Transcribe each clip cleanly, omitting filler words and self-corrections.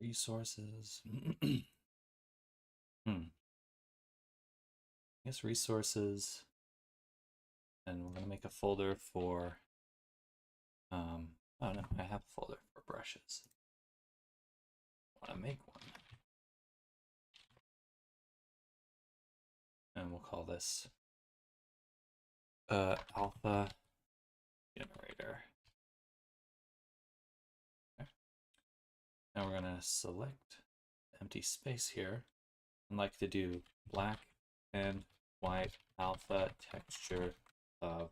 Resources. I guess resources. And we're going to make a folder for, oh no, I have a folder for brushes. I want to make one. And we'll call this alpha generator. Okay. Now we're going to select empty space here and like to do black and white alpha texture of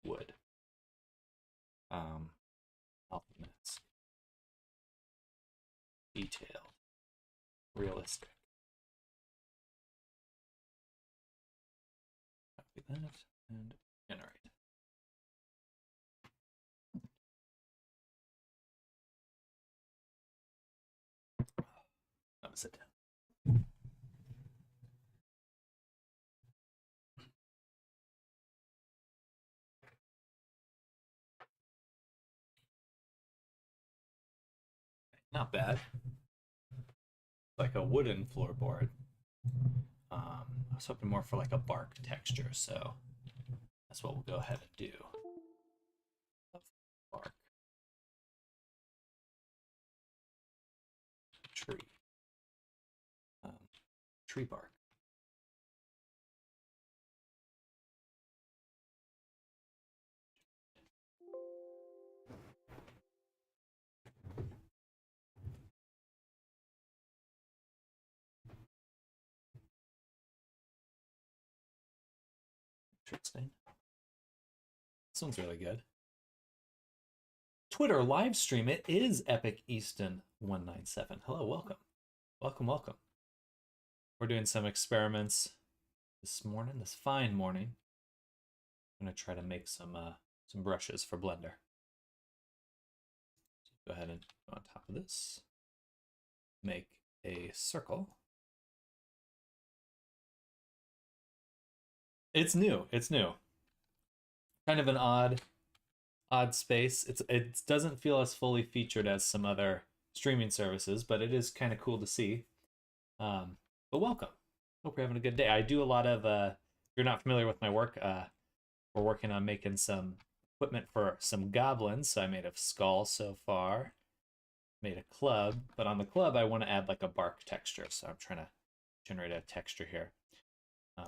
wood. Alpha minutes. Detailed. Realistic. Copy that and generate. I'm gonna sit down. Not bad. Like a wooden floorboard. I was hoping more for like a bark texture, so that's what we'll go ahead and do. Bark. Tree. Tree bark. Interesting. This one's really good. Twitter live stream. It is Epic Easton 197. Hello, welcome. Welcome, welcome. We're doing some experiments this morning, this fine morning. I'm gonna try to make some brushes for Blender. So go ahead and go on top of this. Make a circle. It's new. It's new. Kind of an odd space. It doesn't feel as fully featured as some other streaming services, but it is kind of cool to see. But welcome. Hope you're having a good day. I do a lot of if you're not familiar with my work, we're working on making some equipment for some goblins. So I made a skull so far. Made a club, but on the club I want to add like a bark texture, so I'm trying to generate a texture here.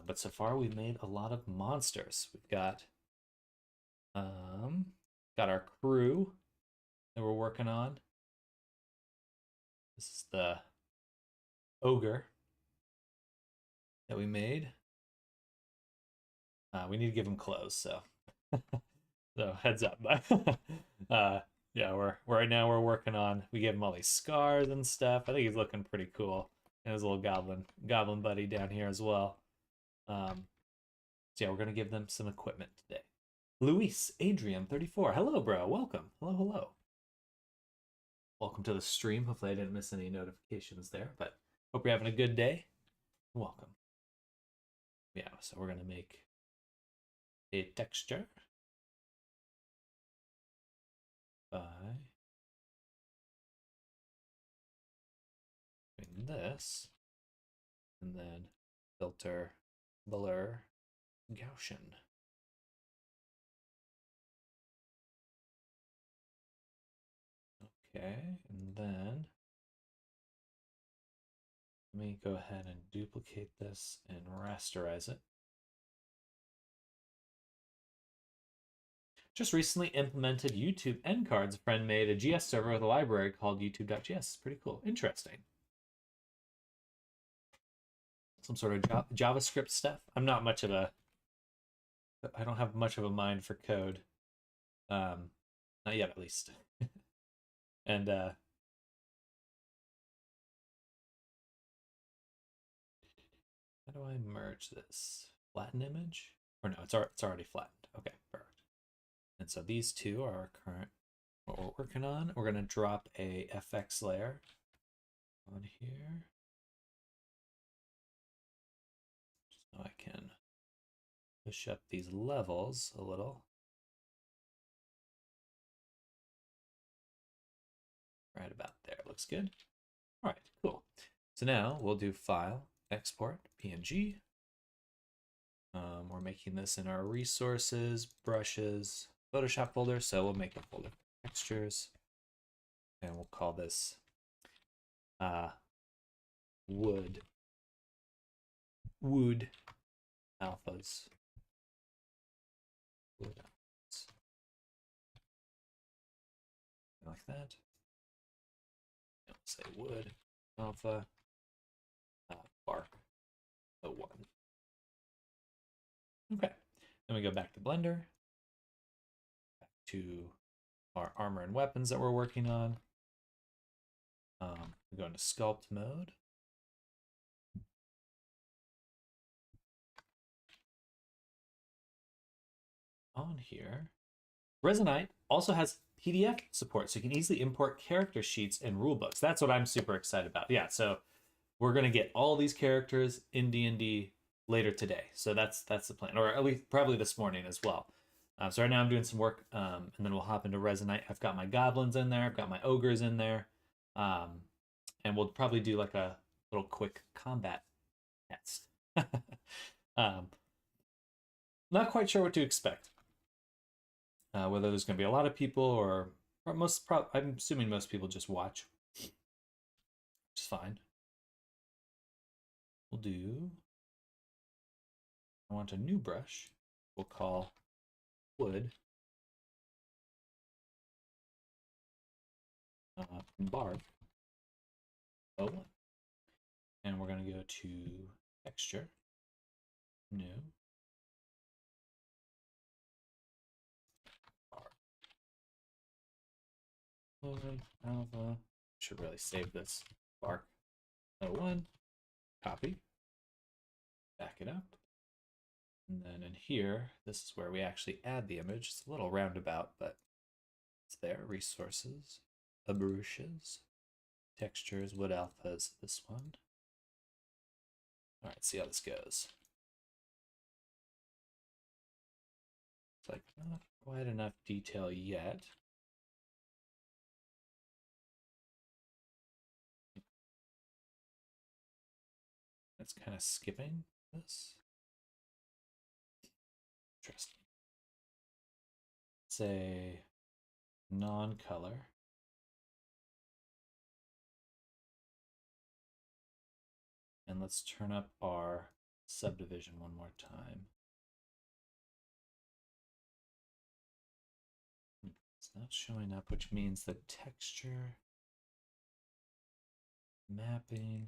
But so far we've made a lot of monsters. We've got our crew that we're working on. This is the ogre that we made. We need to give him clothes, so so heads up. Yeah, right now we're working on. We gave him all these scars and stuff. I think he's looking pretty cool. And his little goblin buddy down here as well. So yeah, we're gonna give them some equipment today. Luis Adrian 34. Hello, bro. Welcome. Hello. Welcome to the stream. Hopefully I didn't miss any notifications there, but hope you're having a good day. Welcome. Yeah, so we're gonna make a texture by doing this, and then filter, blur, Gaussian. Okay, and then let me go ahead and duplicate this and rasterize it. Just recently implemented YouTube end cards. A friend made a GS server with a library called youtube.js. Pretty cool. Interesting. Some sort of JavaScript stuff. I don't have much of a mind for code. Not yet, at least. And how do I merge this? Flatten image? Or no, it's already flattened. Okay, perfect. And so these two are our current, what we're working on. We're gonna drop a FX layer on here. So I can push up these levels a little. Right about there, looks good. All right, cool. So now we'll do File, Export, PNG. We're making this in our Resources, Brushes, Photoshop folder, so we'll make a folder for textures, and we'll call this Wood Alphas. Wood Alphas. Like that. And we'll say Wood Alpha Bark 01. Okay, then we go back to Blender, back to our armor and weapons that we're working on. We go into sculpt mode. On here, Resonite also has PDF support, so you can easily import character sheets and rule books. That's what I'm super excited about. Yeah, so we're gonna get all these characters in D&D later today. So that's the plan, or at least probably this morning as well. So right now I'm doing some work, and then we'll hop into Resonite. I've got my goblins in there. I've got my ogres in there, and we'll probably do like a little quick combat test. Not quite sure what to expect. Whether there's going to be a lot of people or I'm assuming most people just watch, which is fine. We'll do. I want a new brush. We'll call Wood Bark 01. And we're going to go to Texture, New, Bark, Wood Alpha. Should really save this. Bark 01. Copy. Back it up. And then in here, this is where we actually add the image. It's a little roundabout, but it's there. Resources, brushes, textures, wood alphas, this one. All right, see how this goes. It's like not quite enough detail yet. It's kind of skipping this. Interesting. Say non-color. And let's turn up our subdivision one more time. It's not showing up, which means the texture, mapping.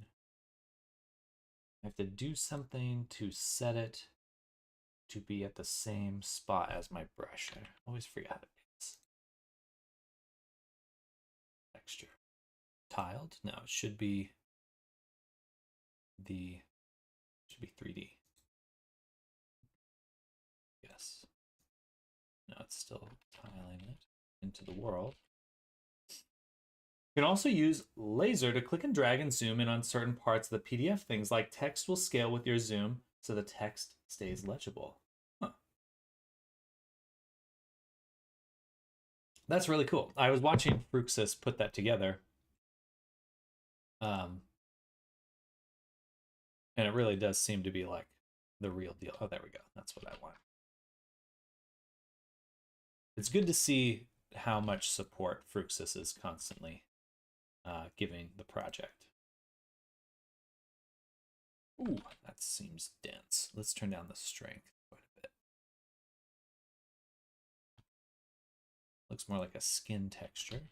I have to do something to set it to be at the same spot as my brush. I always forget how to do this. Texture. Tiled? No, it should be 3D. Yes. No, it's still tiling it into the world. You can also use laser to click and drag and zoom in on certain parts of the PDF. Things like text will scale with your zoom so the text stays legible. Huh. That's really cool. I was watching Fruxus put that together. And it really does seem to be like the real deal. Oh, there we go. That's what I want. It's good to see how much support Fruxus is constantly giving the project. Ooh, that seems dense. Let's turn down the strength quite a bit. Looks more like a skin texture.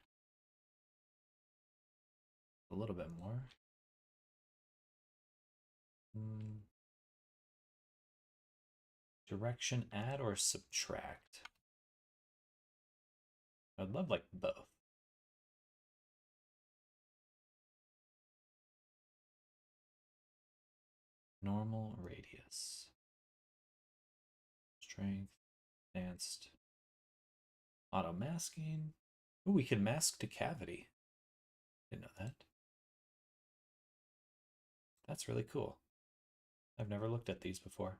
A little bit more. Direction, add or subtract? I'd love like both. Normal radius. Strength, advanced. Auto masking. Ooh, we can mask to cavity. Didn't know that. That's really cool. I've never looked at these before.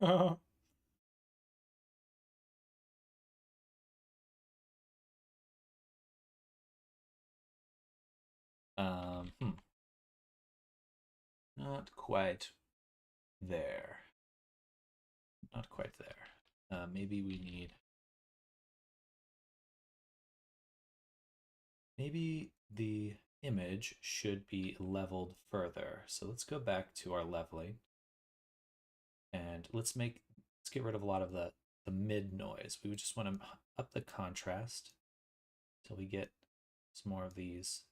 Oh. Hmm. Not quite there. Not quite there. Maybe we need... Maybe the image should be leveled further. So let's go back to our leveling. And let's get rid of a lot of the mid noise. We would just want to up the contrast until we get some more of these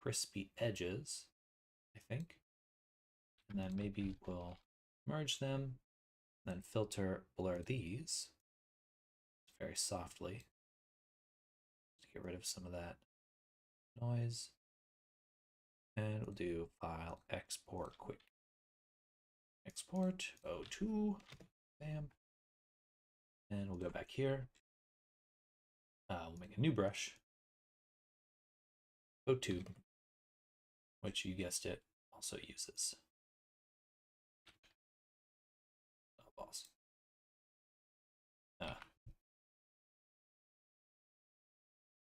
crispy edges, I think. And then maybe we'll merge them, then filter blur these very softly to get rid of some of that noise. And we'll do file export quick. Export O2, bam. And we'll go back here. We'll make a new brush, O2, which you guessed it, also uses. Oh, balls.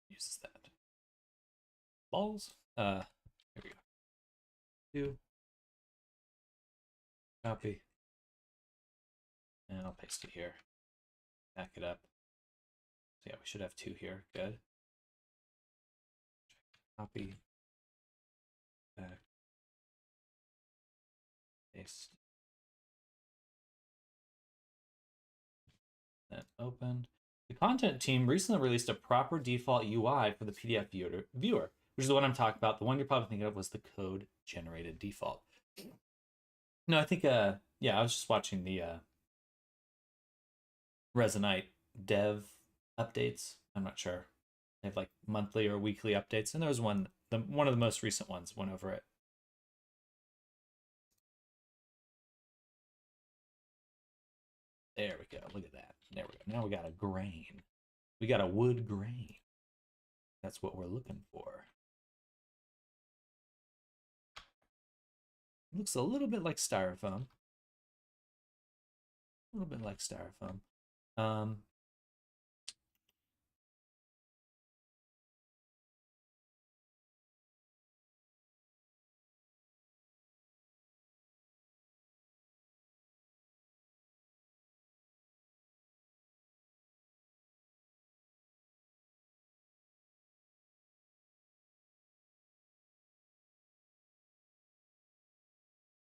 Uses that. Balls. Here we go. 2. Copy. And I'll paste it here. Back it up. So yeah, we should have 2 here. Good. Copy. Back. Paste. Then open. The content team recently released a proper default UI for the PDF viewer, which is the one I'm talking about. The one you're probably thinking of was the code generated default. No, I think, yeah, I was just watching the Resonite dev updates. I'm not sure. They have like monthly or weekly updates, and there was one of the most recent ones went over it. There we go. Look at that. There we go. Now we got a grain. We got a wood grain. That's what we're looking for. Looks a little bit like styrofoam. A little bit like styrofoam.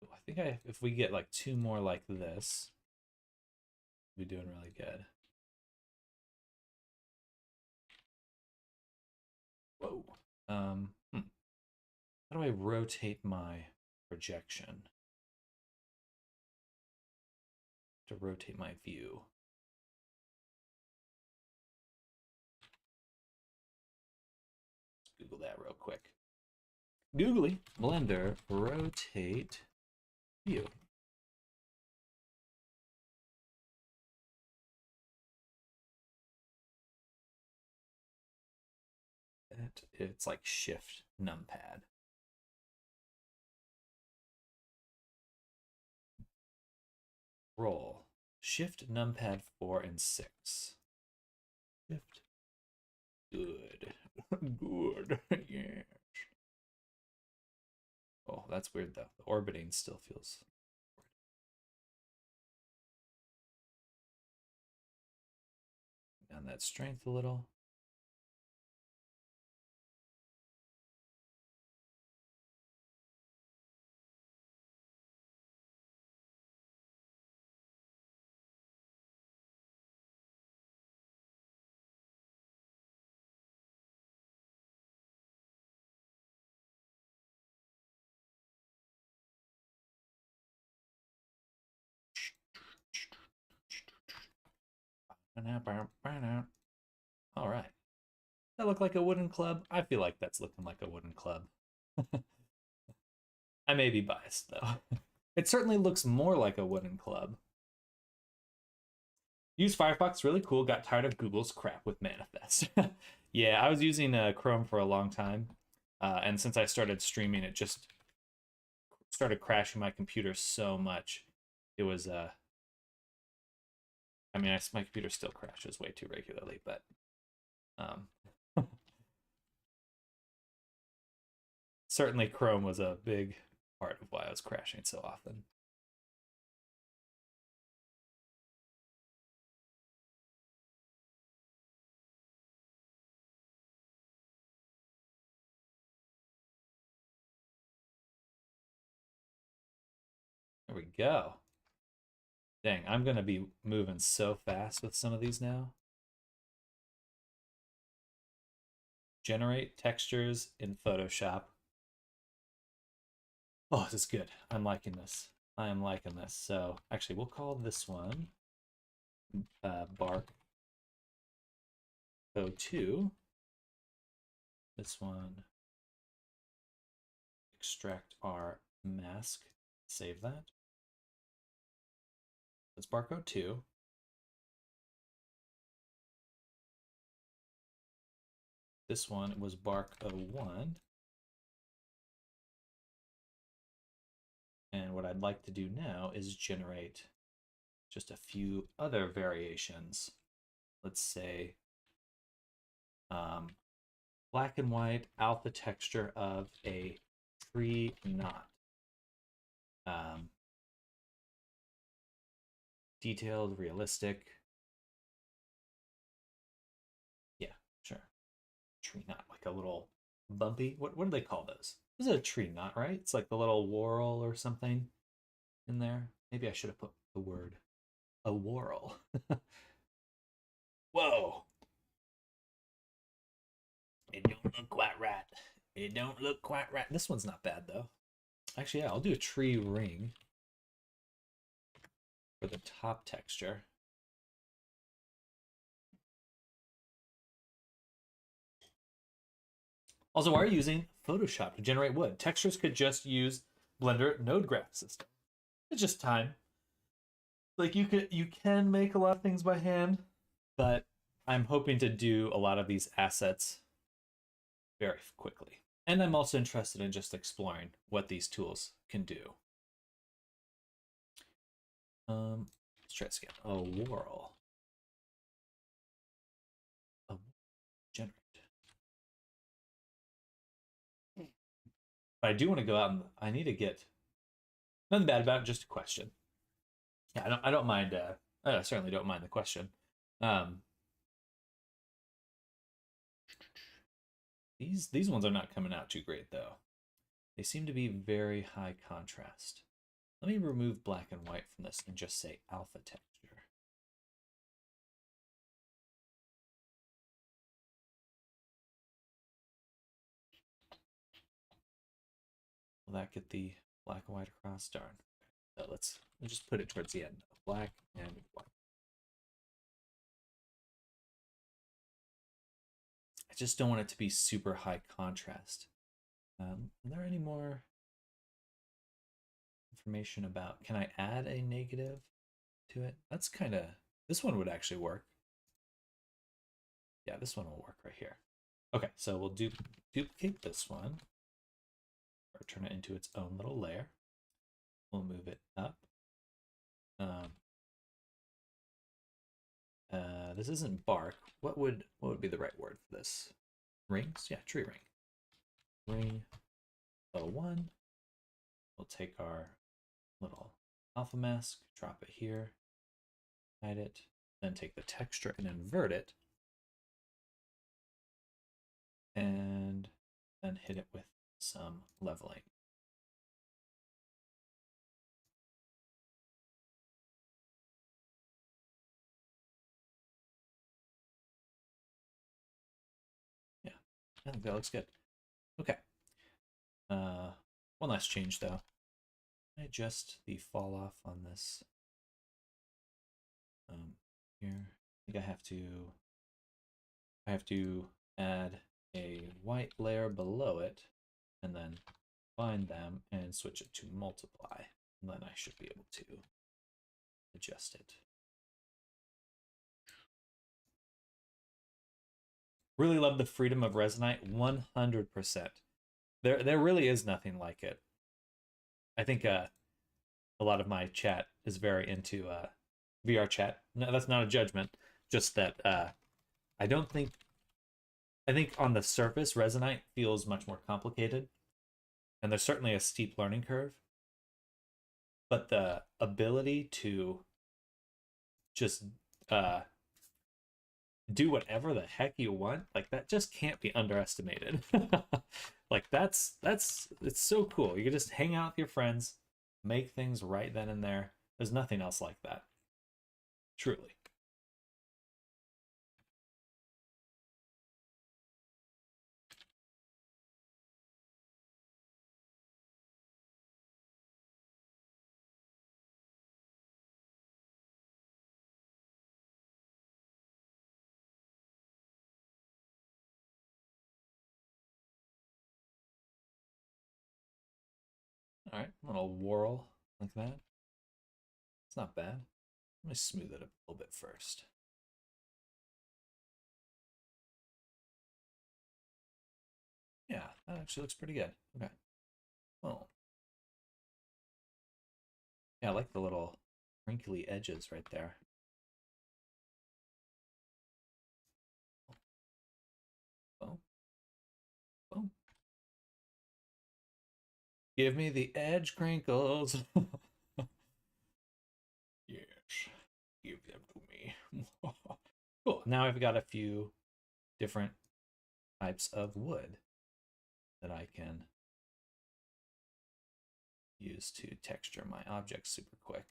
I think if we get like 2 more like this, we'll be doing really good. Whoa. How do I rotate my projection? To rotate my view. Let's Google that real quick. Googly Blender rotate view. It's like shift numpad. Roll. Shift numpad 4 and 6. Shift. Good. Good. Yes. Oh, that's weird though. The orbiting still feels weird. Down that strength a little. All right. That look like a wooden club? I feel like that's looking like a wooden club. I may be biased though. It certainly looks more like a wooden club. Use Firefox, really cool. Got tired of Google's crap with Manifest. Yeah, I was using Chrome for a long time. And since I started streaming, it just started crashing my computer so much. It was, I mean, my computer still crashes way too regularly, but certainly Chrome was a big part of why I was crashing so often. There we go. Dang, I'm going to be moving so fast with some of these now. Generate textures in Photoshop. Oh, this is good. I'm liking this. I am liking this. So actually, we'll call this one Bark 02. This one, extract our mask. Save that. It's Bark 02. This one was Bark 01. And what I'd like to do now is generate just a few other variations. Let's say black and white alpha texture of a tree knot. Detailed, realistic. Yeah, sure. Tree knot, like a little bumpy. What do they call those? This is a tree knot, right? It's like the little whorl or something in there. Maybe I should have put the word a whorl. Whoa. It don't look quite right. It don't look quite right. This one's not bad though. Actually, yeah, I'll do a tree ring for the top texture. Also, why are you using Photoshop to generate wood? Textures could just use Blender Node Graph System. It's just time. Like you can make a lot of things by hand, but I'm hoping to do a lot of these assets very quickly. And I'm also interested in just exploring what these tools can do. Let's try this again. A whorl. Generate. But I do want to go out and I need to get nothing bad about it, just a question. Yeah, I don't mind. I certainly don't mind the question. These ones are not coming out too great though. They seem to be very high contrast. Let me remove black and white from this and just say alpha texture. Will that get the black and white across? Darn. So let's just put it towards the end. Black and white. I just don't want it to be super high contrast. Are there any more information about, can I add a negative to it? That's kind of, this one would actually work. Yeah, this one will work right here. Okay, so we'll duplicate this one, or turn it into its own little layer. We'll move it up. This isn't bark. What would be the right word for this? Rings? Yeah, tree ring. Ring 01. We'll take our little alpha mask, drop it here, hide it, then take the texture and invert it, and then hit it with some leveling. Yeah, I think that looks good. Okay. One last change though. Can I adjust the fall off on this? Here, I think I have to add a white layer below it and then bind them and switch it to multiply. And then I should be able to adjust it. Really love the freedom of Resonite, 100%. There really is nothing like it. I think a lot of my chat is very into VR chat. No, that's not a judgment. Just that I think on the surface, Resonite feels much more complicated. And there's certainly a steep learning curve, but the ability to just do whatever the heck you want, like that just can't be underestimated. Like that's it's so cool. You can just hang out with your friends, make things right then and there. There's nothing else like that. Truly. All right, a little whirl like that. It's not bad. Let me smooth it a little bit first. Yeah, that actually looks pretty good. Okay. Oh. Yeah, I like the little wrinkly edges right there. Boom. Boom. Give me the edge crinkles. Yes. Give them to me. Cool. Now I've got a few different types of wood that I can use to texture my objects super quick.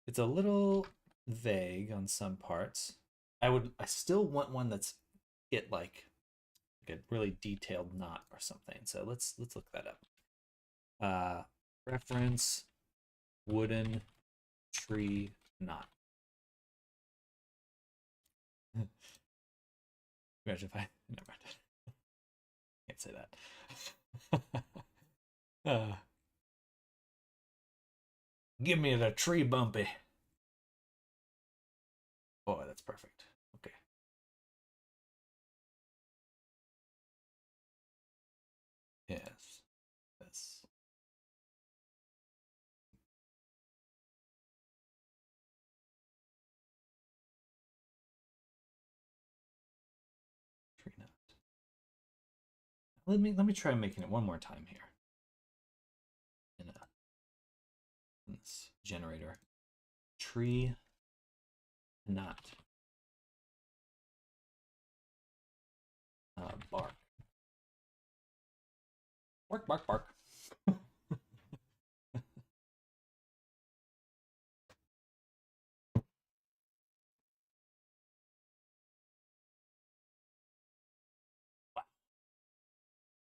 It's a little vague on some parts. I still want one that's like a really detailed knot or something. So let's look that up. Reference wooden tree knot. Imagine if I never mind. Can't say that. Give me the tree bumpy. Boy, that's perfect. Okay. Yes. Yes. Tree knot. Let me try making it one more time here. In this generator. Tree knot. Bark. Bark, bark, bark.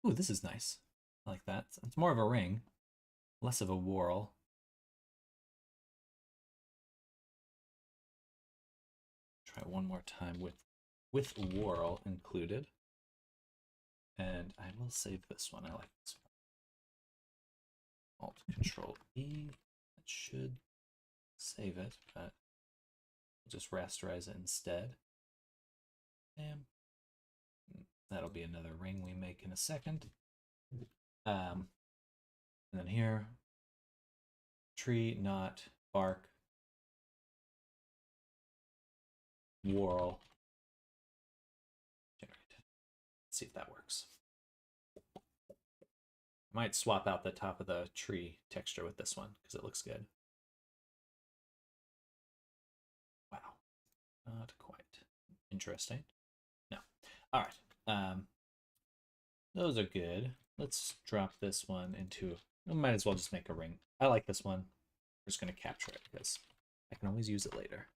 Ooh, this is nice. I like that. It's more of a ring, less of a whorl. Try one more time with whorl included. And I will save this one. I like this one. Alt Control E. That should save it, but we'll just rasterize it instead. And that'll be another ring we make in a second. And then here, tree, knot, bark, whorl, generate. Let's see if that works. I might swap out the top of the tree texture with this one because it looks good. Wow, not quite. Interesting. No. All right. Those are good. Let's drop this one into. I might as well just make a ring. I like this one. We're just going to capture it because I can always use it later.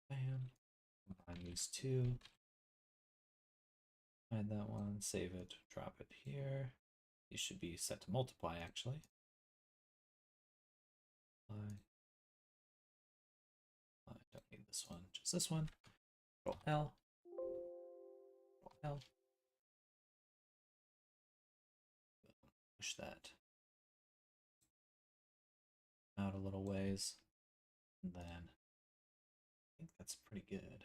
Bam. Combine these two. Find that one, save it, drop it here. These should be set to multiply actually. I don't need this one, just this one. Control L. Control L. Push that out a little ways. And then I think that's pretty good.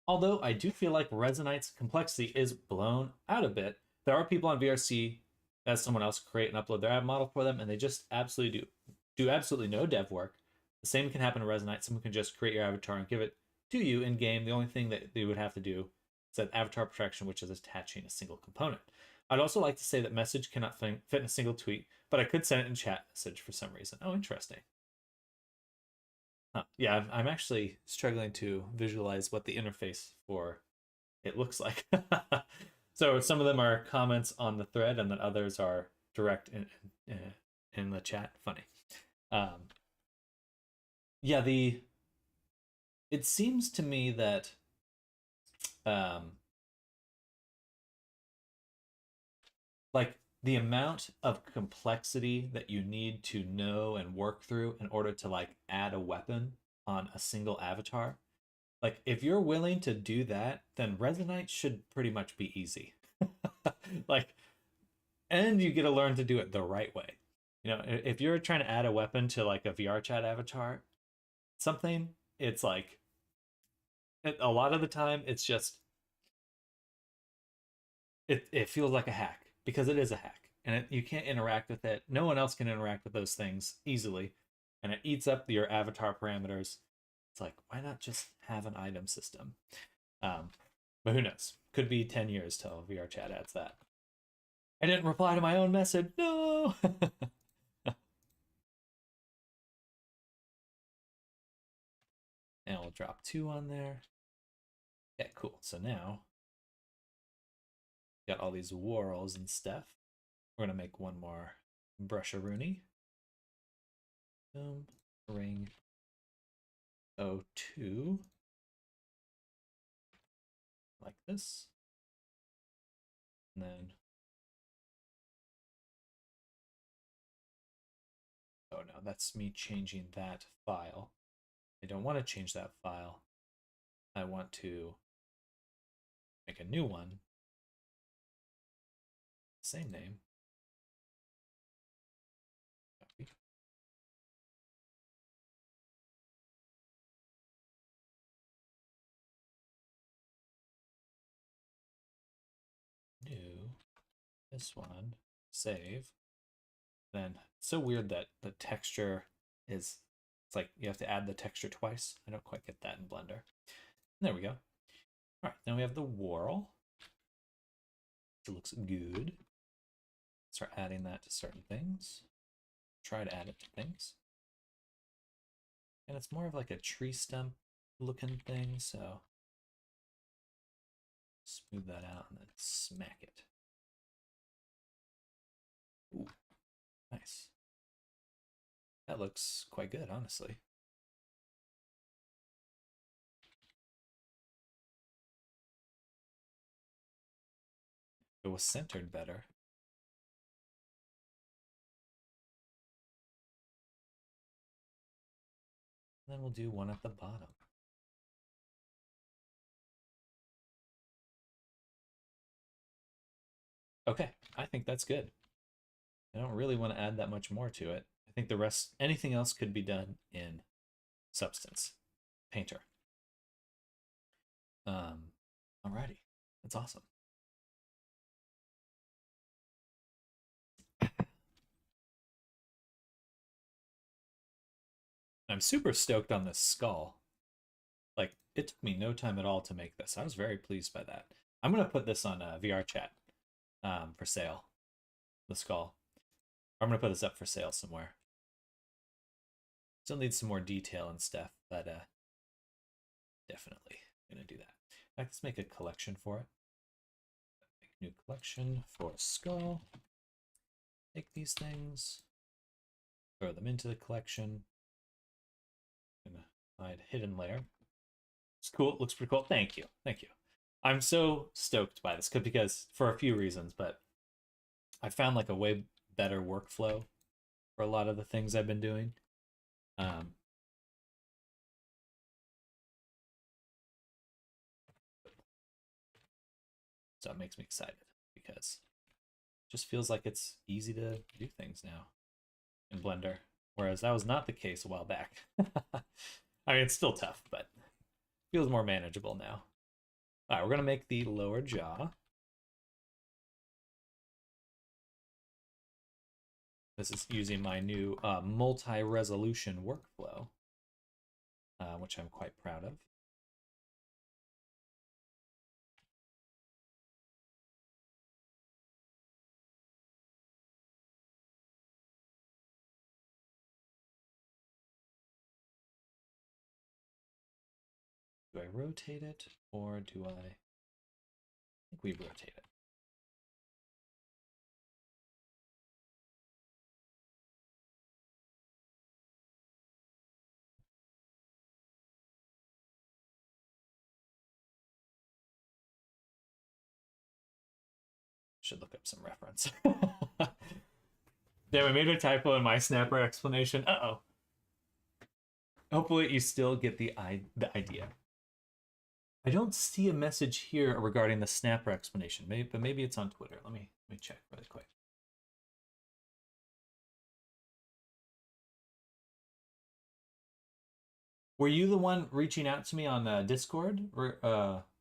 Although I do feel like Resonite's complexity is blown out a bit. There are people on VRC, as someone else create and upload their app model for them, and they just absolutely do absolutely no dev work. The same can happen in Resonite. Someone can just create your avatar and give it to you in game. The only thing that they would have to do is that avatar protection, which is attaching a single component. I'd also like to say that message cannot fit in a single tweet, but I could send it in chat message for some reason. Oh, interesting. Huh. Yeah, I'm actually struggling to visualize what the interface for it looks like. So some of them are comments on the thread, and then others are direct in the chat. Funny. Yeah, it seems to me that like the amount of complexity that you need to know and work through in order to like add a weapon on a single avatar, like if you're willing to do that, then Resonite should pretty much be easy. Like, and you get to learn to do it the right way. You know, if you're trying to add a weapon to like a VR chat avatar, something, it's like a lot of the time it's just it feels like a hack because it is a hack, and you can't interact with it. No one else can interact with those things easily, and it eats up your avatar parameters. It's like, why not just have an item system? But who knows? Could be 10 years till VR chat adds that. I didn't reply to my own message. No. And we'll drop 2 on there. Yeah, cool. So now got all these whorls and stuff. We're gonna make one more brusharoonie. Ring 02. Like this. And then, oh no, that's me changing that file. I don't want to change that file. I want to make a new one. Same name. Copy. New. This one. Save. Then it's so weird that the texture is, it's like you have to add the texture twice. I don't quite get that in Blender. There we go. All right, then we have the whorl. It looks good. Start adding that to certain things. Try to add it to things. And it's more of like a tree stump looking thing, so smooth that out and then smack it. Ooh, nice. That looks quite good, honestly. If it was centered better. And then we'll do one at the bottom. Okay, I think that's good. I don't really want to add that much more to it. I think the rest, anything else could be done in Substance Painter. Alrighty, that's awesome. I'm super stoked on this skull. Like, it took me no time at all to make this. I was very pleased by that. I'm going to put this on VR chat for sale. The skull. I'm going to put this up for sale somewhere. Still needs some more detail and stuff, but definitely going to do that. Let's make a collection for it. Make a new collection for skull. Take these things. Throw them into the collection. I'm going to hide hidden layer. It's cool. It looks pretty cool. Thank you. Thank you. I'm so stoked by this because for a few reasons, but I found like a way better workflow for a lot of the things I've been doing. So it makes me excited because it just feels like it's easy to do things now in Blender, whereas that was not the case a while back. I mean, it's still tough, but feels more manageable now. All right, we're gonna make the lower jaw. This is using my new multi-resolution workflow. which I'm quite proud of. Do I rotate it, or do I think we rotate it? Should look up some reference. Damn, I made a typo in my snapper explanation. Uh-oh. Hopefully you still get the idea. I don't see a message here regarding the snapper explanation, but maybe it's on Twitter. Let me check really quick. Were you the one reaching out to me on Discord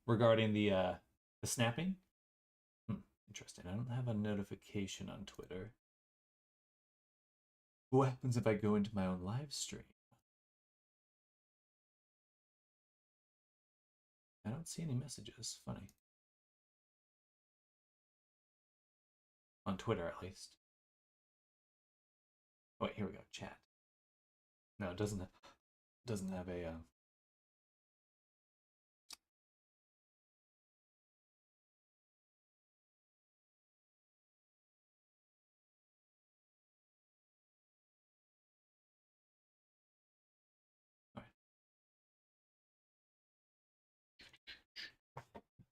regarding the snapping? Interesting. I don't have a notification on Twitter. What happens if I go into my own live stream? I don't see any messages. Funny. On Twitter, at least. Oh, wait, here we go. Chat. No, it doesn't have a...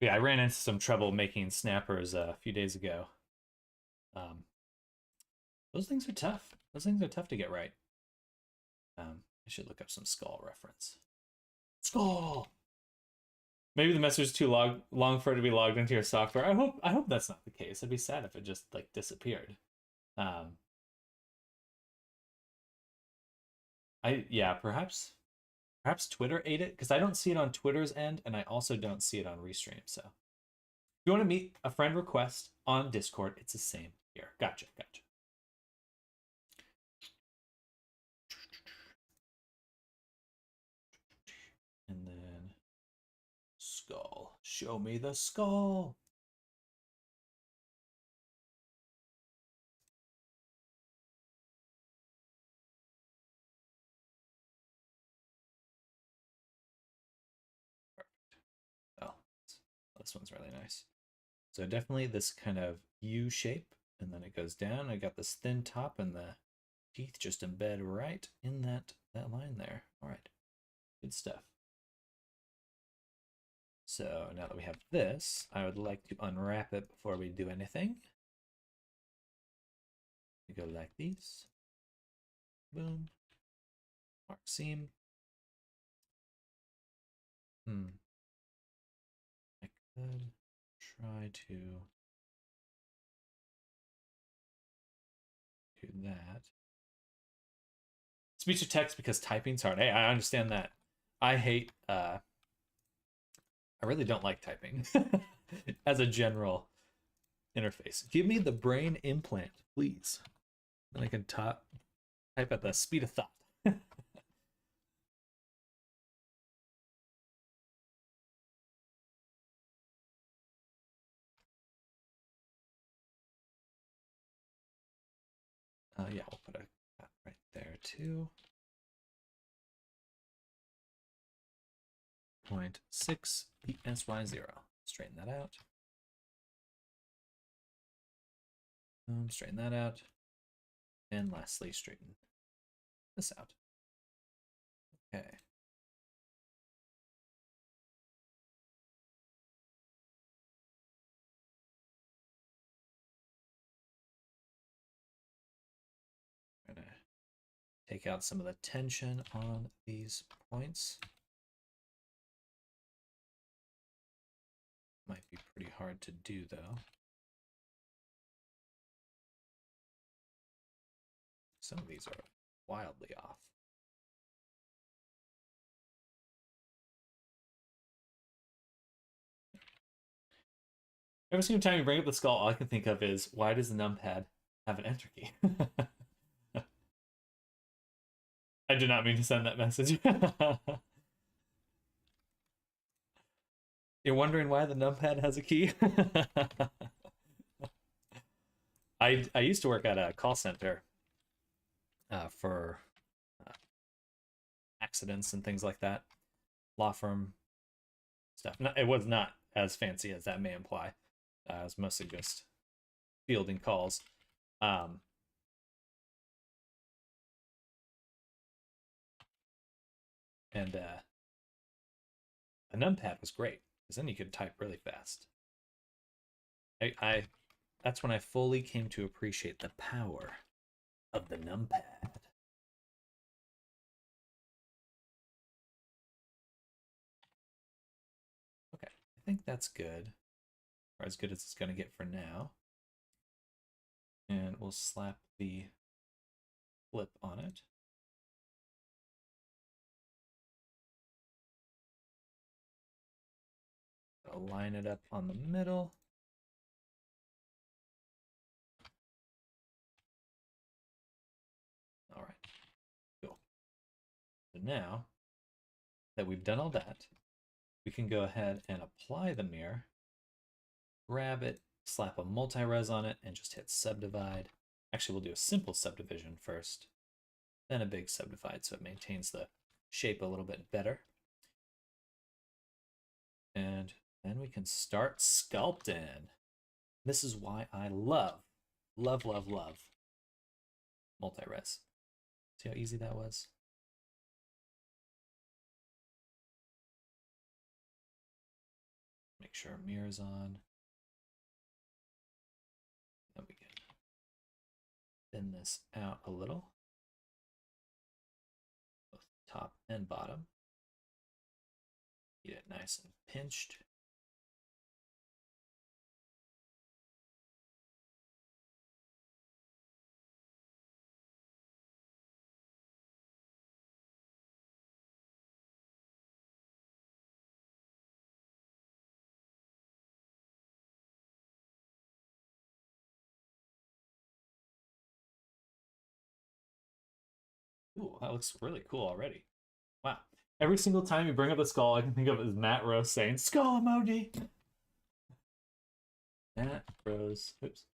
Yeah, I ran into some trouble making snappers a few days ago. Those things are tough. Those things are tough to get right. I should look up some skull reference. Skull! Maybe the message is too long for it to be logged into your software. I hope that's not the case. It'd be sad if it just like disappeared. Perhaps Twitter ate it, because I don't see it on Twitter's end, and I also don't see it on Restream. So if you want to meet a friend request on Discord, it's the same here. Gotcha. And then skull. Show me the skull. Oh, this one's really nice. So definitely this kind of U shape, and then it goes down. I got this thin top, and the teeth just embed right in that line there. All right, good stuff. So now that we have this, I would like to unwrap it before we do anything. We go like these. Boom. Mark seam. I could try to do that. Speech to text because typing's hard. Hey, I understand that. I hate I really don't like typing as a general interface. Give me the brain implant, please. Then I can type at the speed of thought. Yeah, we'll put a cut right there too. 0.6 PSY0. Straighten that out. Straighten that out. And lastly, straighten this out. Okay. I'm gonna take out some of the tension on these points. Might be pretty hard to do though. Some of these are wildly off. Every single time you bring up the skull, all I can think of is, why does the numpad have an enter key? I did not mean to send that message. You're wondering why the numpad has a key? I used to work at a call center for uh, accidents and things like that, law firm stuff. No, it was not as fancy as that may imply. It was mostly just fielding calls. Um, and a numpad was great because then you could type really fast. I that's when I fully came to appreciate the power of the numpad. Okay, I think that's good, or as good as it's going to get for now. And we'll slap the flip on it. I'll line it up on the middle. All right, cool. So now that we've done all that, we can go ahead and apply the mirror, grab it, slap a multi-res on it, and just hit subdivide. Actually, we'll do a simple subdivision first, then a big subdivide so it maintains the shape a little bit better. And then we can start sculpting. This is why I love multi-res. See how easy that was? Make sure our mirror's on. Then we can thin this out a little, both top and bottom. Get it nice and pinched. Ooh, that looks really cool already. Wow. Every single time you bring up a skull, I can think of it as Matt Rose saying, skull emoji! Matt Rose, oops.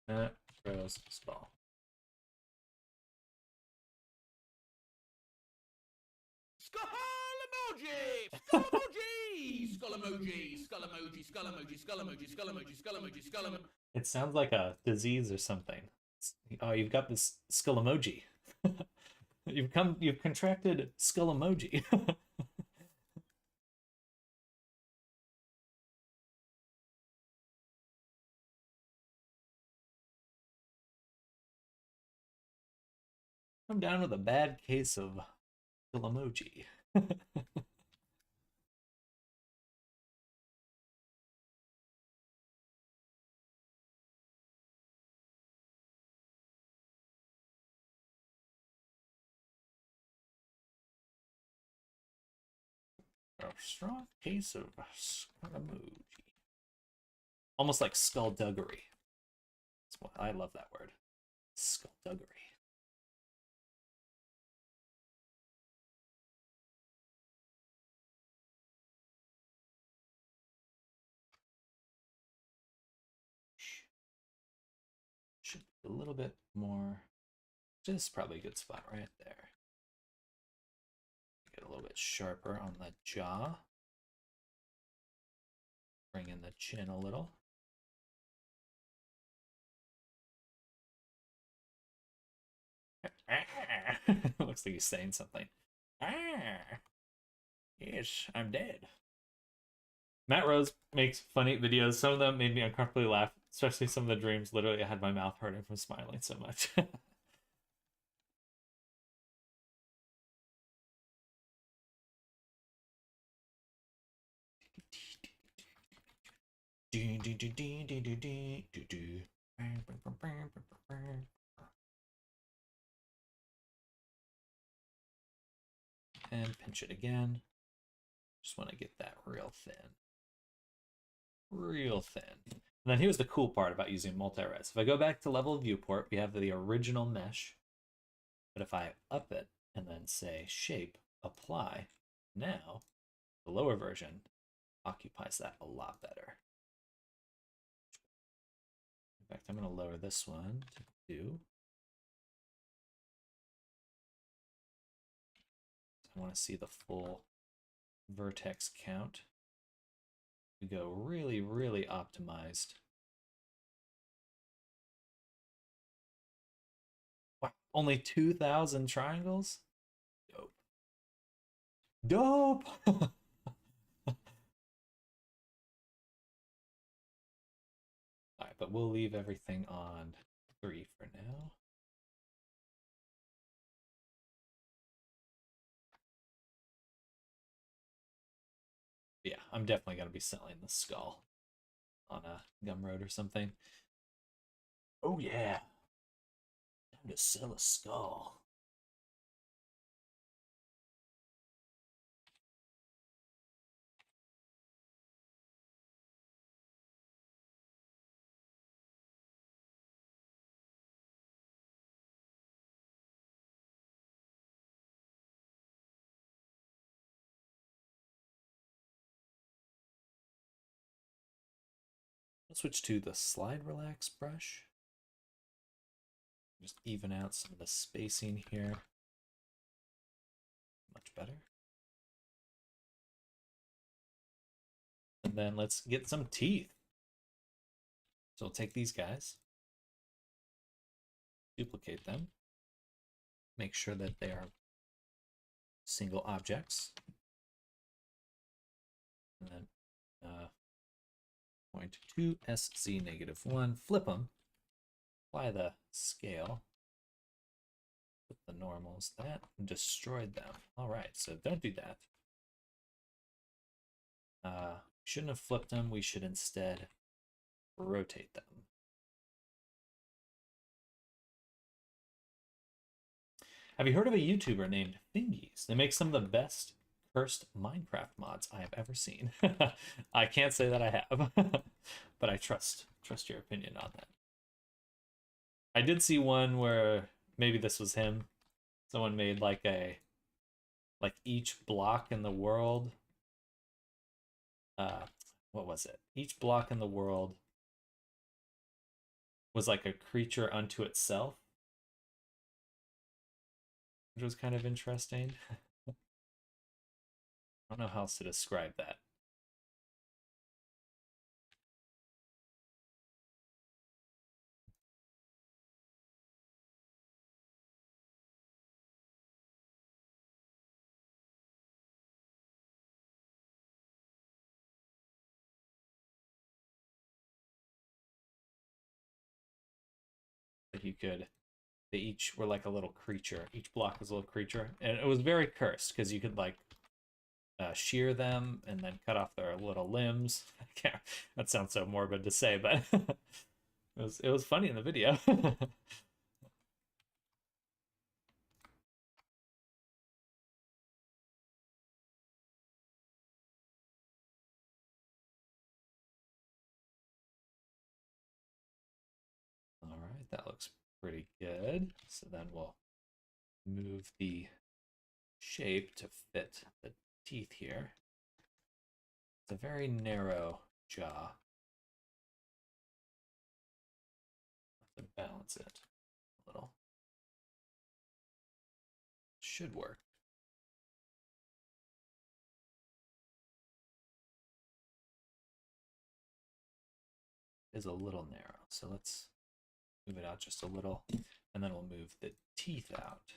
Matt Rose skull. Skull emoji! Skull emoji! Skull emoji! Skull emoji! Skull emoji! Skull emoji! Skull emoji! Skull emoji! Skull emoji! It sounds like a disease or something. Oh, you've got this skull emoji. You've contracted skull emoji. I'm down with a bad case of skull emoji. A strong case of skull emoji. Almost like skullduggery. I love that word. Skullduggery. Should be a little bit more. Just probably a good spot right there. Get a little bit sharper on the jaw. Bring in the chin a little. Looks like he's saying something. Yes, I'm dead. Matt Rose makes funny videos. Some of them made me uncomfortably laugh, especially some of the dreams. Literally, I had my mouth hurting from smiling so much. And pinch it again. Just want to get that real thin. Real thin. And then here's the cool part about using multi-res. If I go back to level viewport, we have the original mesh. But if I up it and then say shape, apply, now The lower version occupies that a lot better. In fact, I'm going to lower this one to 2. I want to see the full vertex count. We go really, really optimized. Wow, only 2,000 triangles? Dope. Dope! Alright, but we'll leave everything on 3 for now. Yeah, I'm definitely going to be selling the skull on a Gumroad or something. Oh yeah. Time to sell a skull. I'll switch to the slide relax brush. Just even out some of the spacing here. Much better. And then let's get some teeth. So we'll take these guys, duplicate them, make sure that they are single objects, and then point to SZ-1, flip them, apply the scale, put the normals, that, and destroyed them. All right, so don't do that. Shouldn't have flipped them. We should instead rotate them. Have you heard of a YouTuber named Fingies? They make some of the best cursed Minecraft mods I have ever seen. I can't say that I have, but I trust your opinion on that. I did see one where maybe this was him. Someone made like each block in the world. What was it? Each block in the world was like a creature unto itself, which was kind of interesting. I don't know how else to describe that. Like you could, they each were like a little creature. Each block was a little creature, and it was very cursed because you could like shear them and then cut off their little limbs. That sounds so morbid to say, but it was funny in the video. All right, that looks pretty good. So then we'll move the shape to fit the teeth here. It's a very narrow jaw. Have to balance it a little. Should work. It is a little narrow, so let's move it out just a little, and then we'll move the teeth out too.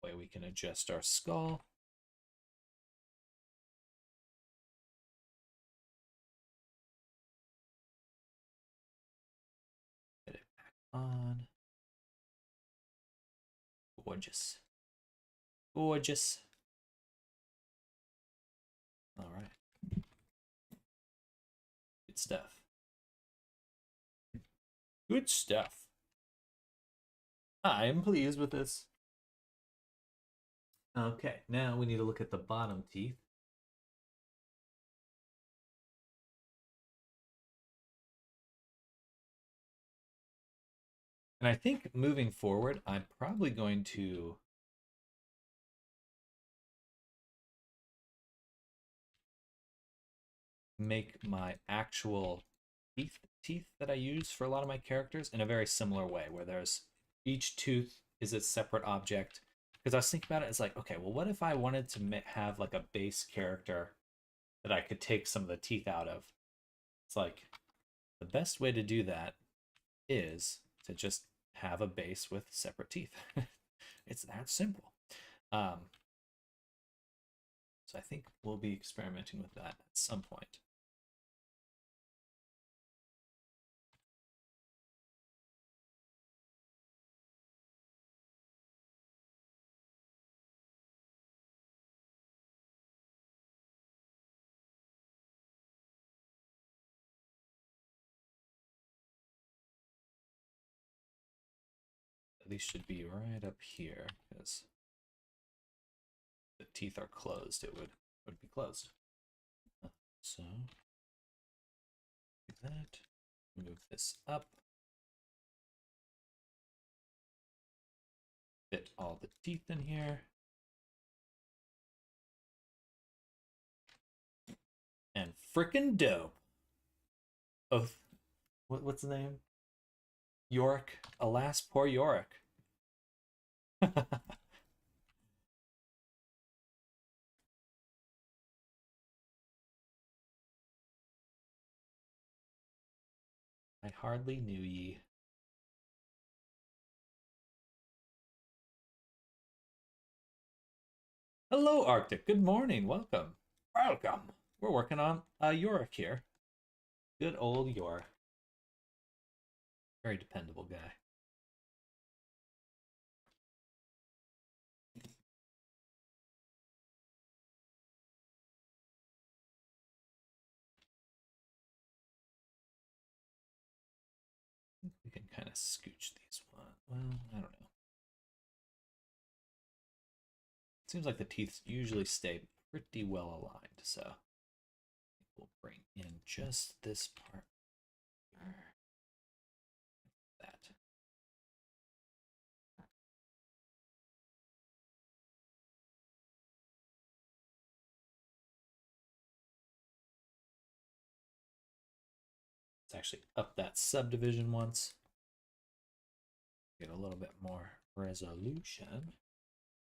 Way we can adjust our skull. Get it back on. Gorgeous. Gorgeous. All right. Good stuff. Good stuff. I am pleased with this. Okay, now we need to look at the bottom teeth. And I think moving forward, I'm probably going to make my actual teeth that I use for a lot of my characters in a very similar way, where there's each tooth is a separate object. Because I was thinking about it, it's like, okay, well, what if I wanted to have like a base character that I could take some of the teeth out of? It's like the best way to do that is to just have a base with separate teeth. It's that simple. Um, so I think we'll be experimenting with that at some point. These should be right up here because the teeth are closed. It would be closed. So do that. Move this up. Fit all the teeth in here. And frickin' dope. Oh, what's the name? Yorick. Alas, poor Yorick. I hardly knew ye. Hello, Arctic. Good morning. Welcome. Welcome. We're working on Yorick here. Good old Yorick. Very dependable guy. We can kind of scooch these one. Well, I don't know. Seems like the teeth usually stay pretty well aligned, so we'll bring in just this part here. That. Let's actually up that subdivision once. Get a little bit more resolution.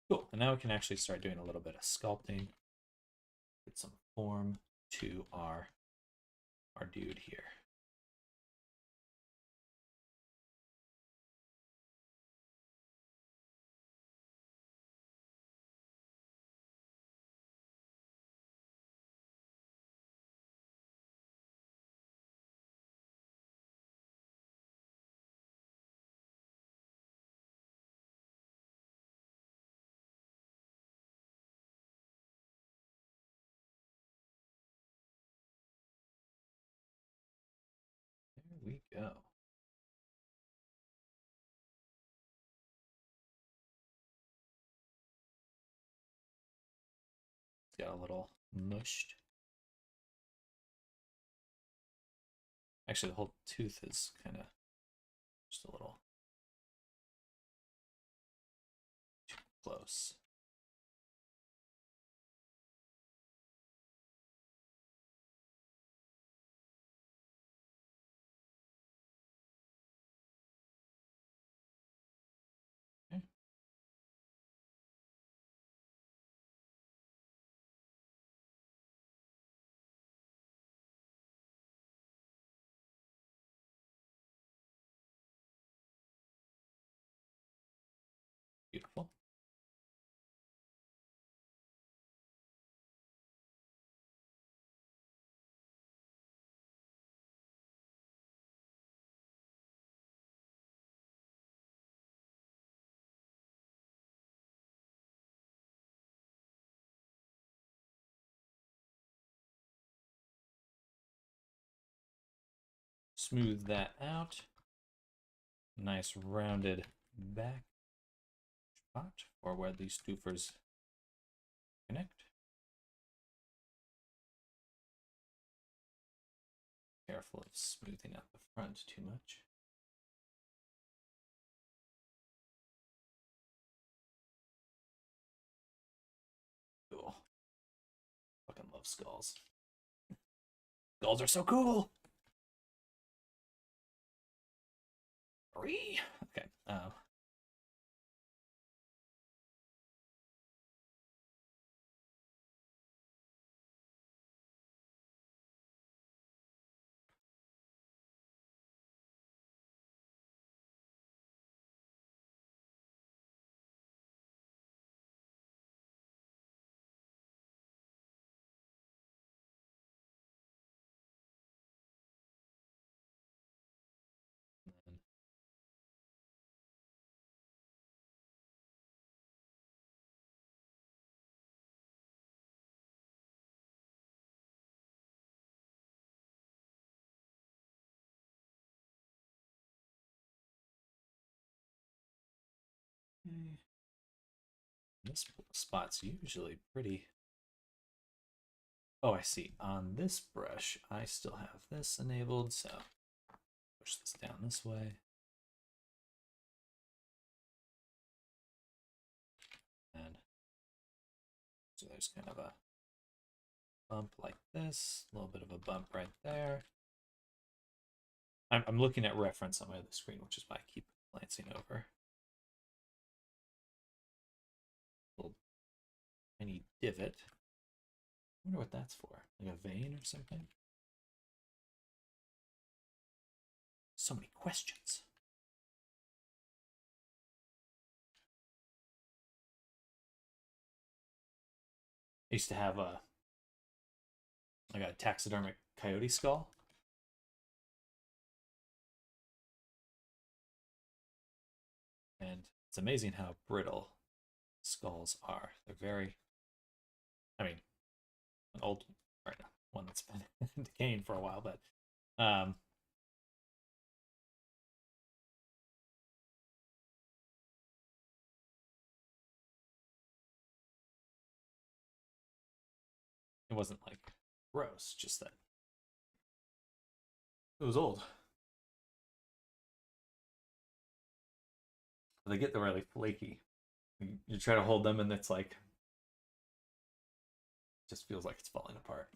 Cool. And now we can actually start doing a little bit of sculpting. Get some form to our dude here. There we go. It's got a little mushed. Actually, the whole tooth is kind of just a little too close. Okay. Beautiful. Smooth that out. Nice rounded back spot for where these doofers connect. Careful of smoothing out the front too much. love skulls. Skulls are so cool. 3. Okay. This spot's usually pretty. Oh, I see. On this brush, I still have this enabled, so push this down this way. And so there's kind of a bump like this, a little bit of a bump right there. I'm looking at reference on my other screen, which is why I keep glancing over. Little tiny divot. I wonder what that's for. Like a vein or something? So many questions. I used to have a taxidermic coyote skull. And it's amazing how brittle skulls are. They're very, I mean, an old, or one that's been decaying for a while, but it wasn't like gross, just that it was old. They get the really flaky. You try to hold them, and it's like, just feels like it's falling apart.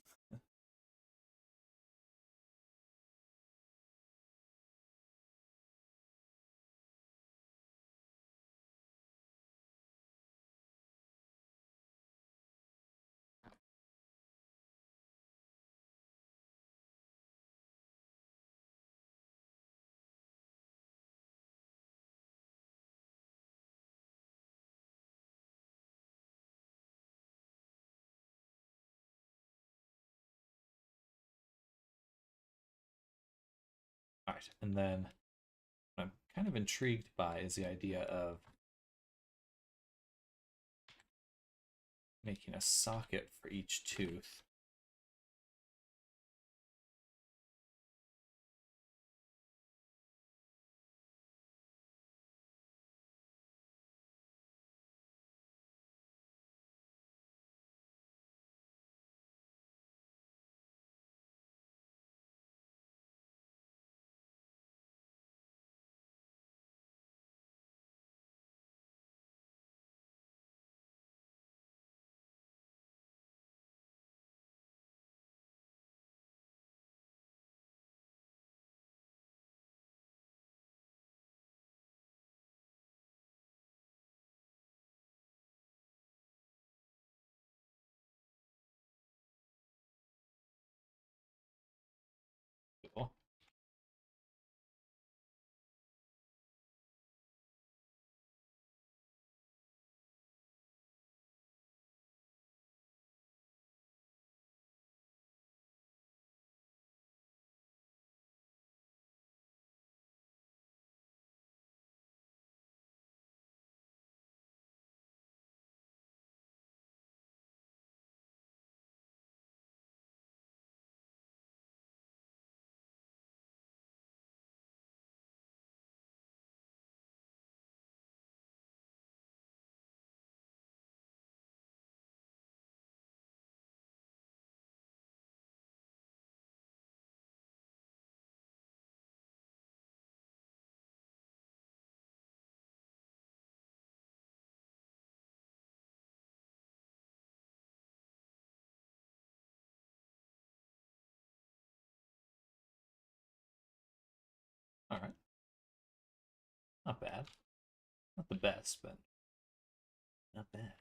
All right, and then what I'm kind of intrigued by is the idea of making a socket for each tooth. Not bad. Not the best, but not bad.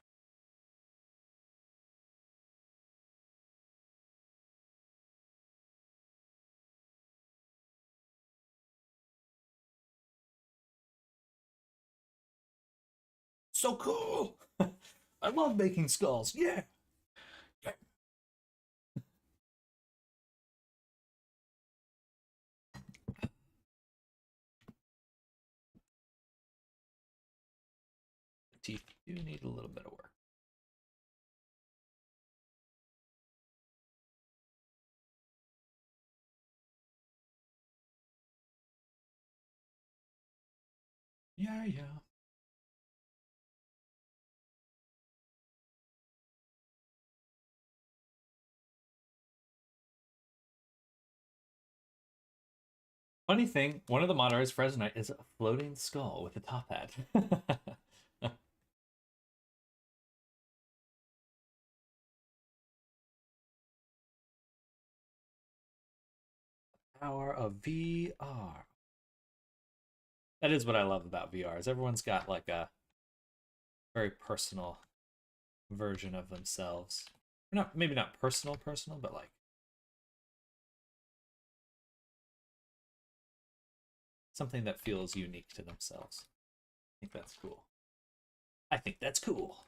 So cool! I love making skulls. Yeah. Yeah. Teeth do need a little bit of work. Yeah, yeah. Funny thing, one of the moderators for Resonite is a floating skull with a top hat. Power of VR. That is what I love about VR. Is everyone's got like a very personal version of themselves. Not maybe not personal, but like something that feels unique to themselves. I think that's cool. I think that's cool.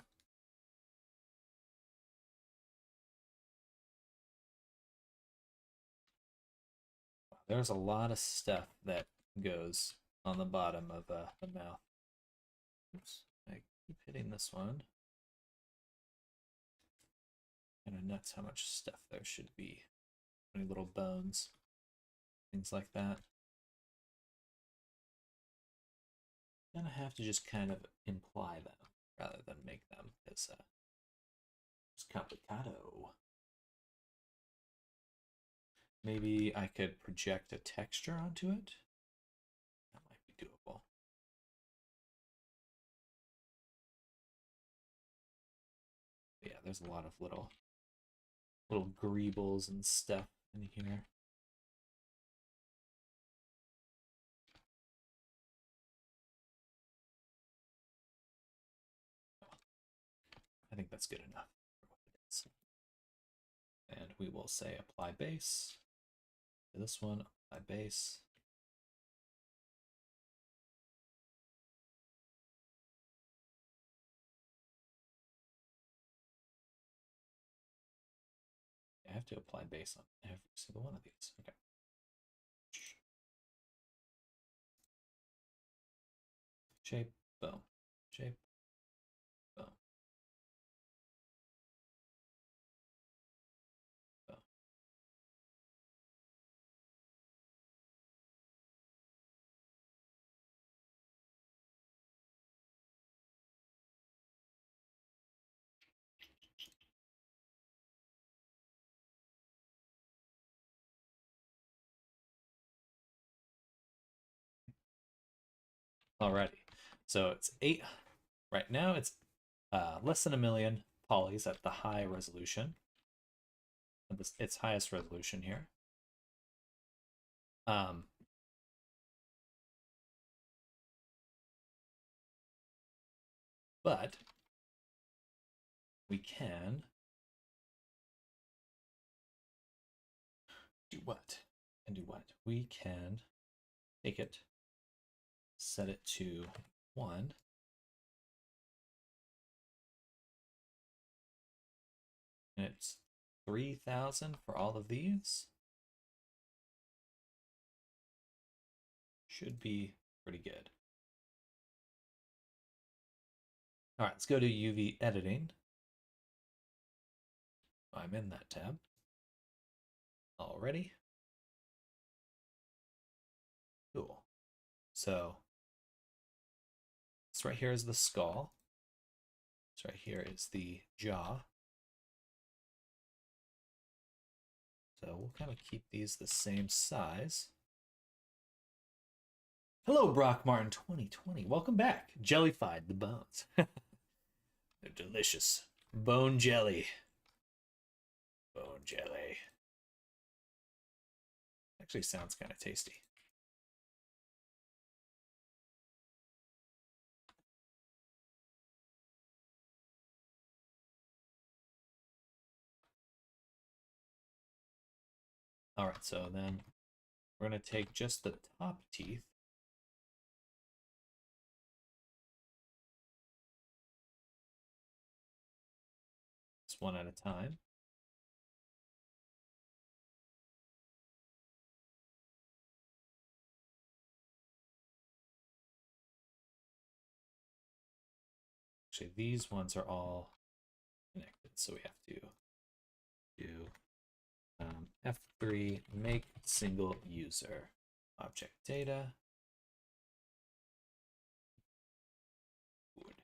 There's a lot of stuff that goes on the bottom of the mouth. Oops, I keep hitting this one. Kind of nuts how much stuff there should be. Any little bones, things like that. Gonna have to just kind of imply them rather than make them. It's complicado. Maybe I could project a texture onto it. That might be doable. Yeah, there's a lot of little greebles and stuff in here. I think that's good enough for what it is. And we will say apply base to this one, apply base. I have to apply base on every single one of these. Okay. Shape, boom. Shape, boom. Boom. Alrighty. So it's 8. Right now it's less than 1,000,000 polys at the high resolution. Its highest resolution here. But we can do what? We can take it, set it to 1. And it's 3,000 for all of these. Should be pretty good. All right, let's go to UV editing. I'm in that tab already. Cool. So this right here is the skull. This right here is the jaw. So we'll kind of keep these the same size. Hello, Brock Martin 2020. Welcome back. Jellified the bones. They're delicious. Bone jelly. Bone jelly. Actually sounds kind of tasty. All right, so then we're going to take just the top teeth. Just one at a time. Actually, these ones are all connected, so we have to do F3 make single user object data. Wood.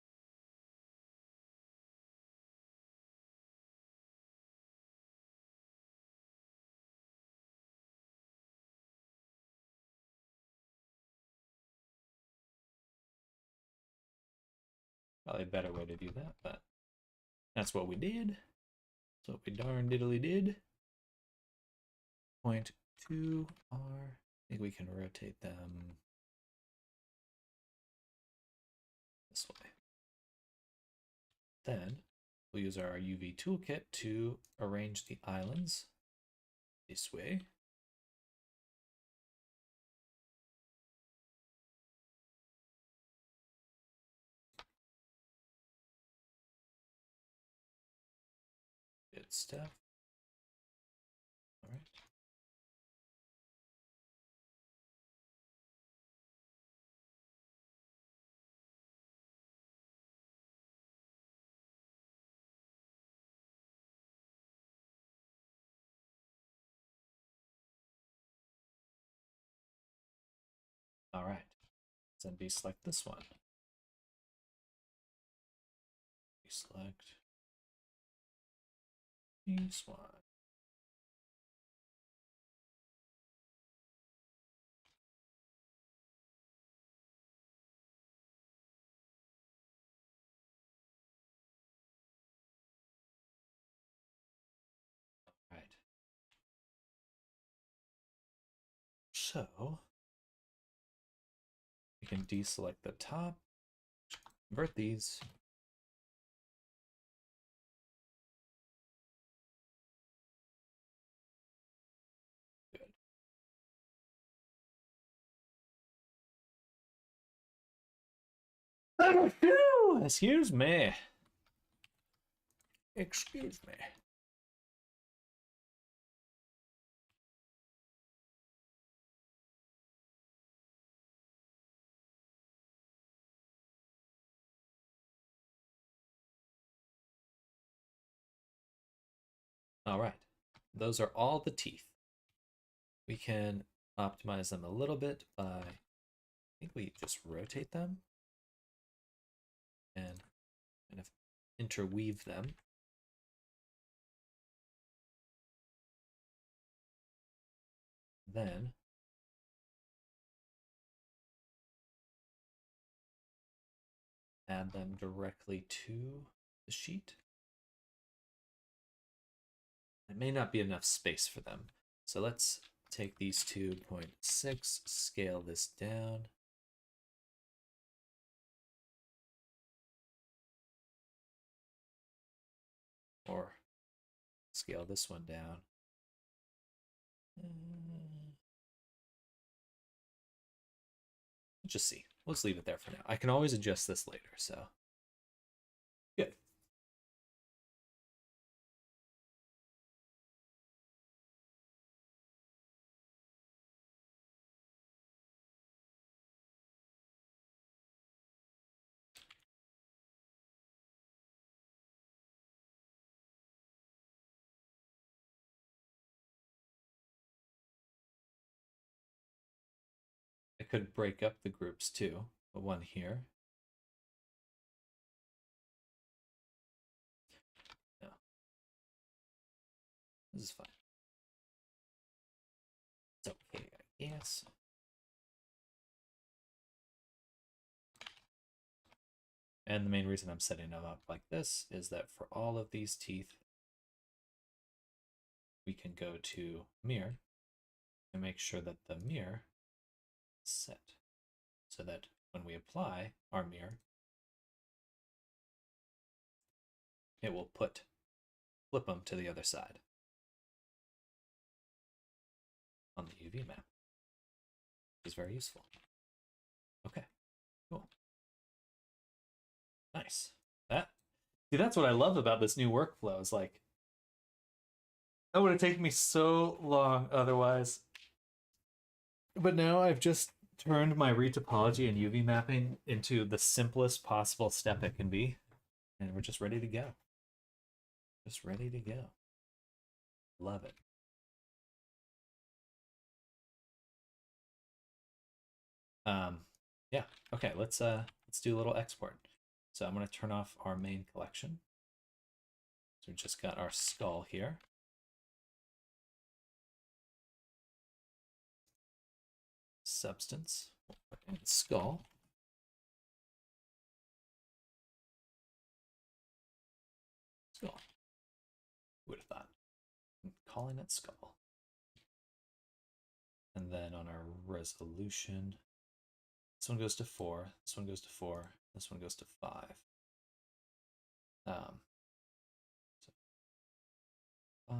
Probably a better way to do that, but that's what we did. That's what we darn diddly did. 0.2R. I think we can rotate them this way. Then we'll use our UV toolkit to arrange the islands this way. Good stuff. All right. All right. Then deselect this one. Deselect this one. All right. So we can deselect the top, convert these. Good. Excuse me. Excuse me. All right. Those are all the teeth. We can optimize them a little bit by, I think we just rotate them and kind of interweave them. Then add them directly to the sheet. It may not be enough space for them. So let's take these 2.6, scale this down. Or scale this one down. Let's just see. Let's leave it there for now. I can always adjust this later, so. Good. I could break up the groups too. Put one here. No. This is fine. It's okay, I guess. And the main reason I'm setting them up like this is that for all of these teeth, we can go to mirror and make sure that the mirror is set so that when we apply our mirror, it will flip them to the other side. on the UV map, which is very useful. Okay, cool. Nice. That's what I love about this new workflow. Is like, that would have taken me so long otherwise. But now I've just turned my retopology and UV mapping into the simplest possible step it can be. And we're just ready to go. Just ready to go. Love it. Yeah. Okay, let's do a little export. So I'm going to turn off our main collection. So we just got our skull here. Substance. We'll put in skull. Skull. Who would have thought? I'm calling it skull. And then on our resolution, this one goes to 4, this one goes to 4, this one goes to 5. So 5.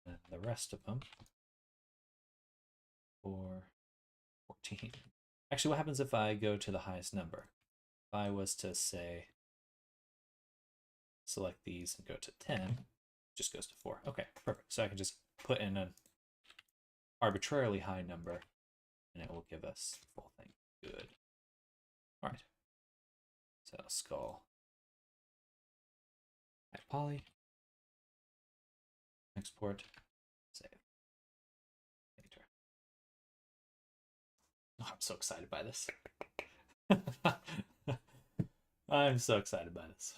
And the rest of them 4, 14. Actually, what happens if I go to the highest number? If I was to say, select these and go to 10, it just goes to 4. Okay, perfect. So I can just put in an arbitrarily high number and it will give us the full thing. Good. All right. So skull. High poly. Export. Save. Later. Oh, I'm so excited by this. I'm so excited by this.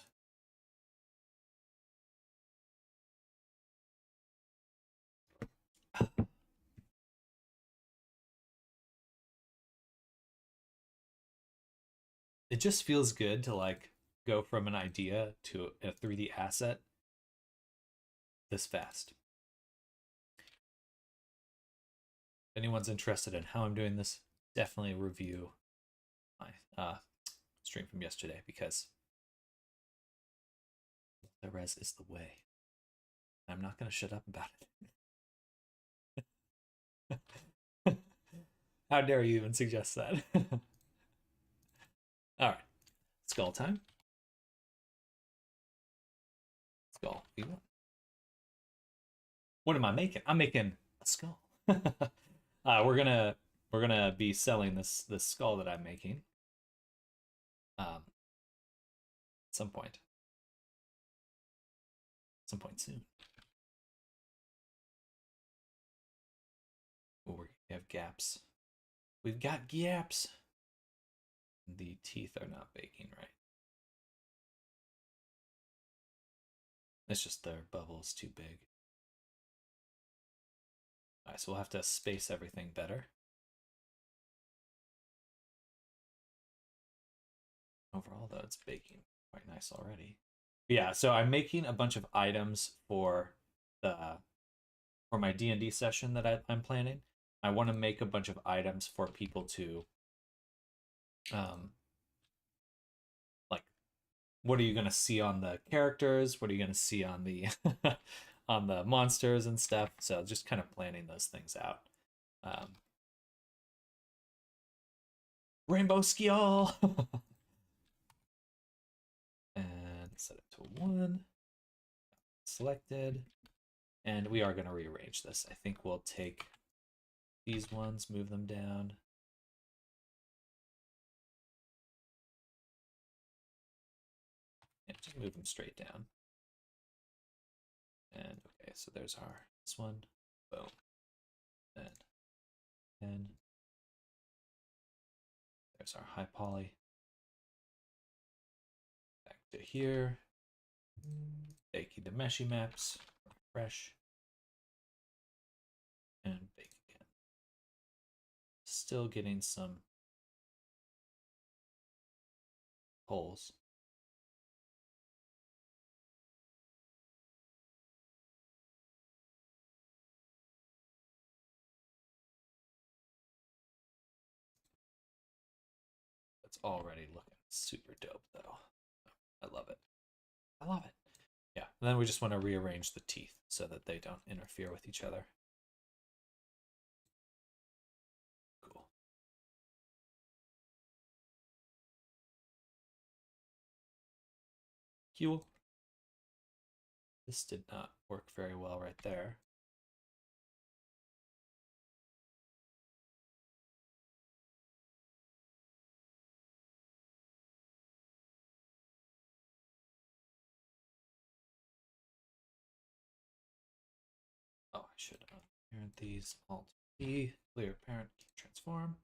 It just feels good to like go from an idea to a 3D asset this fast. If anyone's interested in how I'm doing this, definitely review my stream from yesterday, because the res is the way. I'm not going to shut up about it. How dare you even suggest that? All right, skull time. Skull. What am I making? I'm making a skull. We're gonna be selling this skull that I'm making. At some point. Some point soon. Oh, we have gaps. We've got gaps. The teeth are not baking right. It's just their bubble is too big. All right, so we'll have to space everything better. Overall, though, it's baking quite nice already. Yeah, so I'm making a bunch of items for my D&D session that I'm planning. I want to make a bunch of items for people to like, what are you going to see on the characters? What are you going to see on the on the monsters and stuff? So just kind of planning those things out. Rainbow skill. And set it to 1. Selected. And we are going to rearrange this. I think we'll take these ones, move them down. Yeah, just move them straight down. And okay, so there's this one. Boom. And 10. There's our high poly. Back to here. Bake the meshy maps. Refresh. And bake again. Still getting some holes. It's already looking super dope, though. I love it. I love it. Yeah, and then we just want to rearrange the teeth so that they don't interfere with each other. you. This did not work very well right there. Oh, I should parent these alt P, clear parent, transform.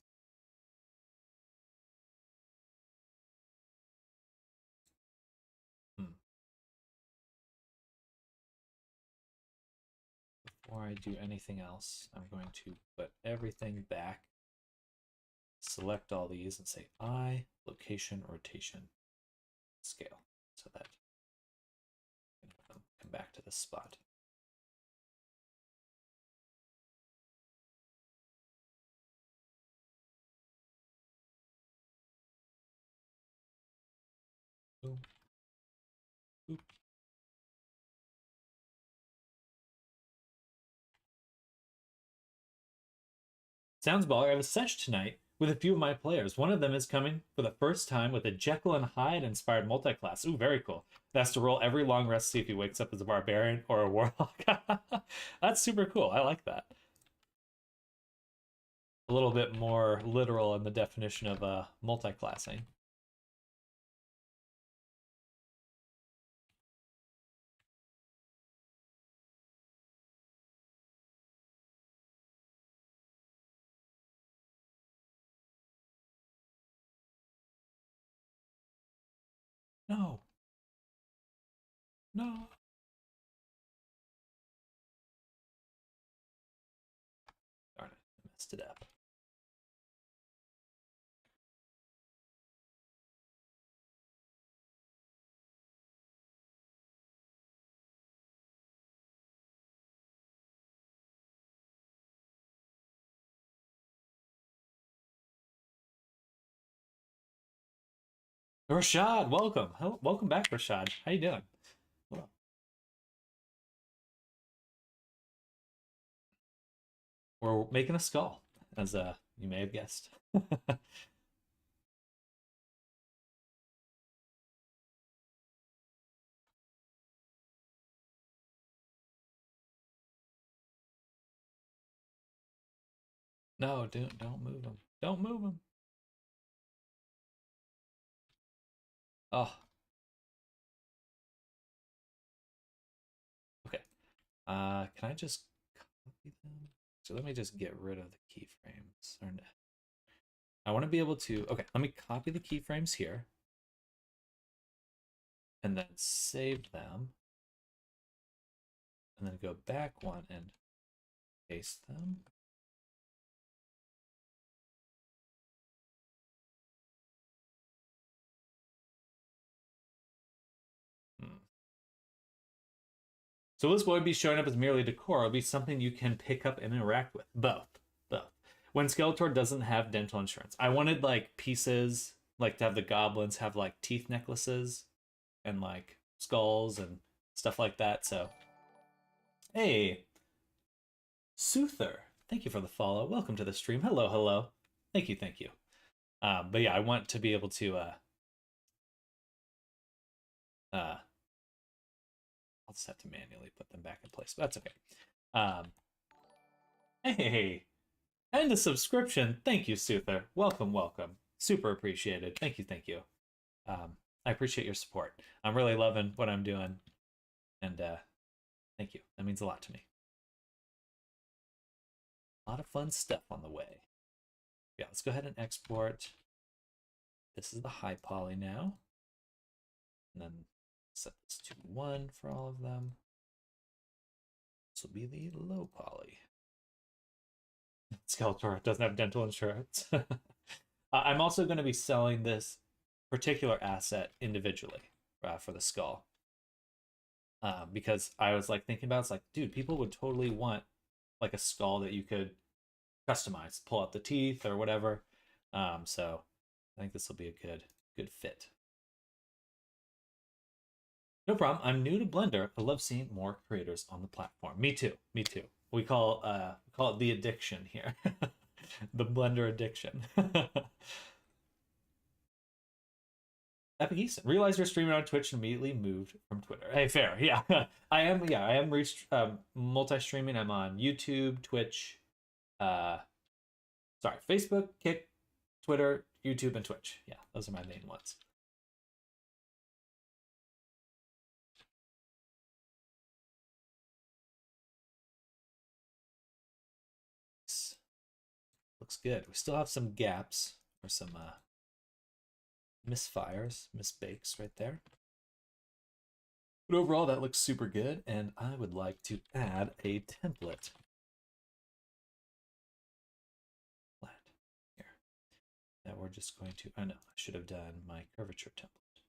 Before I do anything else, I'm going to put everything back, select all these, and say I, location, rotation, scale, so that I can come back to this spot. Boom. Boop. Sounds baller. I have a sesh tonight with a few of my players. One of them is coming for the first time with a Jekyll and Hyde inspired multi-class. Ooh, very cool. That's to roll every long rest to see if he wakes up as a barbarian or a warlock. That's super cool. I like that. A little bit more literal in the definition of multi-classing. No. No. Darn it. I messed it up. Rashad, welcome. Welcome back, Rashad. How you doing? Well, we're making a skull, as you may have guessed. No, don't move him. Don't move him. Oh, okay. Can I just copy them? So let me just get rid of the keyframes. Or no. I want to be able to. Okay, let me copy the keyframes here, and then save them, and then go back one and paste them. So this won't be showing up as merely decor. It'll be something you can pick up and interact with. Both. Both. When Skeletor doesn't have dental insurance, I wanted like pieces, like to have the goblins have like teeth necklaces and like skulls and stuff like that. So, hey, Soother, thank you for the follow. Welcome to the stream. Hello, hello. Thank you, thank you. But yeah, I want to be able to I'll just have to manually put them back in place, but that's okay. Hey, and a subscription. Thank you, Soother. Welcome, welcome. Super appreciated. Thank you, thank you. I appreciate your support. I'm really loving what I'm doing, and thank you. That means a lot to me. A lot of fun stuff on the way. Yeah, let's go ahead and export. This is the high poly now. And then set this to 1 for all of them. This will be the low poly. Skeletor doesn't have dental insurance. I'm also going to be selling this particular asset individually for the skull. Because I was like thinking about, it's like, dude, people would totally want like a skull that you could customize, pull out the teeth or whatever. So I think this will be a good fit. No problem. I'm new to Blender. I love seeing more creators on the platform. Me too. Me too. We call it the addiction here. The Blender addiction. Epic Easton. Realized you're streaming on Twitch and immediately moved from Twitter. Hey, fair. Yeah. I am, yeah, I am multi-streaming. I'm on YouTube, Twitch, uh sorry, Facebook, Kick, Twitter, YouTube, and Twitch. Yeah, those are my main ones. Looks good. We still have some gaps or some misfires, misbakes right there. But overall, that looks super good, and I would like to add a template. Flat here. That we're just going to, oh no, I should have done my curvature template.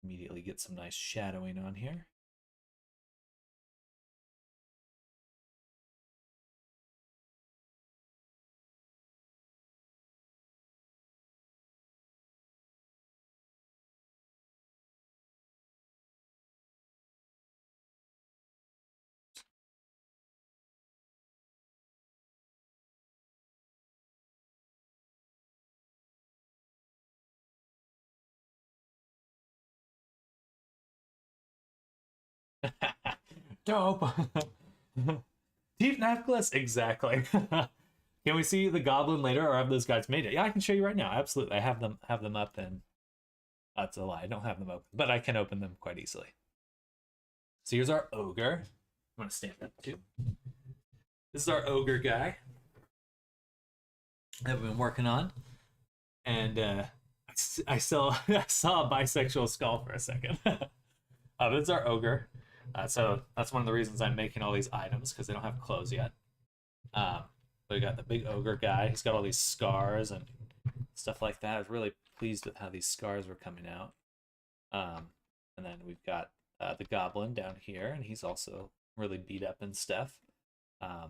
Immediately get some nice shadowing on here. Dope. Deep necklace, exactly. Can we see the goblin later, or have those guys made it? Yeah, I can show you right now. Absolutely, I have them up, and that's a lie. I don't have them open, but I can open them quite easily. So here's our ogre. I'm gonna stand up too. This is our ogre guy that we've been working on, and I saw I saw a bisexual skull for a second. But it's our ogre. So that's one of the reasons I'm making all these items, because they don't have clothes yet. Um, but we got the big ogre guy. He's got all these scars and stuff like that. I was really pleased with how these scars were coming out. And then we've got the goblin down here, and he's also really beat up and stuff. But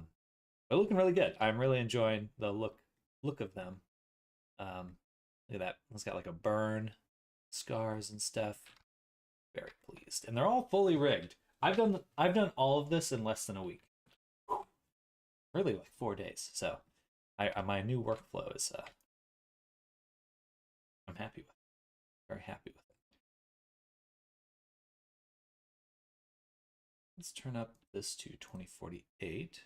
looking really good. I'm really enjoying the look of them. Look at that. It's got like a burn, scars and stuff. Very pleased, and they're all fully rigged. I've done all of this in less than a week. Really, like 4 days. So, my new workflow is I'm happy with it. Very happy with it. Let's turn up this to 2048.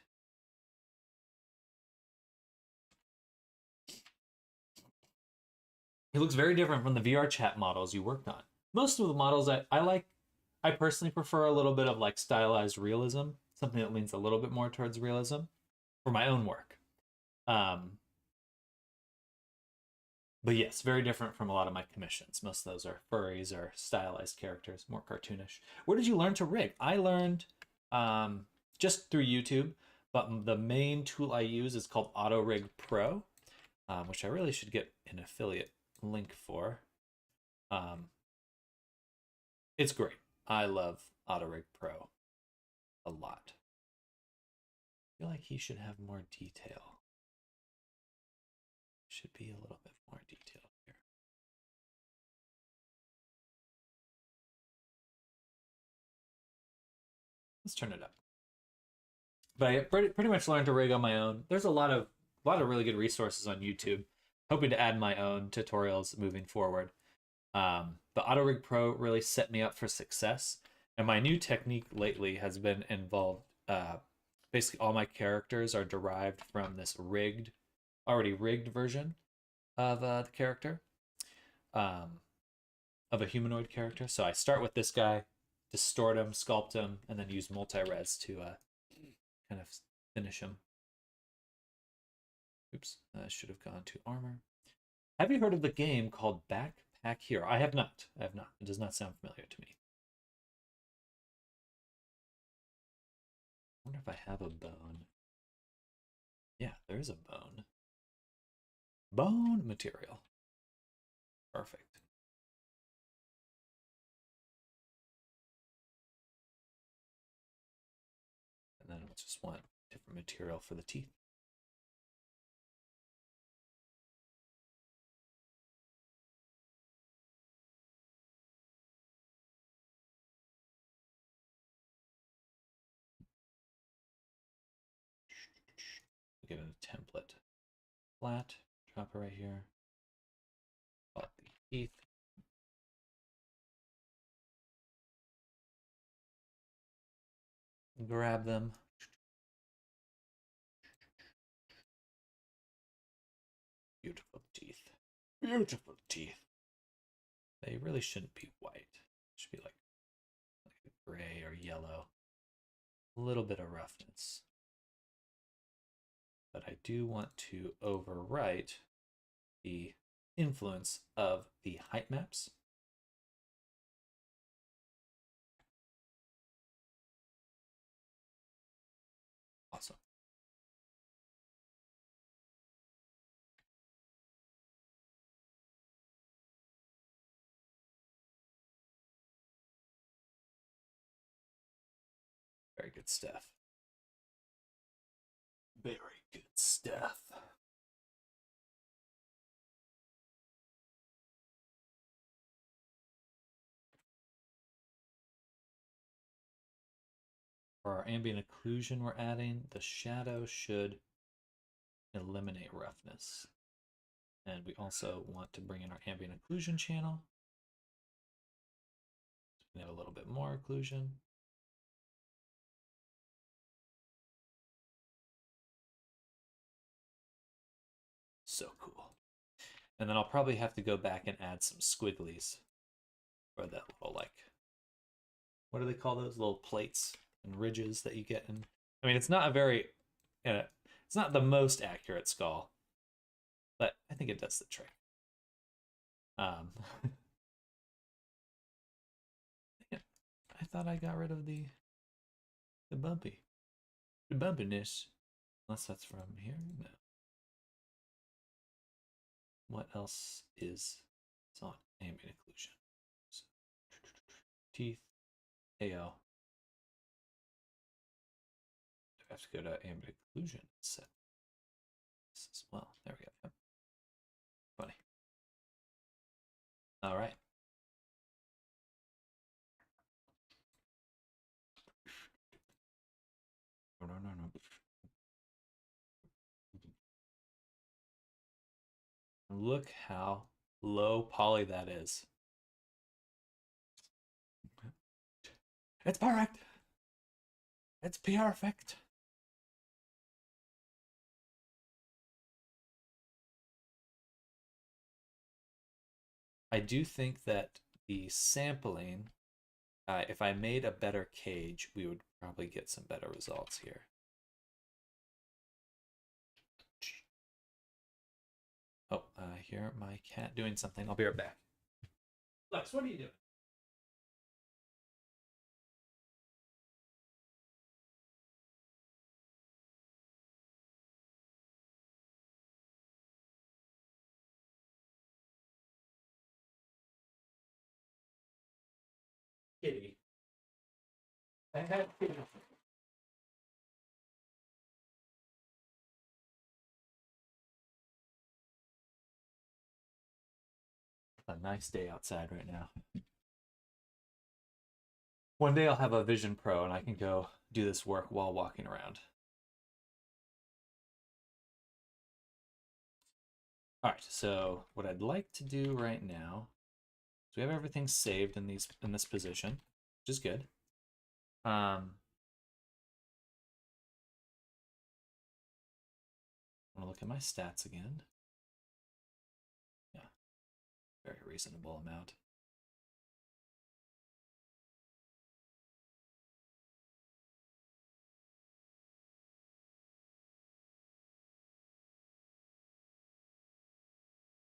It looks very different from the VR chat models you worked on. Most of the models I like, I personally prefer a little bit of like stylized realism, something that leans a little bit more towards realism for my own work. But yes, very different from a lot of my commissions. Most of those are furries or stylized characters, more cartoonish. Where did you learn to rig? I learned just through YouTube, but the main tool I use is called AutoRig Pro, which I really should get an affiliate link for. It's great. I love AutoRig Pro a lot. I feel like he should have more detail. Should be a little bit more detail here. Let's turn it up. But I pretty much learned to rig on my own. There's a lot of really good resources on YouTube. Hoping to add my own tutorials moving forward. The AutoRig Pro really set me up for success. And my new technique lately has been involved. Basically, all my characters are derived from this already rigged version of the character, of a humanoid character. So I start with this guy, distort him, sculpt him, and then use multi-res to kind of finish him. Oops, I should have gone to armor. Have you heard of the game called Backpack Hero? I have not. I have not. It does not sound familiar to me. I wonder if I have a bone. Yeah, there is a bone. Bone material. Perfect. And then I just want different material for the teeth. Give it a template. Flat. Drop it right here. teeth. Grab them. Beautiful teeth. Beautiful teeth. They really shouldn't be white. It should be like gray or yellow. A little bit of roughness. But I do want to overwrite the influence of the height maps. Awesome. Very good stuff. Very good stuff. For our ambient occlusion we're adding, the shadow should eliminate roughness. And we also want to bring in our ambient occlusion channel. We have a little bit more occlusion. So cool. And then I'll probably have to go back and add some squigglies for that little, like, what do they call those little plates and ridges that you get in? I mean, it's not a very, it's not the most accurate skull, but I think it does the trick. I thought I got rid of the bumpiness. Unless that's from here. No. What else is on ambient occlusion? So, teeth. AO. I have to go to ambient occlusion and set this as well. There we go. Yep. Funny. All right. No. Look how low poly that is. It's perfect. It's perfect. I do think that the sampling, if I made a better cage, we would probably get some better results here. Oh, I hear my cat doing something. I'll be right back. Lex, what are you doing? Kitty. I had kitty. A nice day outside right now. One day I'll have a Vision Pro and I can go do this work while walking around. All right, so what I'd like to do right now is we have everything saved in this position, which is good. I'm gonna look at my stats again. Yeah, very reasonable amount.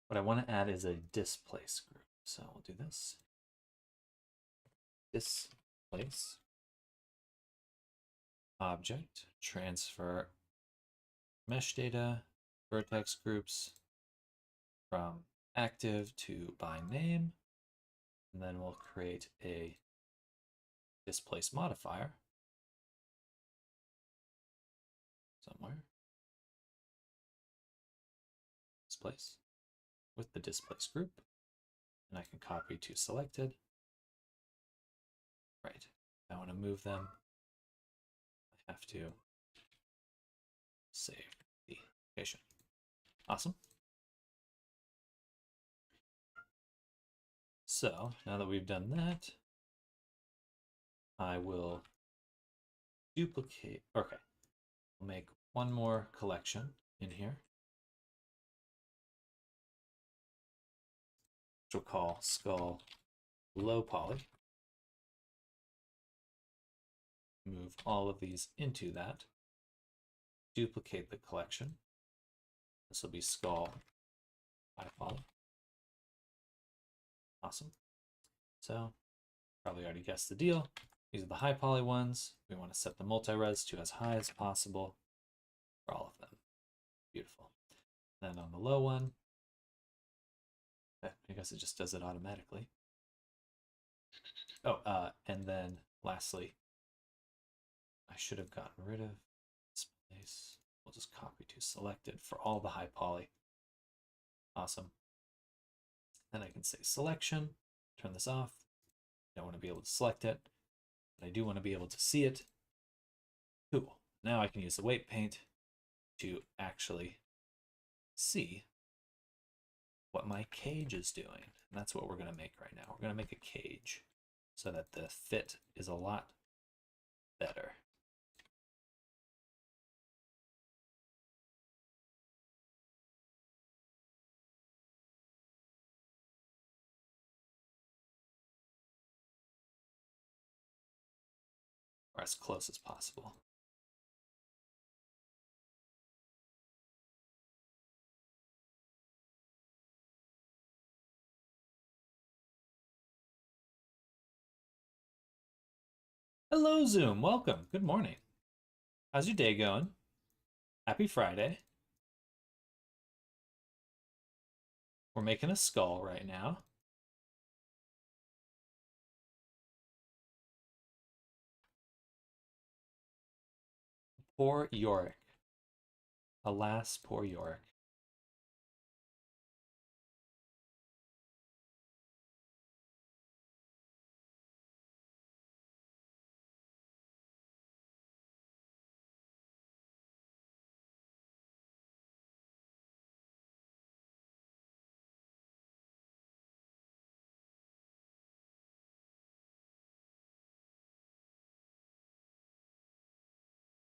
What I want to add is a displace group. So we'll do this. Displace object, transfer mesh data, vertex groups from active to by name. And then we'll create a displace modifier somewhere. Displace with the displace group. And I can copy to selected. Right. I want to move them. I have to save the location. Awesome. So now that we've done that, I will duplicate. Okay, I'll make one more collection in here, which we'll call skull low poly. Move all of these into that. Duplicate the collection. This will be skull high poly. Awesome. So probably already guessed the deal. These are the high poly ones. We want to set the multi-res to as high as possible for all of them. Beautiful. Then on the low one, I guess it just does it automatically. Oh, and then lastly, I should have gotten rid of this place. We'll just copy to selected for all the high poly. Awesome. Then I can say selection, turn this off. Don't want to be able to select it, but I do want to be able to see it. Cool. Now I can use the weight paint to actually see what my cage is doing. And that's what we're going to make right now. We're going to make a cage so that the fit is a lot better. Or as close as possible. Hello, Zoom. Welcome. Good morning. How's your day going? Happy Friday. We're making a skull right now. Poor Yorick. Alas, poor Yorick.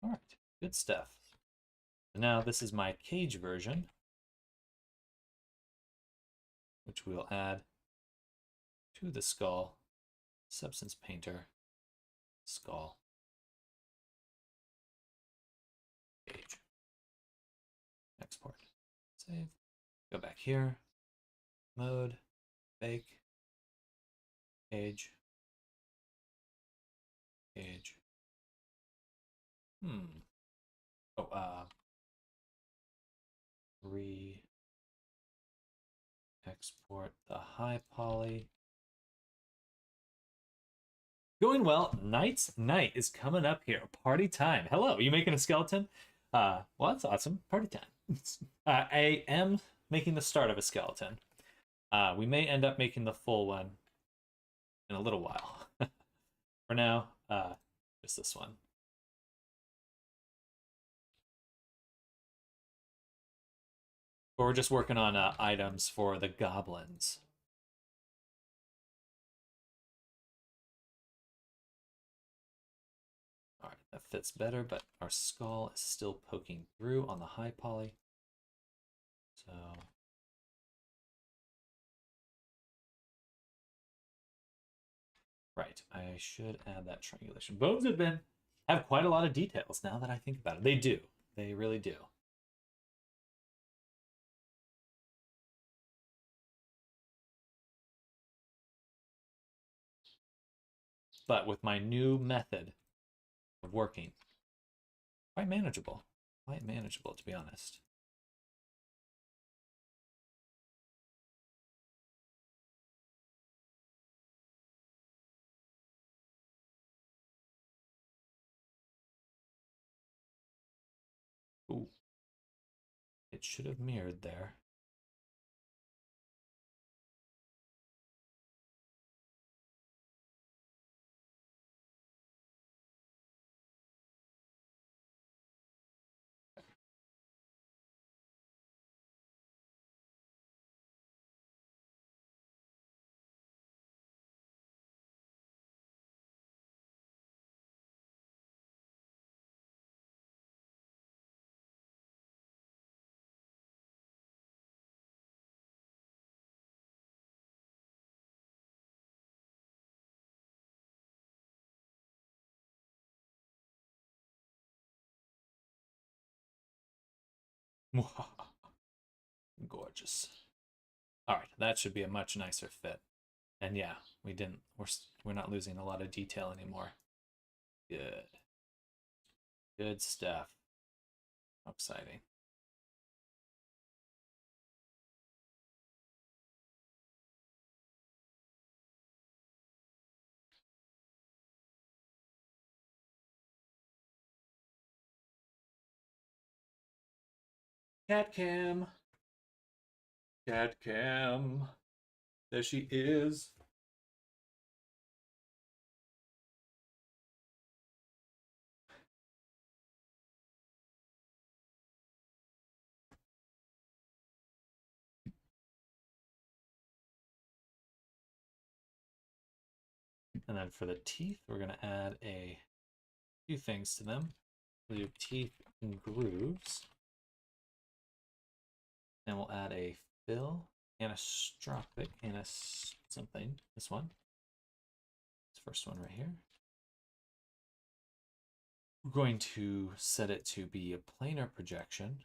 All right, good stuff. Now this is my cage version, which we'll add to the skull. Substance Painter, skull, cage. Export, save. Go back here, mode, bake, cage, cage. Oh, re-export the high poly. Going well. Knight's Night is coming up here. Party time. Hello, you making a skeleton? Well, that's awesome. Party time. I am making the start of a skeleton. We may end up making the full one in a little while. For now, just this one. But we're just working on items for the goblins. All right, that fits better, but our skull is still poking through on the high poly. So right, I should add that triangulation. Bones have quite a lot of details now that I think about it. They do. They really do. But with my new method of working, quite manageable. Quite manageable, to be honest. Ooh. It should have mirrored there. Gorgeous. All right, that should be a much nicer fit. And yeah, we didn't. We're not losing a lot of detail anymore. Good. Good stuff. Exciting. Cat cam. Cat cam. There she is. And then for the teeth, we're going to add a few things to them. We'll do teeth and grooves. Then we'll add a fill, anisotropic, something. This one. This first one right here. We're going to set it to be a planar projection.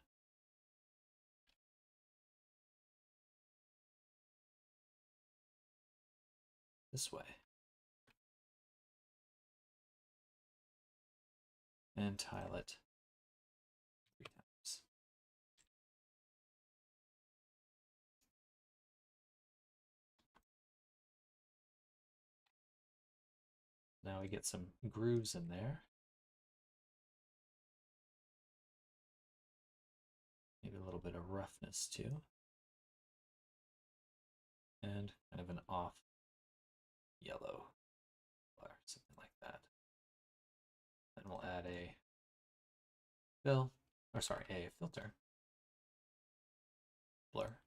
This way. And tile it 3 times. Now we get some grooves in there. Maybe a little bit of roughness too. And kind of an off yellow color, something like that. Then we'll add a fill, or sorry, a filter. Blur.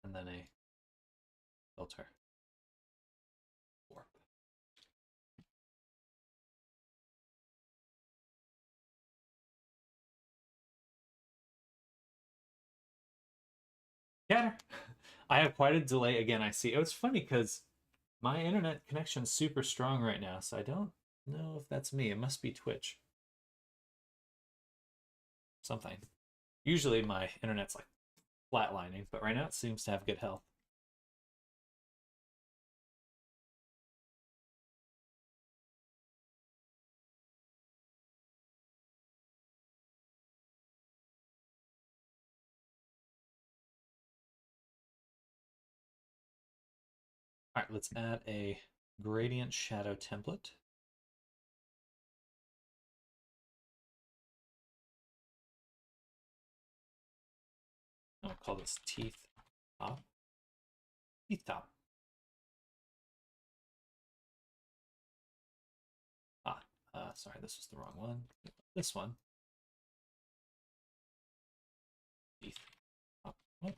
And then a filter. Warp. Yeah, I have quite a delay again. I see. Oh, it's funny because my internet connection's super strong right now, so I don't know if that's me. It must be Twitch. Something. Usually my internet's like flatlining, but right now it seems to have good health. All right, let's add a gradient shadow template. I'll call this teeth top. Teeth top. Sorry, this was the wrong one. This one. Teeth top. Oh,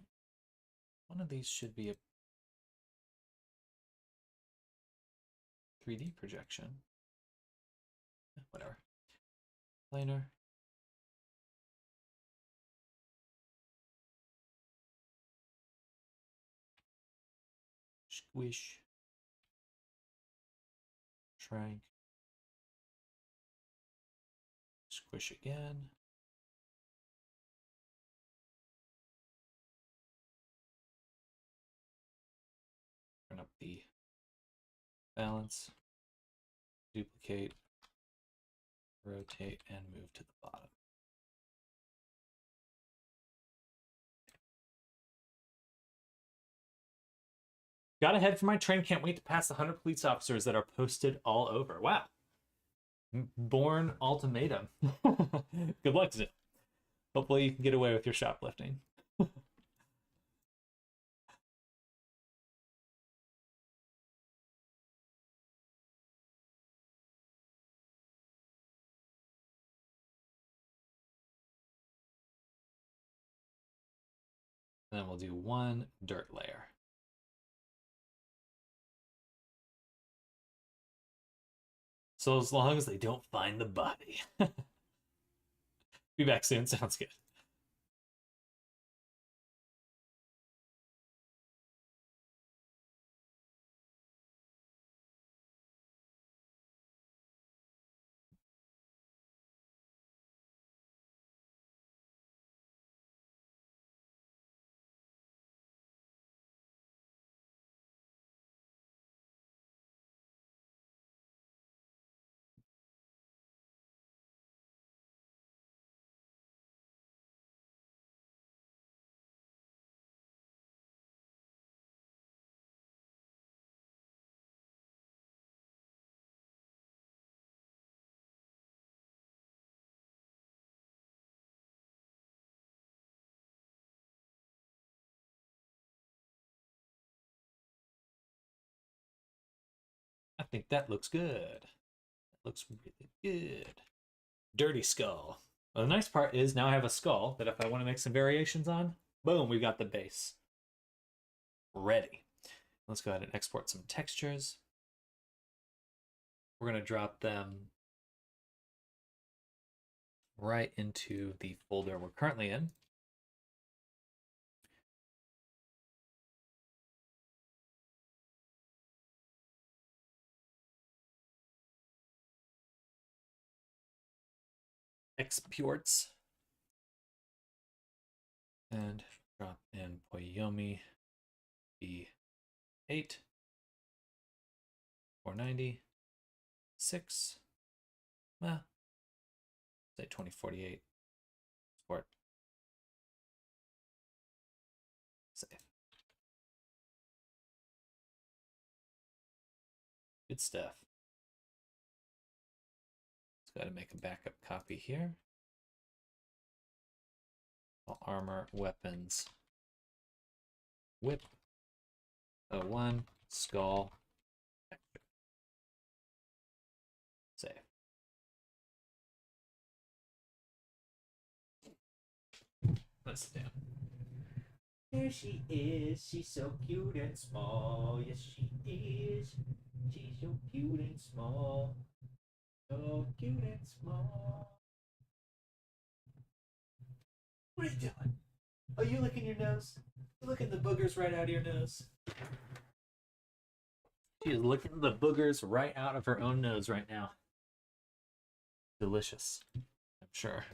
one of these should be a 3D projection. Whatever. Planar. Squish. Shrink. Squish again. Turn up the balance. Duplicate. Rotate and move to the bottom. Got ahead for my train. Can't wait to pass the 100 police officers that are posted all over. Wow. Born ultimatum. Good luck, Zip. Hopefully you can get away with your shoplifting. And then we'll do one dirt layer. So as long as they don't find the body. Be back soon. Sounds good. think that looks good. That looks really good. Dirty skull. Well, the nice part is now I have a skull that if I want to make some variations on, boom, we got the base. Ready. Let's go ahead and export some textures. We're going to drop them right into the folder we're currently in. Exports. And drop in Poyomi B8, 490, 6, say 2048. Export. Save. Good stuff. Let's go ahead and make a backup copy here. Armor, weapons, whip, 01, skull, save. Let's sit down. There she is, she's so cute and small. Yes, she is. She's so cute and small. So cute and small. What are you doing? Are you licking your nose? You're licking the boogers right out of your nose. She is licking the boogers right out of her own nose right now. Delicious, I'm sure.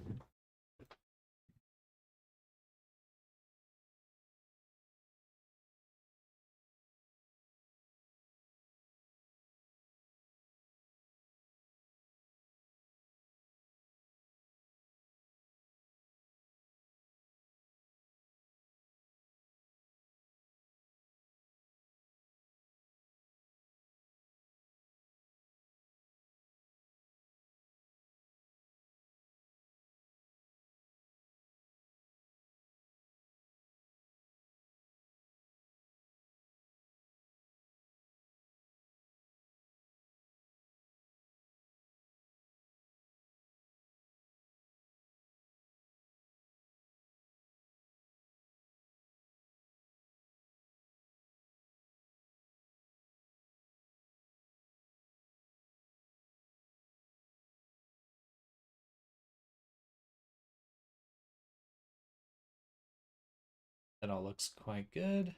That all looks quite good.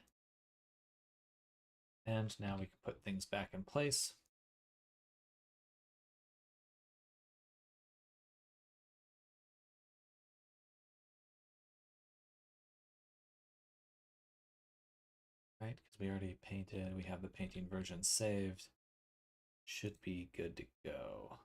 And now we can put things back in place. Right, because we already painted, we have the painting version saved. Should be good to go.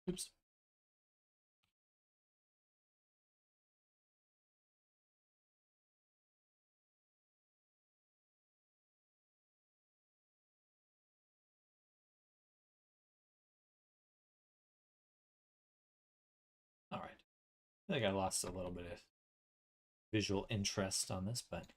Oops. All right. I think I lost a little bit of visual interest on this, but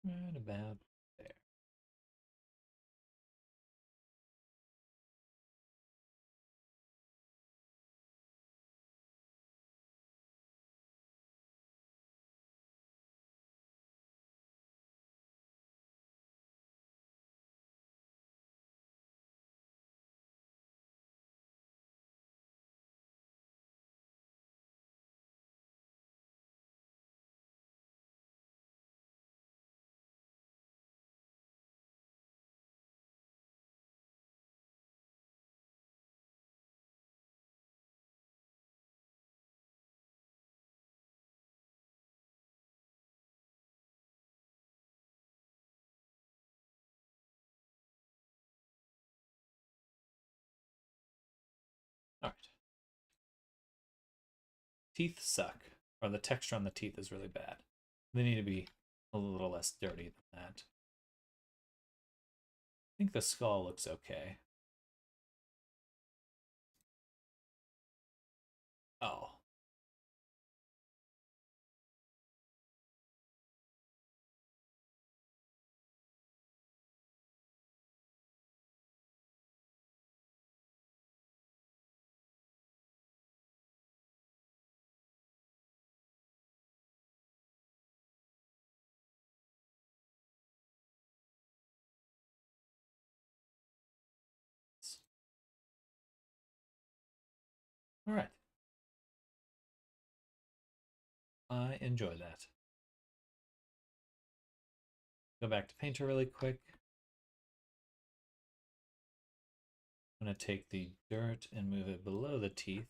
Right about there. All right. Teeth suck, or the texture on the teeth is really bad. They need to be a little less dirty than that. I think the skull looks okay. Oh. All right. I enjoy that. Go back to Painter really quick. I'm going to take the dirt and move it below the teeth.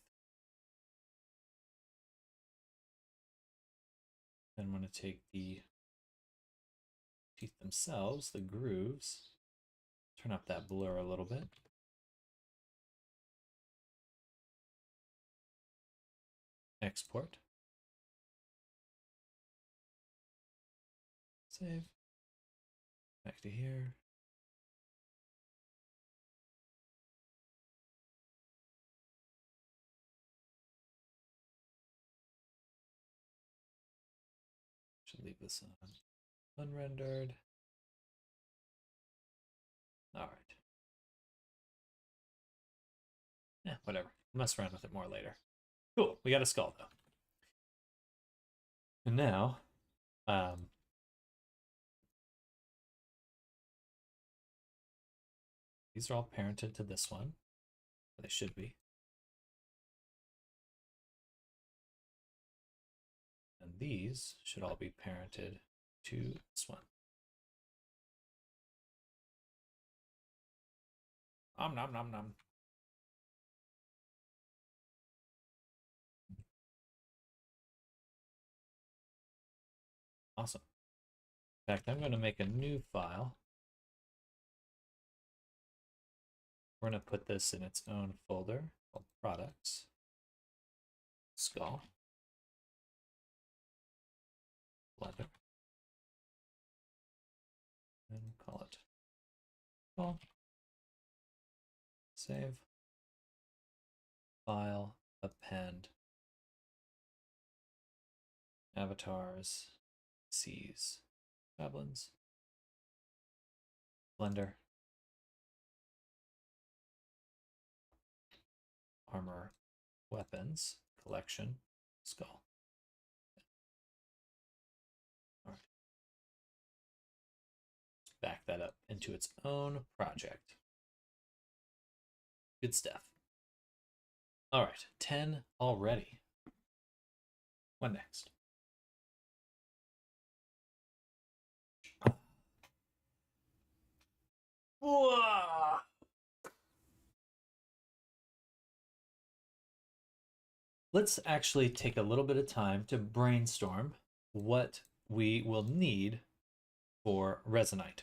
Then I'm going to take the teeth themselves, the grooves, turn up that blur a little bit. Export. Save. Back to here. Should leave this on unrendered. All right. Yeah, whatever. I'll mess around with it more later. Cool. We got a skull though. And now, these are all parented to this one. They should be. And these should all be parented to this one. Nom nom nom nom. Awesome. In fact, I'm going to make a new file. We're going to put this in its own folder called products. Skull. Leather. And call it skull. Save. File. Append. Avatars. C's. Goblins. Blender. Armor. Weapons. Collection. Skull. All right. Let's back that up into its own project. Good stuff. All right, 10 already. What next? Whoa! Let's actually take a little bit of time to brainstorm what we will need for Resonite.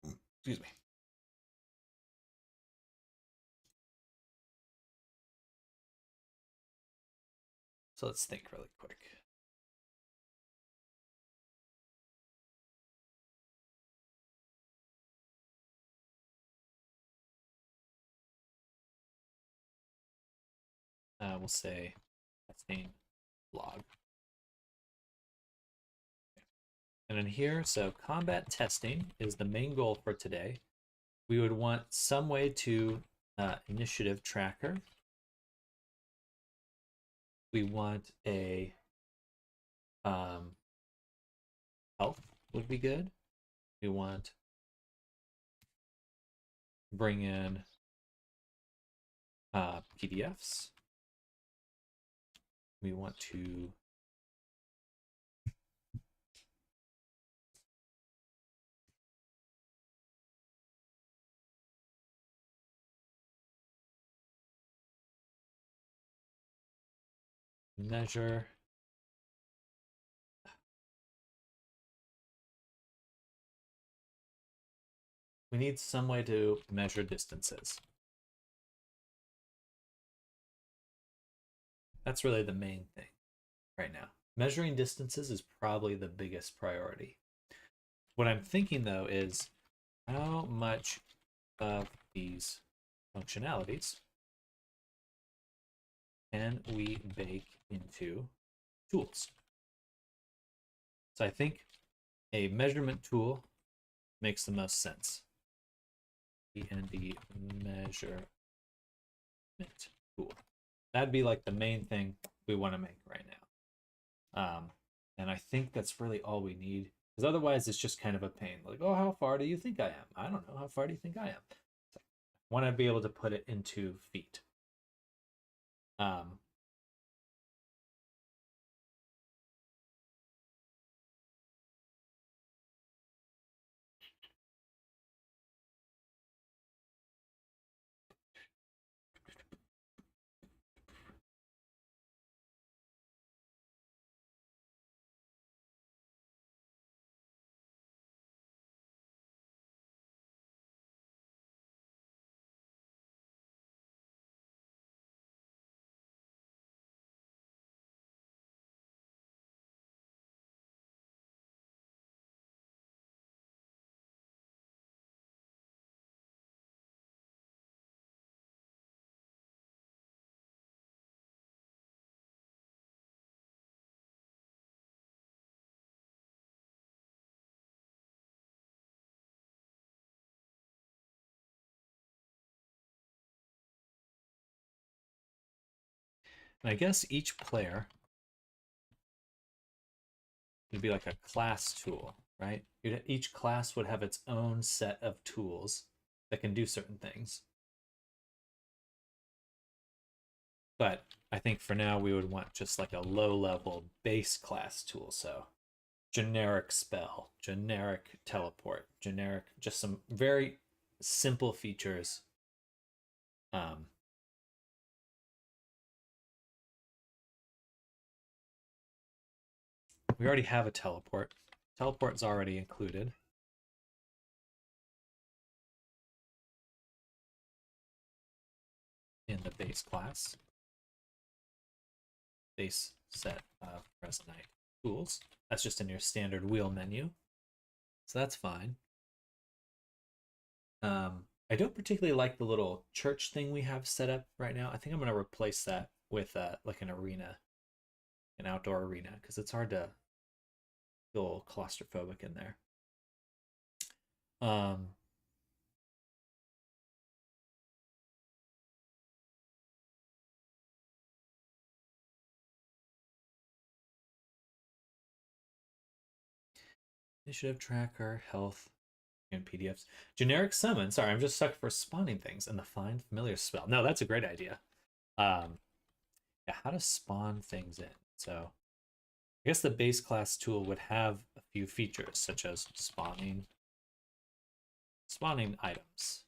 Excuse me. So let's think really quick. We'll say testing log. And in here, so combat testing is the main goal for today. We would want some way to initiative tracker. We want a health would be good. We want bring in PDFs. We want to measure we need some way to measure distances. That's really the main thing right now. Measuring distances is probably the biggest priority. What I'm thinking though is how much of these functionalities can we bake into tools? So I think a measurement tool makes the most sense. DnD measurement tool. That'd be like the main thing we want to make right now. And I think that's really all we need, because otherwise it's just kind of a pain. Like, oh, how far do you think I am? I don't know. How far do you think I am? So I want to be able to put it into feet. And I guess each player would be like a class tool, right? Each class would have its own set of tools that can do certain things. But I think for now we would want just like a low-level base class tool. So generic spell, generic teleport, generic, just some very simple features. We already have a teleport. Teleport's already included. In the base class. Base set of Resonite tools. That's just in your standard wheel menu. So that's fine. I don't particularly like the little church thing we have set up right now. I think I'm going to replace that with like an arena, an outdoor arena, because it's hard to feel claustrophobic in there. Initiative tracker, health, and PDFs. Generic summon. Sorry, I'm just stuck for spawning things and the find familiar spell. No, that's a great idea. Yeah, how to spawn things in. So I guess the base class tool would have a few features such as spawning items,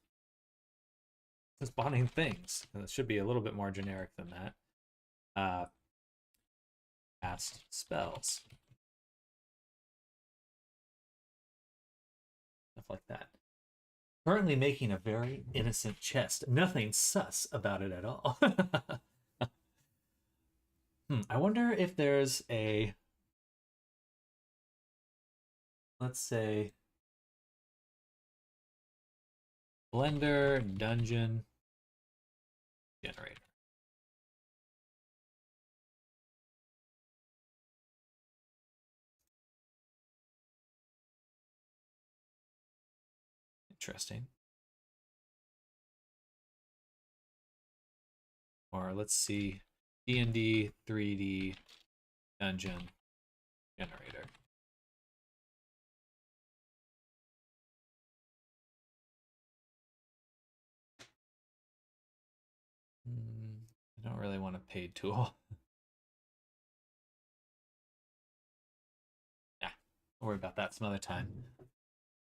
spawning things. And it should be a little bit more generic than that. Cast spells. Stuff like that. Currently making a very innocent chest. Nothing sus about it at all. I wonder if there's a, let's say, Blender dungeon generator. interesting. Or let's see, D&D 3D dungeon generator. I don't really want a paid tool. Yeah, we'll worry about that some other time.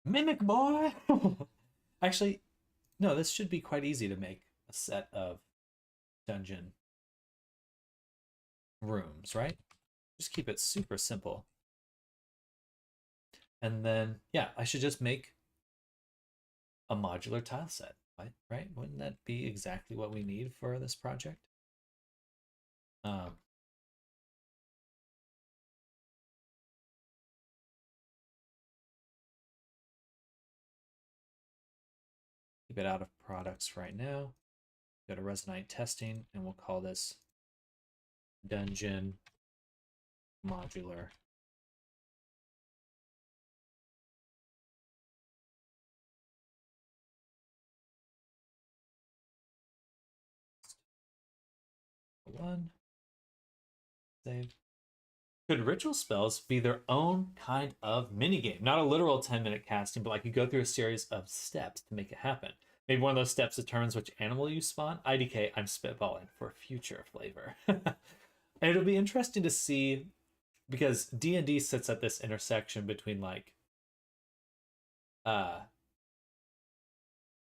Mimic boy! Actually, no, this should be quite easy to make a set of dungeon rooms, right? Just keep it super simple. And then, yeah, I should just make a modular tile set, right? Wouldn't that be exactly what we need for this project? Keep it out of products right now. Go to Resonite Testing, and we'll call this Dungeon Modular. One. Save. Could ritual spells be their own kind of minigame? Not a literal 10-minute casting, but like you go through a series of steps to make it happen. Maybe one of those steps determines which animal you spawn. IDK, I'm spitballing for future flavor. And it'll be interesting to see, because D&D sits at this intersection between like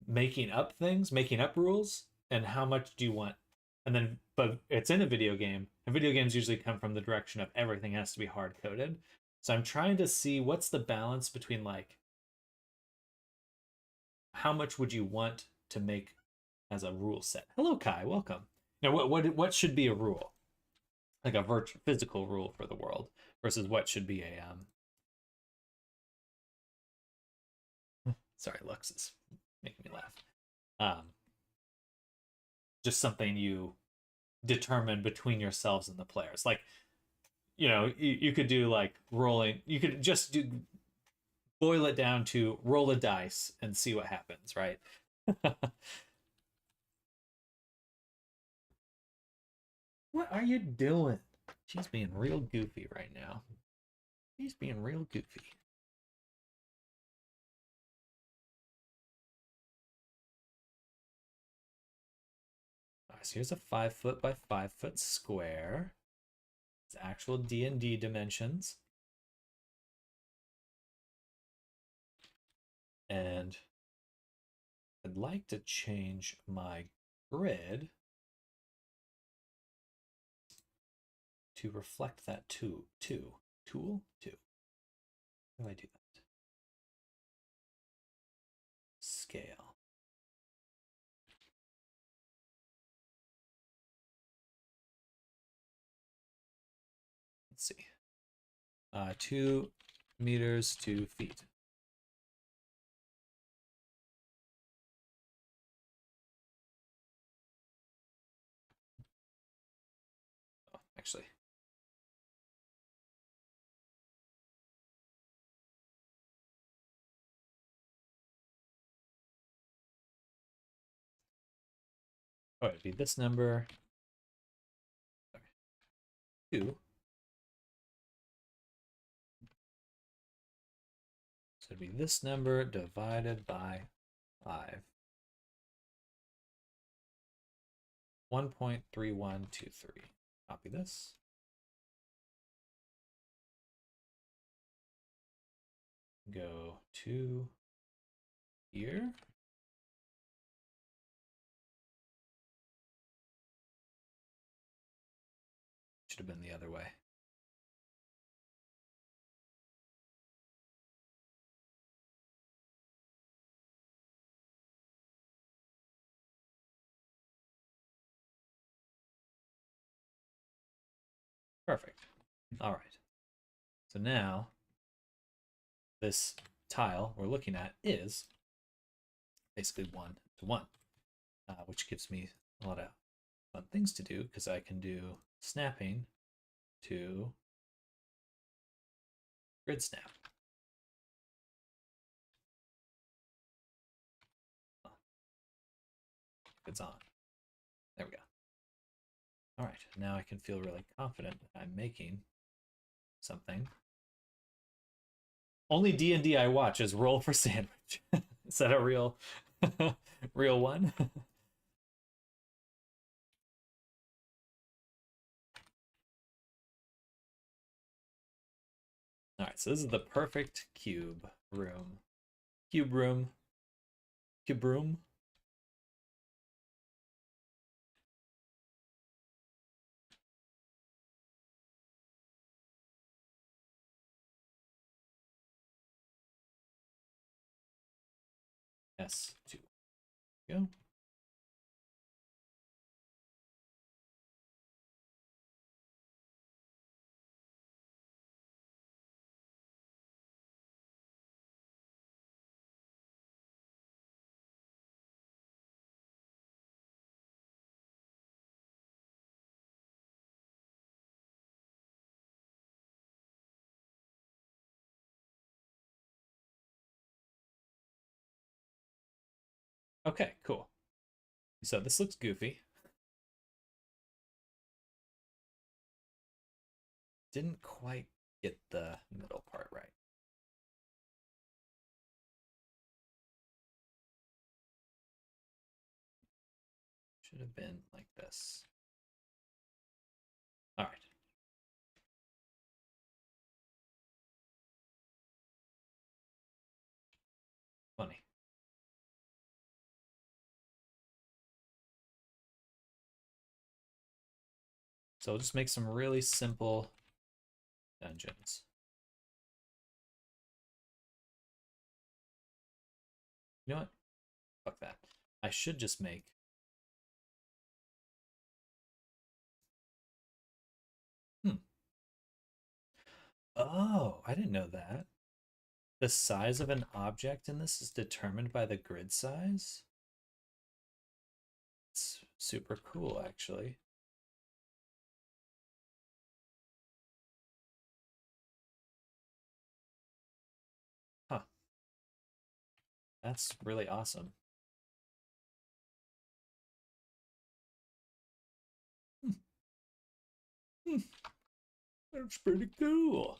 making up things, making up rules, and how much do you want. And then, but it's in a video game, and video games usually come from the direction of everything has to be hard coded. So I'm trying to see what's the balance between like how much would you want to make as a rule set. Hello, Kai, welcome. Now, what should be a rule, like a virtual physical rule for the world, versus what should be a sorry, Lux is making me laugh. Just something you determine between yourselves and the players. Like, you know, you could do like rolling. You could just boil it down to roll a dice and see what happens, right? What are you doing? She's being real goofy right now. She's being real goofy. All right, so here's a 5 foot by 5 foot square. It's actual D&D dimensions. And I'd like to change my grid to reflect that tool. How do I do that? Scale. Let's see. 2 meters, 2 feet. Oh, actually. Oh, it'd be this number. Sorry. 2. So it'd be this number divided by 5. 1.3123. Copy this. Go to here. Should have been the other way. Perfect. All right. So now this tile we're looking at is basically 1 to 1, which gives me a lot of fun things to do because I can do snapping to grid snap. it's on. There we go. All right, now I can feel really confident that I'm making something. Only D&D I watch is Roll for Sandwich. Is that a real, real one? All right, so this is the perfect cube room. Cube room. Cube room. S2. Go. Okay, cool. So this looks goofy. Didn't quite get the middle part right. Should have been like this. All right. Funny. So we'll just make some really simple dungeons. You know what? Fuck that. I should just make Oh, I didn't know that. The size of an object in this is determined by the grid size? It's super cool, actually. Huh. That's really awesome. Hmm. Hmm. That's pretty cool.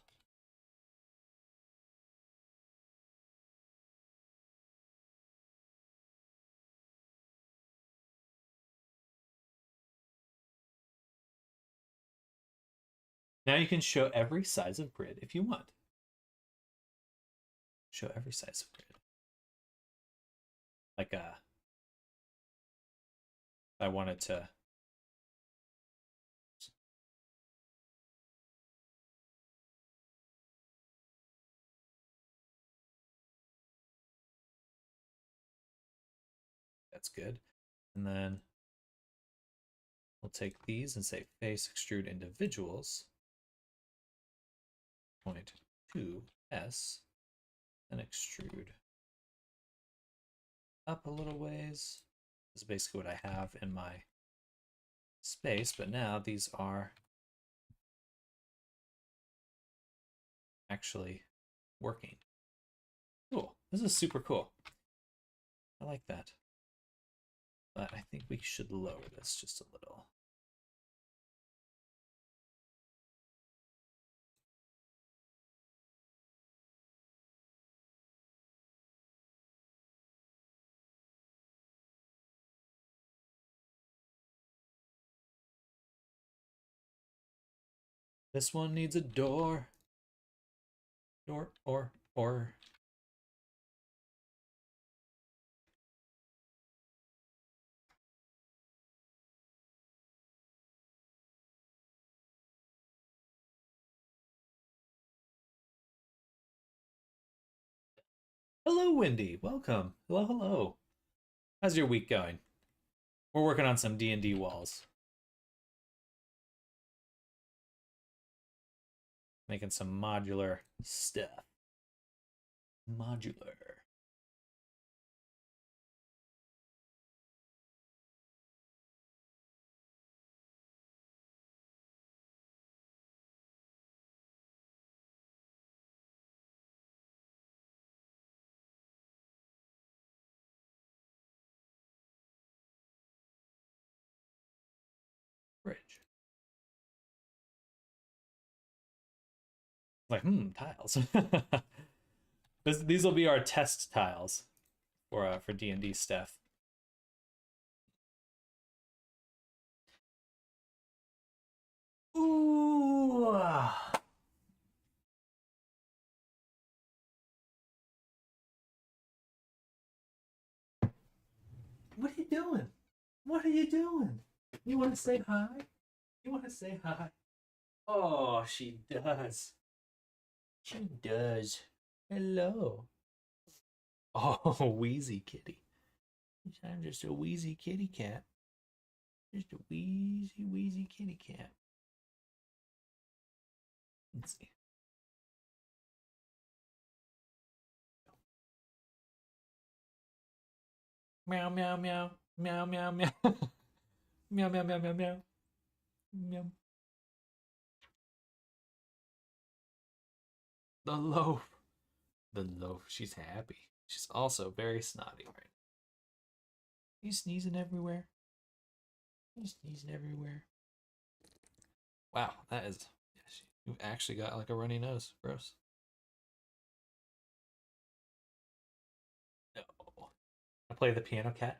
Now you can show every size of grid if you want. Show every size of grid. Like I wanted to that's good. And then we'll take these and say face extrude individuals. Point to S and extrude up a little ways. This is basically what I have in my space, but now these are actually working. Cool. This is super cool. I like that. But I think we should lower this just a little. This one needs a door. Door, or. Hello, Wendy. Welcome. Hello, hello. How's your week going? We're working on some D&D walls. Making some modular stuff. Modular. Bridge. Like, tiles. These will be our test tiles for D&D stuff. Ooh. What are you doing? What are you doing? You want to say hi? You want to say hi? Oh, she does. She does. Hello. Oh, wheezy kitty. I'm just a wheezy kitty cat. Just a wheezy kitty cat. Let's see. Meow, meow, meow. Meow, meow, meow. Meow, meow, meow, meow, meow. Meow. The loaf. The loaf. She's happy. She's also very snotty right now. You sneezing everywhere? You sneezing everywhere? Wow, that is... You've actually got like a runny nose. Gross. No. I play the piano cat.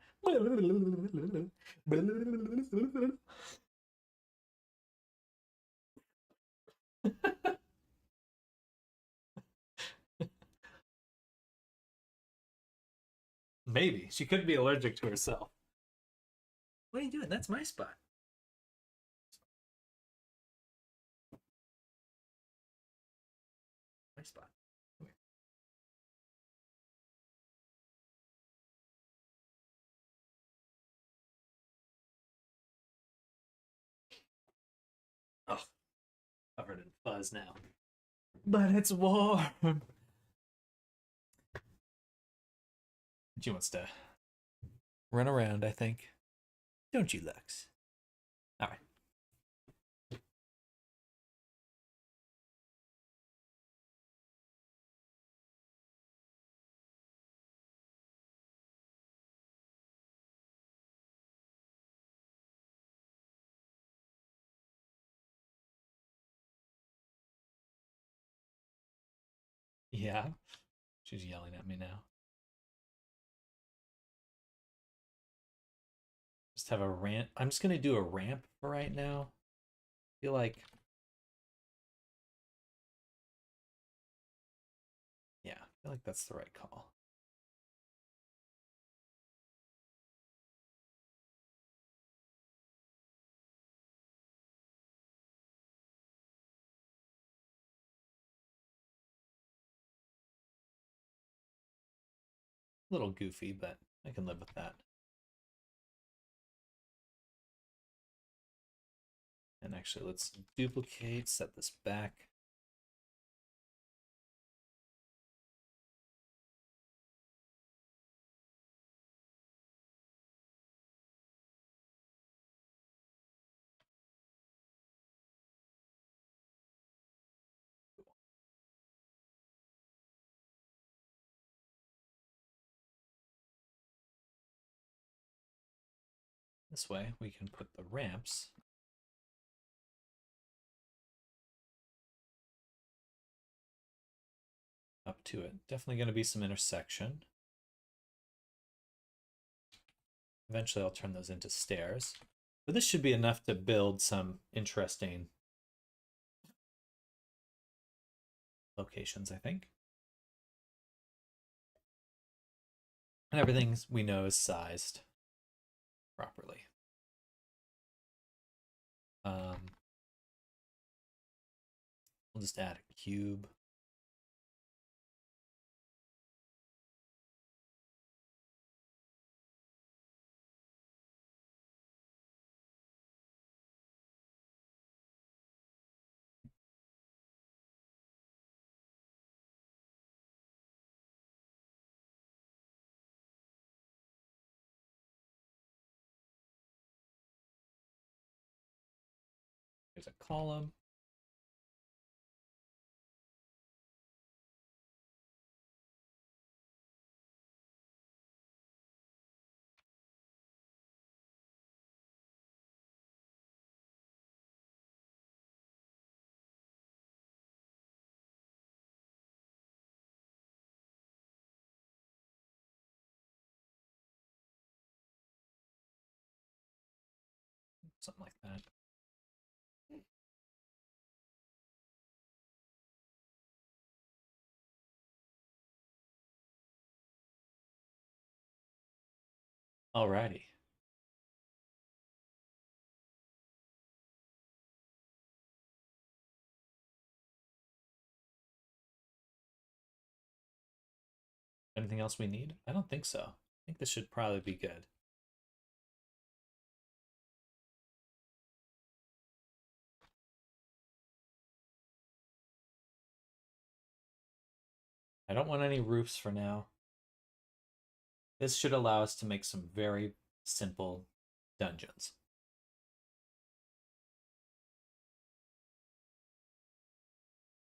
Maybe. She could be allergic to herself. What are you doing? That's my spot. My spot. Come here. Oh, covered in fuzz now. But it's warm. She wants to run around, I think. Don't you, Lux? All right. Yeah. She's yelling at me now. Just have a rant. I'm just going to do a ramp for right now. I feel like... Yeah, I feel like that's the right call. A little goofy, but I can live with that. And actually, let's duplicate, set this back. This way, we can put the ramps up to it. Definitely going to be some intersection. Eventually, I'll turn those into stairs. But this should be enough to build some interesting locations, I think. And everything we know is sized properly. We'll just add a cube. There's a column. something like that. Alrighty. Anything else we need? I don't think so. I think this should probably be good. I don't want any roofs for now. This should allow us to make some very simple dungeons.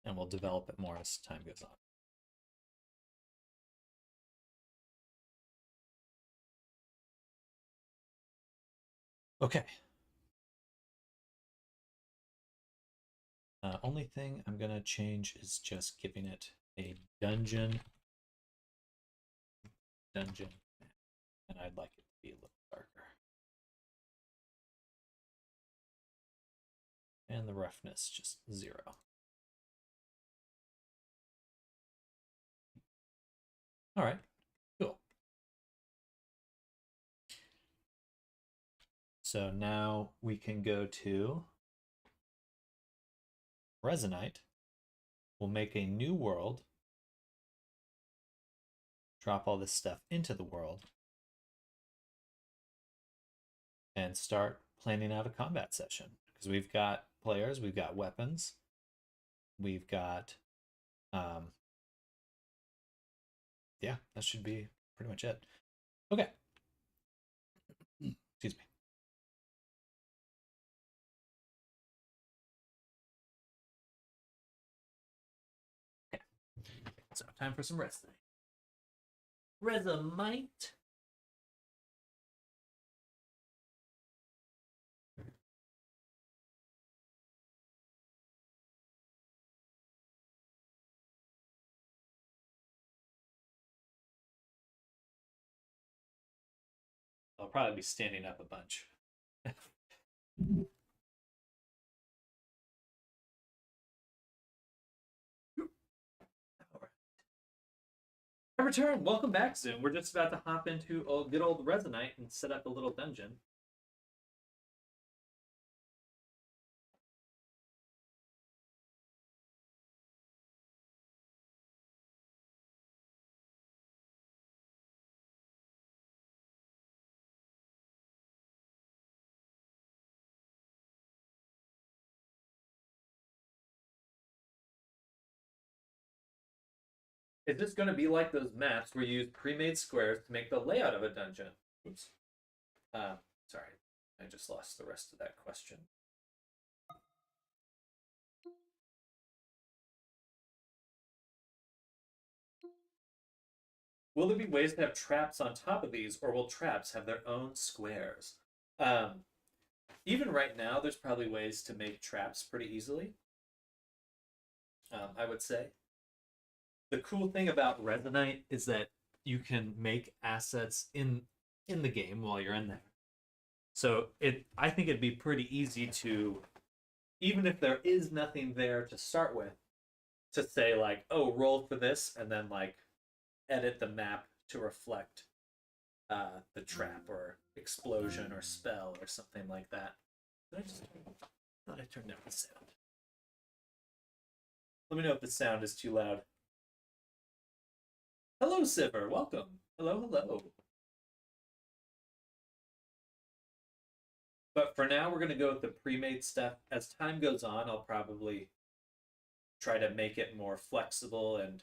And we'll develop it more as time goes on. Okay. Only thing I'm gonna change is just giving it a dungeon, and I'd like it to be a little darker. And the roughness just 0. All right, cool. So now we can go to Resonite. We'll make a new world, drop all this stuff into the world, and start planning out a combat session. Because we've got players, we've got weapons, we've got, yeah, that should be pretty much it. Okay. Excuse me. Okay. So time for some Resonite. Resonite. I'll probably be standing up a bunch. I return. Welcome back, Zoom. We're just about to hop into good old Resonite and set up a little dungeon. Is this going to be like those maps where you use pre-made squares to make the layout of a dungeon? Oops. Sorry, I just lost the rest of that question. Will there be ways to have traps on top of these, or will traps have their own squares? Even right now, there's probably ways to make traps pretty easily. I would say. The cool thing about Resonite is that you can make assets in the game while you're in there. So I think it'd be pretty easy to, even if there is nothing there to start with, to say like, oh, roll for this, and then like edit the map to reflect the trap or explosion or spell or something like that. I thought I turned down the sound. Let me know if the sound is too loud. Hello, Sipper. Welcome. Hello, hello. But for now, we're going to go with the pre-made stuff. As time goes on, I'll probably try to make it more flexible and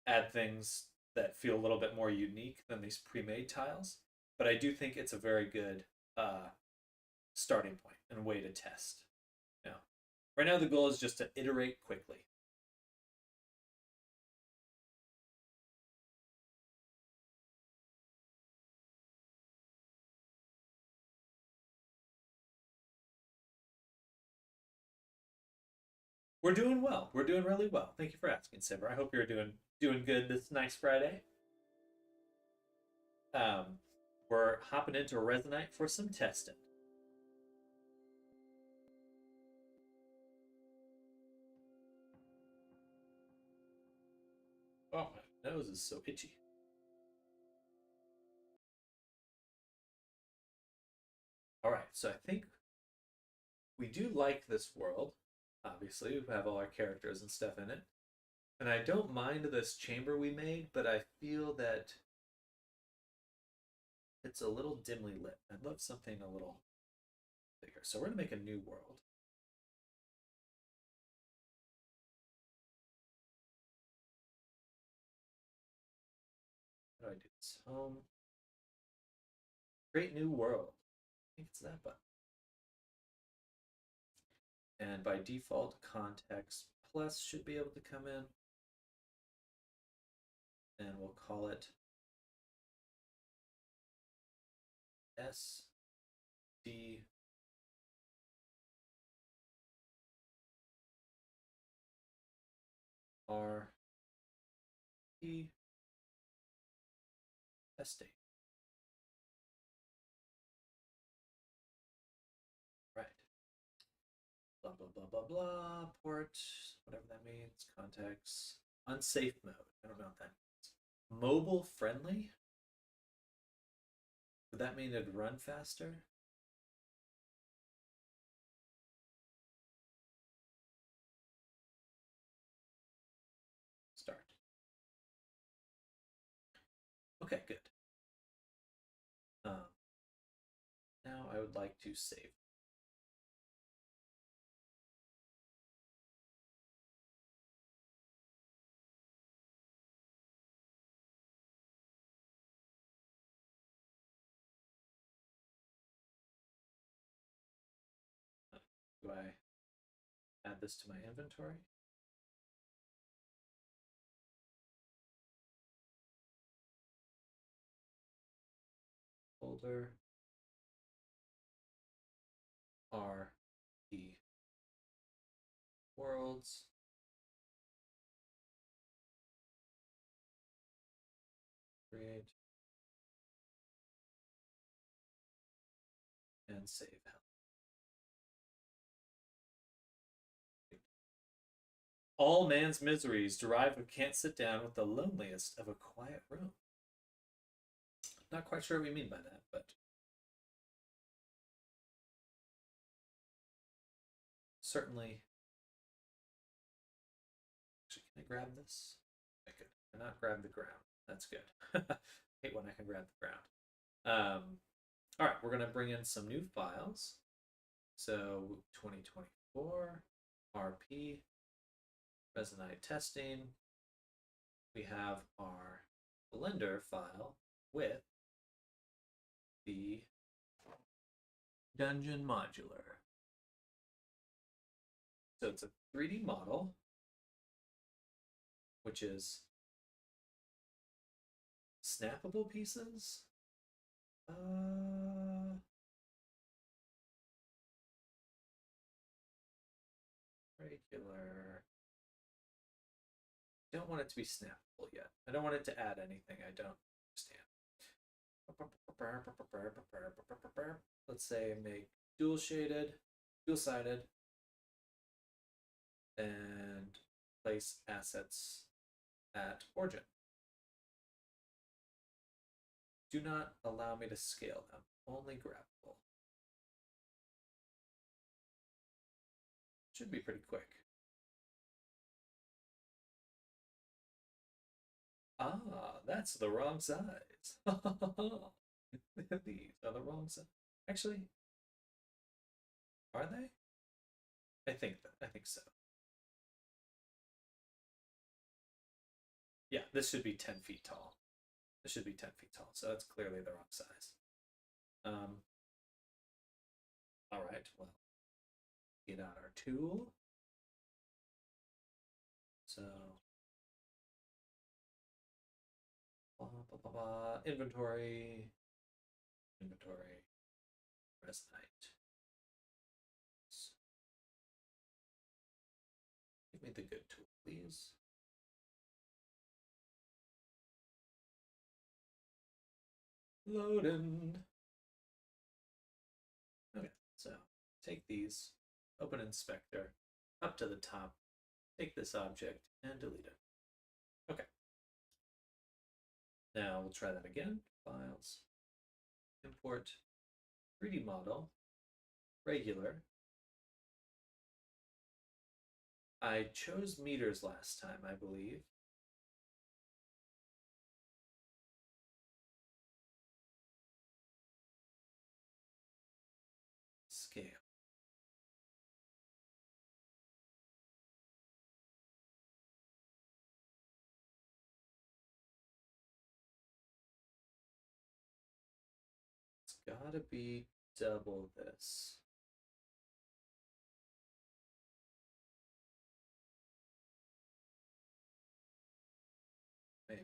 add things that feel a little bit more unique than these pre-made tiles. But I do think it's a very good starting point and way to test. Yeah. Right now, the goal is just to iterate quickly. We're doing well. We're doing really well. Thank you for asking, Sibber. I hope you're doing good this nice Friday. We're hopping into Resonite for some testing. Oh, my nose is so itchy. All right, so I think we do like this world. Obviously, we have all our characters and stuff in it. And I don't mind this chamber we made, but I feel that it's a little dimly lit. I'd love something a little bigger. So we're going to make a new world. How do I do this? Home. Create new world. I think it's that button. And by default, context plus should be able to come in. And we'll call it S D R P testing. Right. Blah blah blah blah blah. Port, whatever that means. Context. Unsafe mode. I don't know what that means. Mobile friendly? Would that mean it'd run faster? Start. Okay, good. Now I would like to save. Do I add this to my inventory? Folder R P worlds. Create and save. All man's miseries derive who can't sit down with the loneliest of a quiet room. Not quite sure what we mean by that, but certainly. Actually, can I grab this? I could. Cannot grab the ground. That's good. Hate when I can grab the ground. All right, we're gonna bring in some new files. So 2024 RP Resonite Testing. We have our Blender file with the dungeon modular. So it's a 3D model, which is snappable pieces. Regular. Don't want it to be snappable yet. I don't want it to add anything I don't understand. Let's say make dual shaded, dual sided, and place assets at origin. Do not allow me to scale them, only grabbable. Should be pretty quick. Ah, that's the wrong size. These are the wrong size. Actually, are they? I think so. Yeah, this should be 10 feet tall. This should be 10 feet tall, so that's clearly the wrong size. All right, well, get out our tool. So, inventory, Resonite. Give me the good tool, please. Loading. Okay, so take these, open inspector, up to the top, take this object and delete it. Okay, Now we'll try that again. Files, import, 3D model, regular. I chose meters last time, I believe. Scale. It's gotta be double this. Maybe.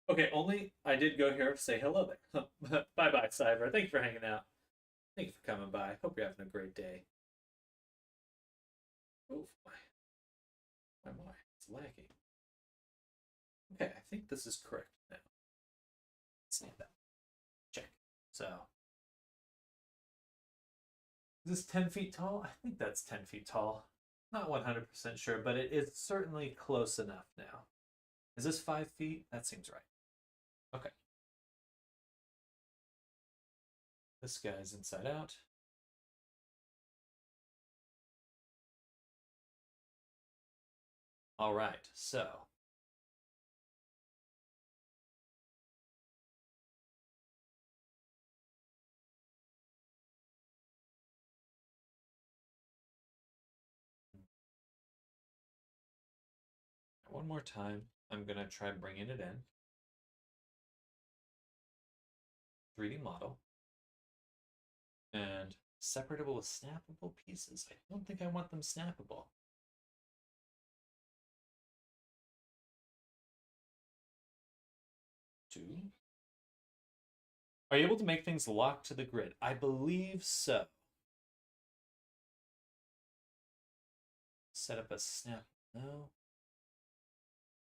Okay, only I did go here to say hello there. Bye bye, Cyber. Thank you for hanging out. Thank you for coming by. Hope you're having a great day. Oh, my. It's lagging. Okay, I think this is correct now. Let's that. Check. So, is this 10 feet tall? I think that's 10 feet tall. Not 100% sure, but it is certainly close enough now. Is this 5 feet? That seems right. Okay. This guy's inside out. All right, so one more time, I'm gonna try bringing it in. 3D model. And separatable with snappable pieces. I don't think I want them snappable. Two. Are you able to make things lock to the grid? I believe so. Set up a snap. No.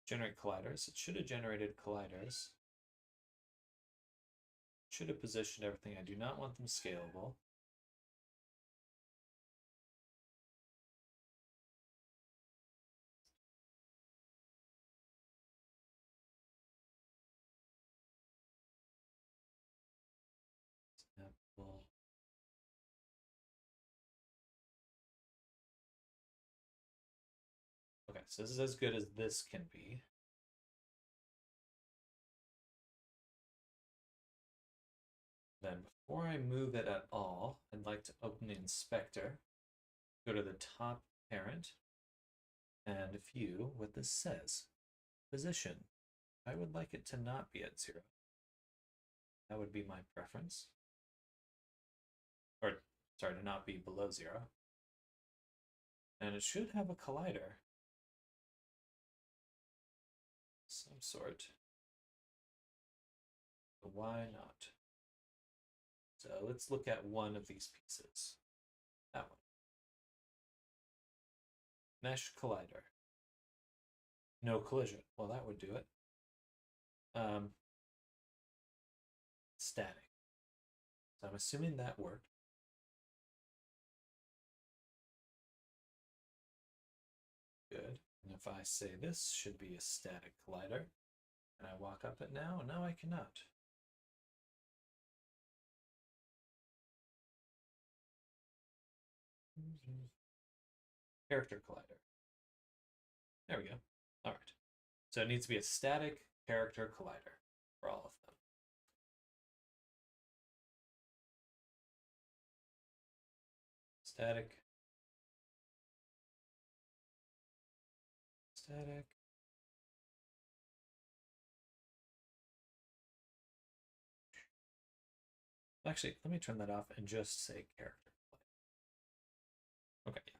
Generate colliders. It should have generated colliders. Should have positioned everything. I do not want them scalable. Snappable. Okay, so this is as good as this can be. Then before I move it at all, I'd like to open the inspector, go to the top parent, and view what this says. Position. I would like it to not be at 0. That would be my preference. Or, sorry, to not be below 0. And it should have a collider. Some sort. But why not? So let's look at one of these pieces. That one. Mesh collider. No collision. Well, that would do it. Static. So I'm assuming that worked. Good. And if I say this should be a static collider, and I walk up it now, no, I cannot. Character collider. There we go. All right. So it needs to be a static character collider for all of them. Static. Static. Actually, let me turn that off and just say character collider. Okay, yeah.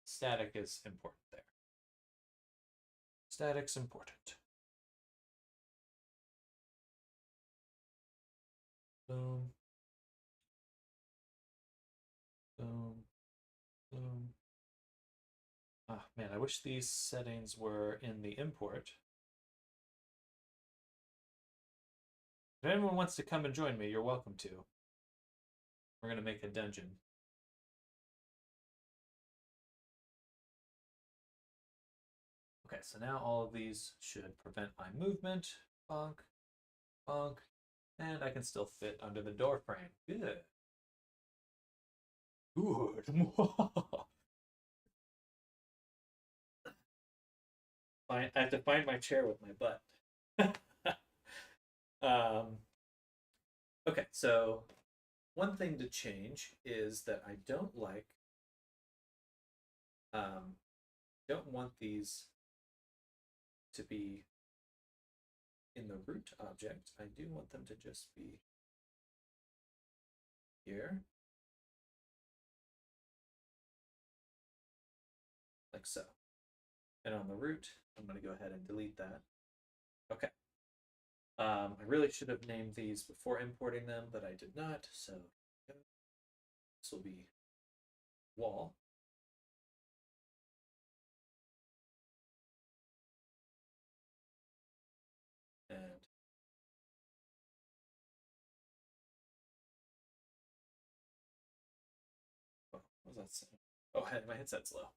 Static is important there. Static's important. Boom. Boom. Boom. Ah, man, I wish these settings were in the import. If anyone wants to come and join me, you're welcome to. We're going to make a dungeon. Okay, so now all of these should prevent my movement. Bonk, Bonk. And I can still fit under the door frame. Good. Good. I have to find my chair with my butt. Okay, so one thing to change is that I don't like, don't want these to be in the root object. I do want them to just be here, like so. And on the root, I'm going to go ahead and delete that. Okay. I really should have named these before importing them, but I did not. So this will be wall. And what was that saying? Oh, my headset's low.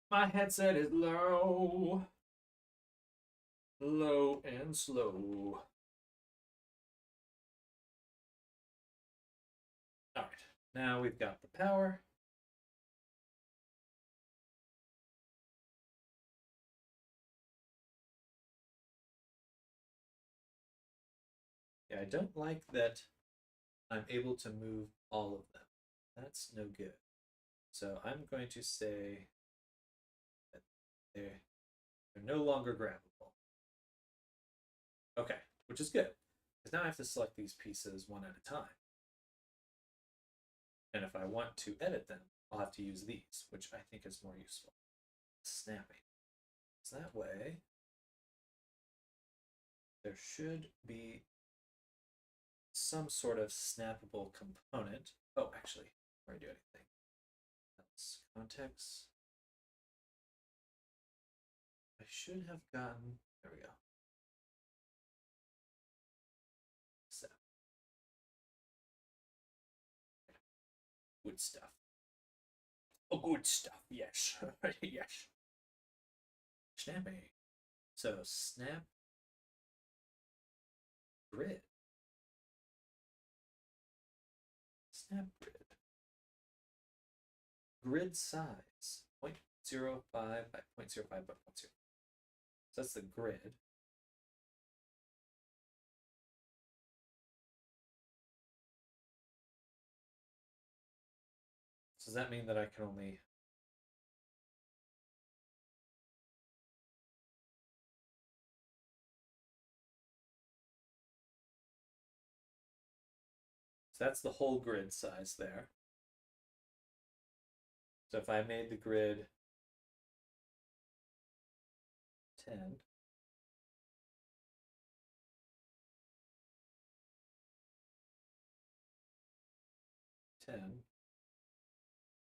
My headset is low. Low and slow. All right, now we've got the power. Yeah, I don't like that I'm able to move all of them. That's no good. So I'm going to say that they're no longer grabbable. Okay, which is good. Because now I have to select these pieces one at a time. And if I want to edit them, I'll have to use these, which I think is more useful. Snapping. So that way, there should be some sort of snappable component. Oh, actually, before I do anything else, context. I should have gotten, there we go. So, good stuff. Oh, good stuff, yes. Yes. Snapping. So, snap grid. Snap grid. Grid size 0.05 by 0.05 by 0.05. So that's the grid. So does that mean that I can only so that's the whole grid size there. So if I made the grid 10, 10,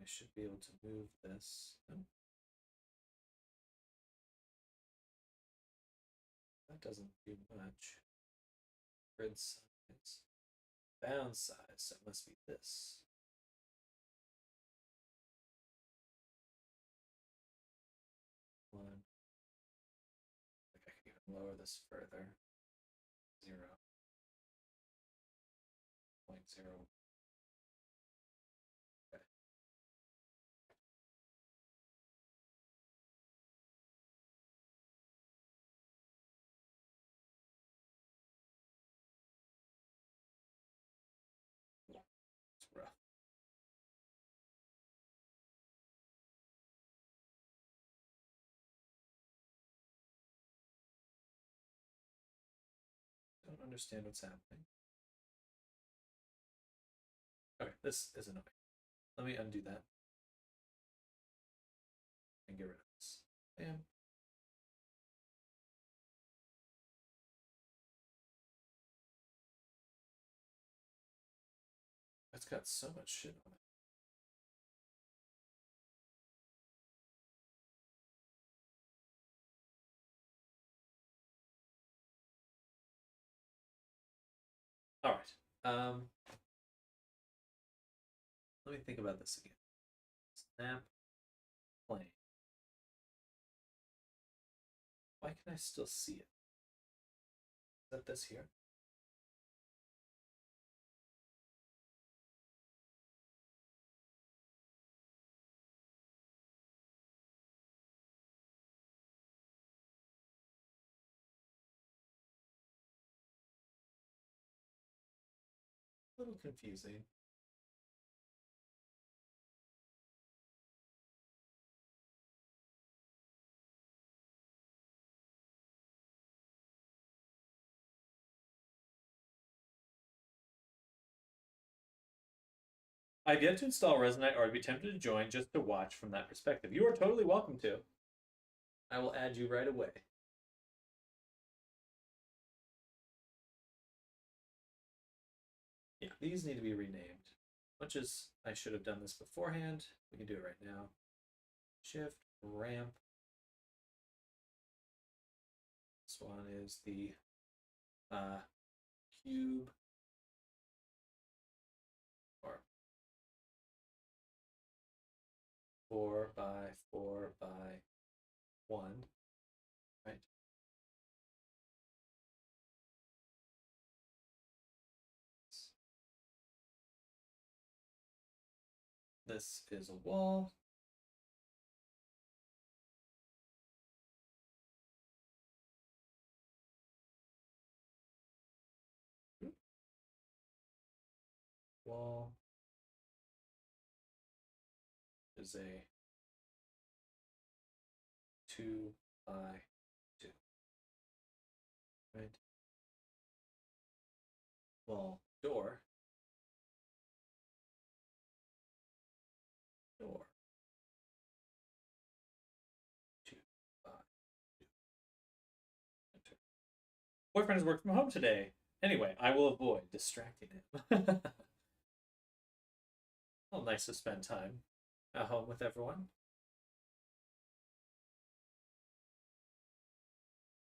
I should be able to move this. No. That doesn't do much. Grid size. Bound size, so it must be this. One. Like I can even lower this further. 0. 0.0. Okay. It's rough. Don't understand what's happening. Okay, this is annoying. Let me undo that. And get rid of this. Bam. That's got so much shit on it. All right. Let me think about this again. Snap plane. Why can I still see it? Is that this here? A little confusing. I've yet to install Resonite, or I'd be tempted to join just to watch from that perspective. You are totally welcome to. I will add you right away. Yeah, these need to be renamed. Much as I should have done this beforehand, we can do it right now. Shift, ramp. This one is the cube. Or 4 by 4 by 1, right? This is a wall. Wall is a 2 by 2, right? Wall, door, 2 by 2. Enter. Boyfriend has worked from home today. Anyway, I will avoid distracting him. Well, nice to spend time at home with everyone.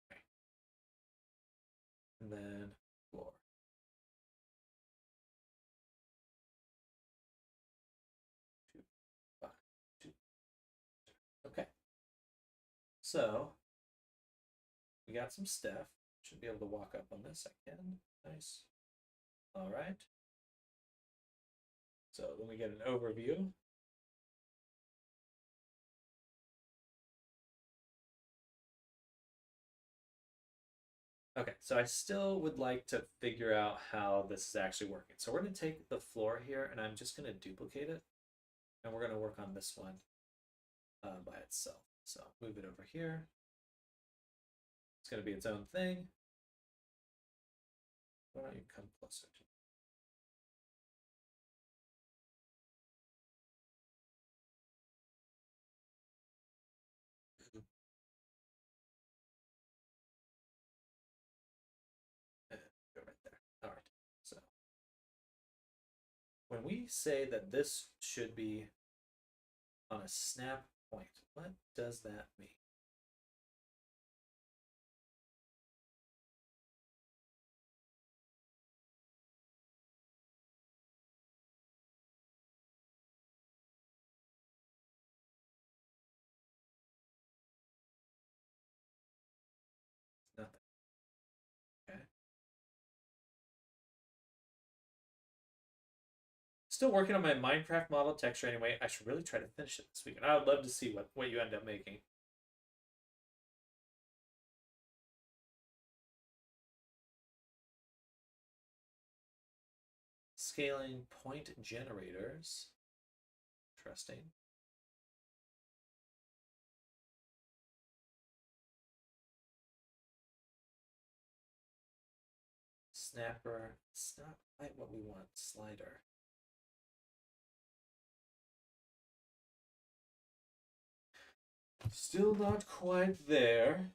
Okay. And then floor. Two, five, two. Okay. So we got some stuff. Should be able to walk up on this. I can. Nice. All right. So then we get an overview. Okay, so I still would like to figure out how this is actually working. So we're going to take the floor here, and I'm just going to duplicate it, and we're going to work on this one by itself. So move it over here. It's going to be its own thing. Why don't you come closer to me? Go right there. All right. So when we say that this should be on a snap point, what does that mean? Nothing. Okay. Still working on my Minecraft model texture anyway. I should really try to finish it this week. And I would love to see what you end up making. Scaling point generators. Interesting. Snapper. It's not quite what we want. Slider. Still not quite there.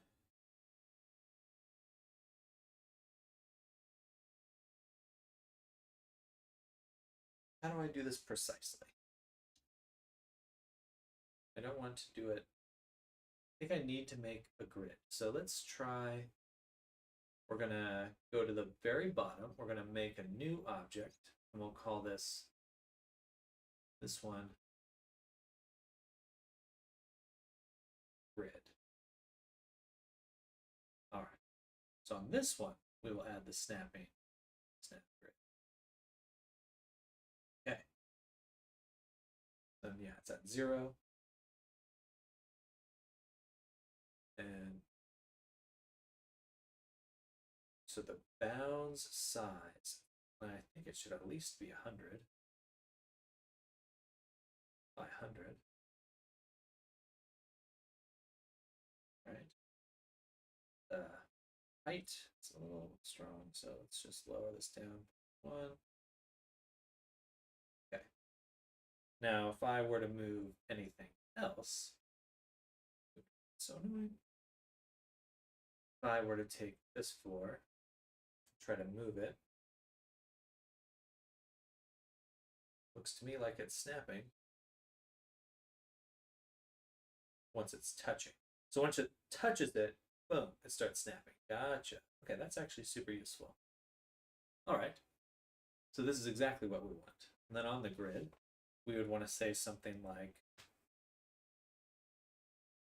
How do I do this precisely? I don't want to do it. I think I need to make a grid. So let's try. We're going to go to the very bottom. We're going to make a new object, and we'll call this one grid. So on this one, we will add the snap grid. Okay. Then yeah, it's at 0. And so the bounds size, I think it should at least be 100 by 100. Right. The height, it's a little strong, so let's just lower this down. 1. Okay. Now, if I were to move anything else, so annoying. If I were to take this floor, try to move it, looks to me like it's snapping once it's touching. So once it touches it, boom, it starts snapping. Gotcha. Okay, that's actually super useful. All right. So this is exactly what we want. And then on the grid, we would want to say something like,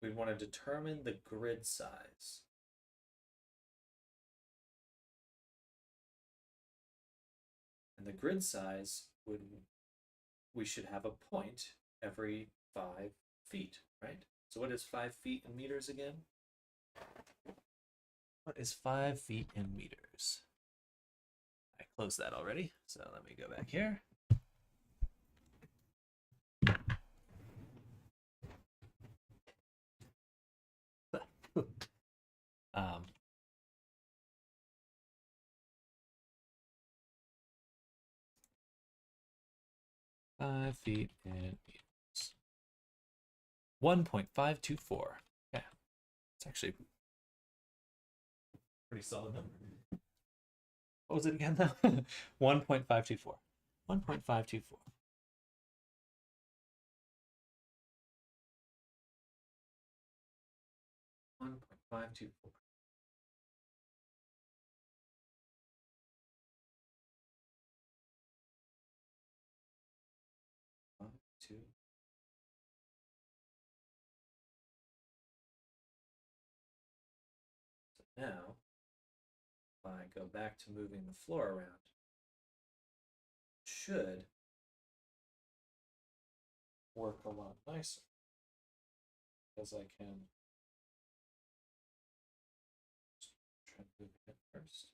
we'd want to determine the grid size. And the grid size we should have a point every 5 feet, right? So what is 5 feet in meters again? What is 5 feet in meters? I closed that already, so let me go back here. um, 5 feet in meters. 1.524. Yeah, it's actually pretty solid number. What was it again though? 1.524. 1.524. 1.524. Two. So now, if I go back to moving the floor around, should work a lot nicer because I can try to move it first.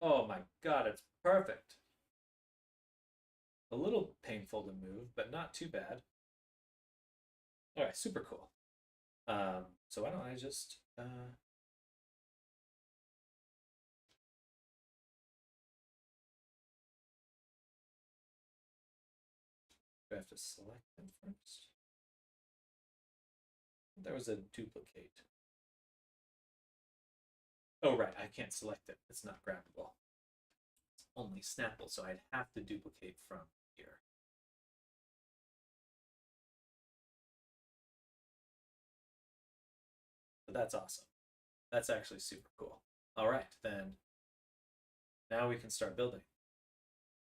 Oh my god, it's perfect. A little painful to move, but not too bad. All right, super cool. So why don't I just do I have to select them first? There was a duplicate. Oh right, I can't select it. It's not grabbable. It's only snappable, so I'd have to duplicate from here. But that's awesome. That's actually super cool. All right, then now we can start building.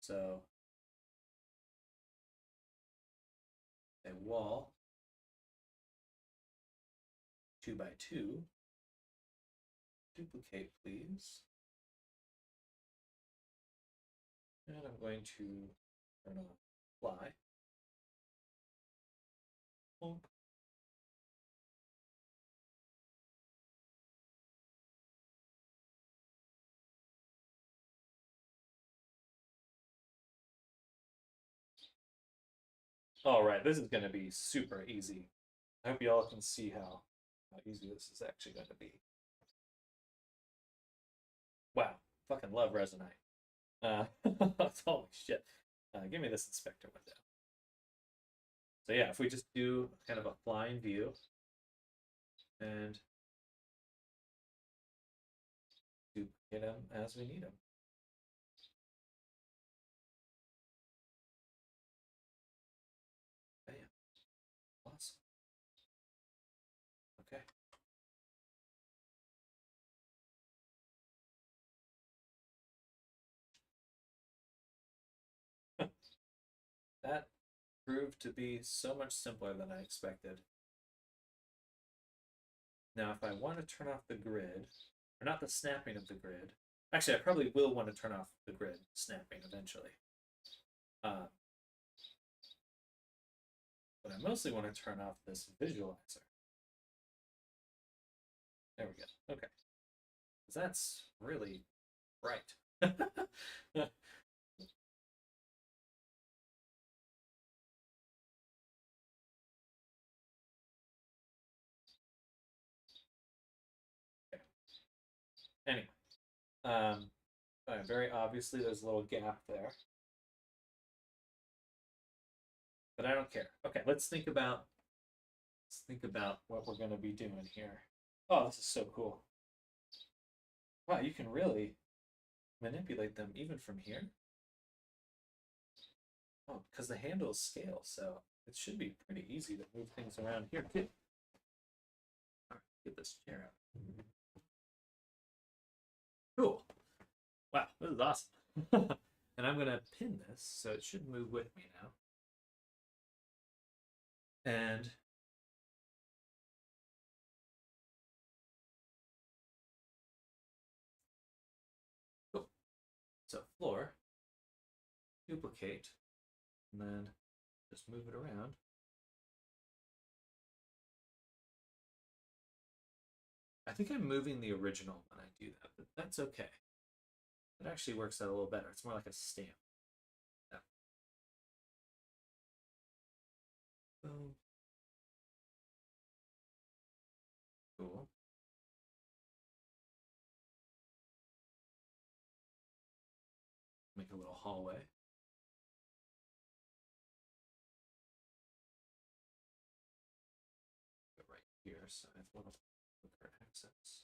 So a wall 2 by 2. Duplicate, please. And I'm going to turn on fly. Bonk. All right, this is going to be super easy. I hope you all can see how easy this is actually going to be. Wow, fucking love Resonite. Holy shit. Give me this inspector window. So yeah, if we just do kind of a flying view and duplicate them as we need them. Bam. Awesome. Okay. That proved to be so much simpler than I expected. Now, if I want to turn off the grid, or not the snapping of the grid. Actually, I probably will want to turn off the grid snapping eventually. But I mostly want to turn off this visualizer. There we go. Okay. Because that's really bright. Anyway, very obviously there's a little gap there, but I don't care. Okay, let's think about what we're going to be doing here. Oh, this is so cool. Wow, you can really manipulate them even from here. Oh, because the handles scale, so it should be pretty easy to move things around here too. All right, get this chair out. Cool. Wow, this is awesome. And I'm gonna pin this so it should move with me now. And cool. So floor, duplicate, and then just move it around. I think I'm moving the original when I do that, but that's okay. It actually works out a little better. It's more like a stamp. Yeah. Boom. Cool. Make a little hallway. Go right here, so I have a little quicker access.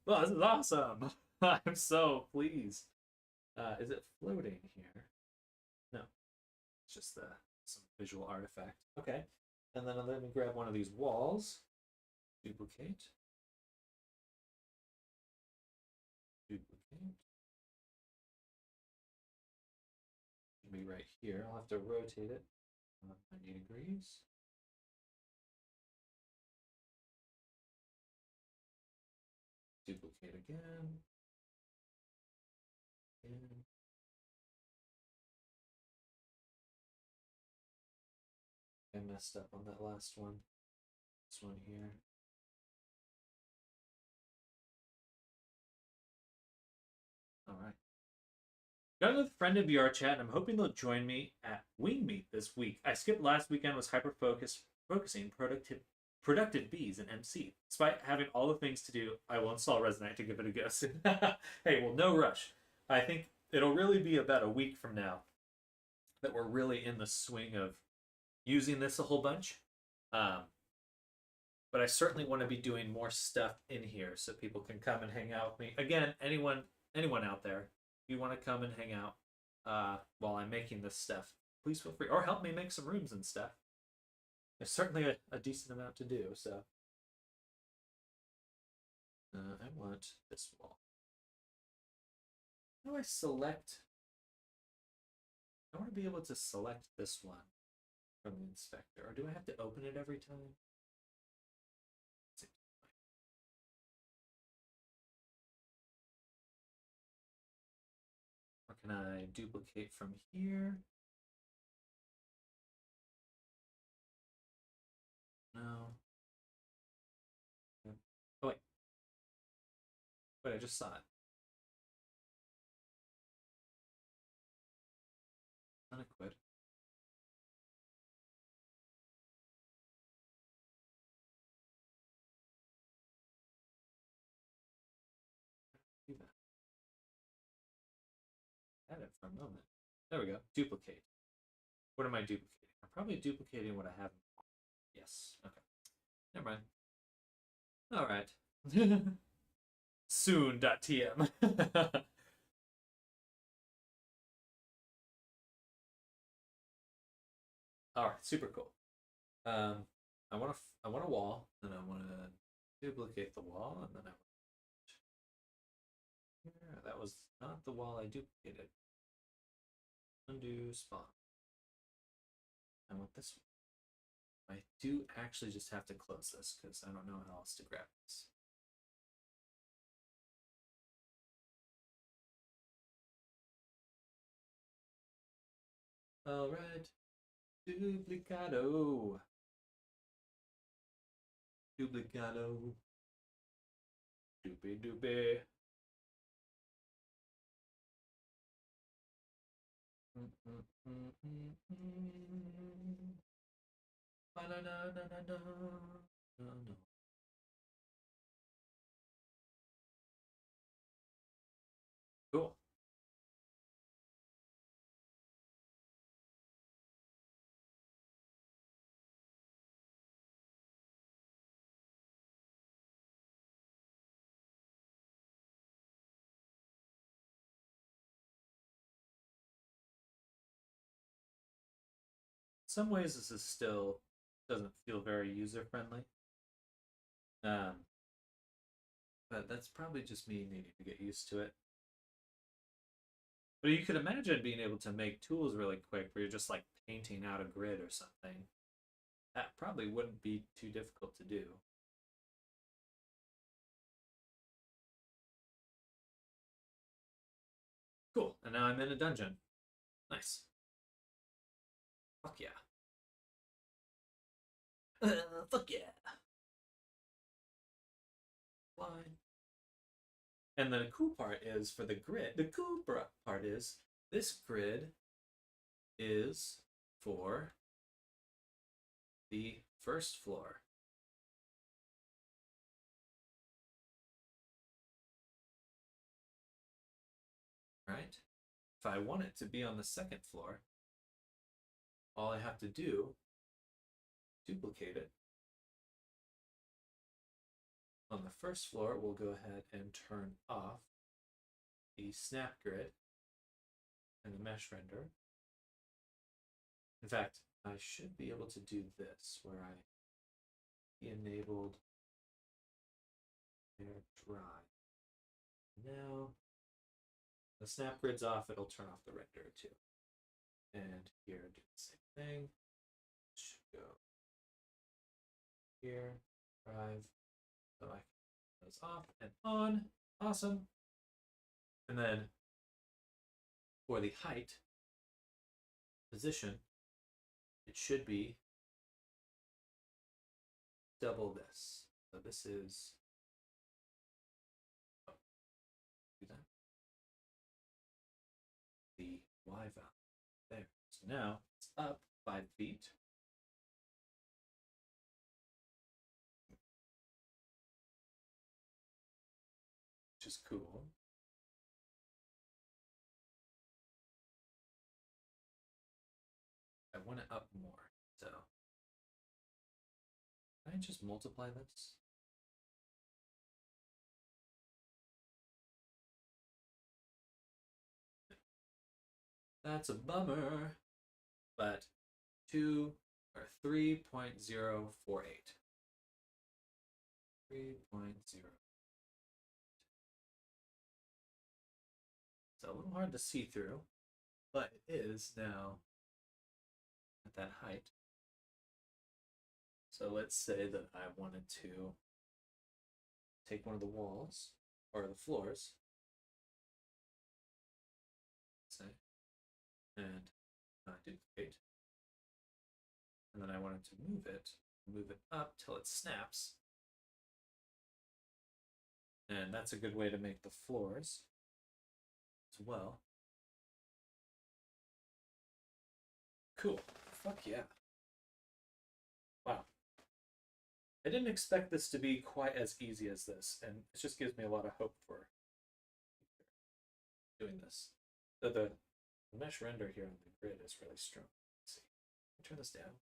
Well, this is awesome. I'm so pleased. Is it floating here? No, it's just some visual artifact. Okay, and then let me grab one of these walls, duplicate, duplicate. Should be right here. I'll have to rotate it 90 degrees. Duplicate again. And I messed up on that last one. This one here. All right. Got another friend in VR chat, and I'm hoping they'll join me at Wing Meet this week. I skipped last weekend, was focusing productive bees and MC. Despite having all the things to do, I will install Resonite to give it a go soon. Hey, well, no rush. I think it'll really be about a week from now that we're really in the swing of using this a whole bunch. But I certainly want to be doing more stuff in here so people can come and hang out with me. Again, anyone out there, if you want to come and hang out while I'm making this stuff, please feel free. Or help me make some rooms and stuff. There's certainly a decent amount to do, so. I want this wall. How do I select? I want to be able to select this one from the inspector. Or do I have to open it every time? Or can I duplicate from here? No. Oh, wait. Wait, I just saw it. Unquit. Do that. Had it for a moment. There we go. Duplicate. What am I duplicating? I'm probably duplicating what I have. Yes. Okay. Never mind. All right. Soon.tm. All right. Super cool. I want a wall, and I want to duplicate the wall, and then Yeah, that was not the wall I duplicated. Undo spawn. I want this one. I do actually just have to close this because I don't know how else to grab this. All right, duplicado. Duplicado. Doopy doopy. No. Cool. Some ways this is still doesn't feel very user friendly. But that's probably just me needing to get used to it. But you could imagine being able to make tools really quick where you're just like painting out a grid or something. That probably wouldn't be too difficult to do. Cool, and now I'm in a dungeon. Nice. Fuck yeah. Fuck yeah. Line. And the cool part is for the grid, the cool part is this grid is for the first floor. Right? If I want it to be on the second floor, all I have to do, duplicate it. On the first floor, we'll go ahead and turn off the snap grid and the mesh render. In fact, I should be able to do this where I enabled air dry. Now the snap grid's off, it'll turn off the render too. And here, do the same thing. Should go here, drive, so I can those off and on. Awesome. And then for the height position, it should be double this. So this is do that. The Y value there. So now it's up 5 feet. Which is cool. I want it up more, so can I just multiply this? That's a bummer, but 2 or 3.048. 3.0. It's a little hard to see through, but it is now at that height. So let's say that I wanted to take one of the walls or the floors, say, and duplicate. And then I wanted to move it up till it snaps. And that's a good way to make the floors as well. Cool. Fuck yeah. Wow. I didn't expect this to be quite as easy as this, and it just gives me a lot of hope for doing this. So the mesh render here on the grid is really strong. Let's see. Turn this down.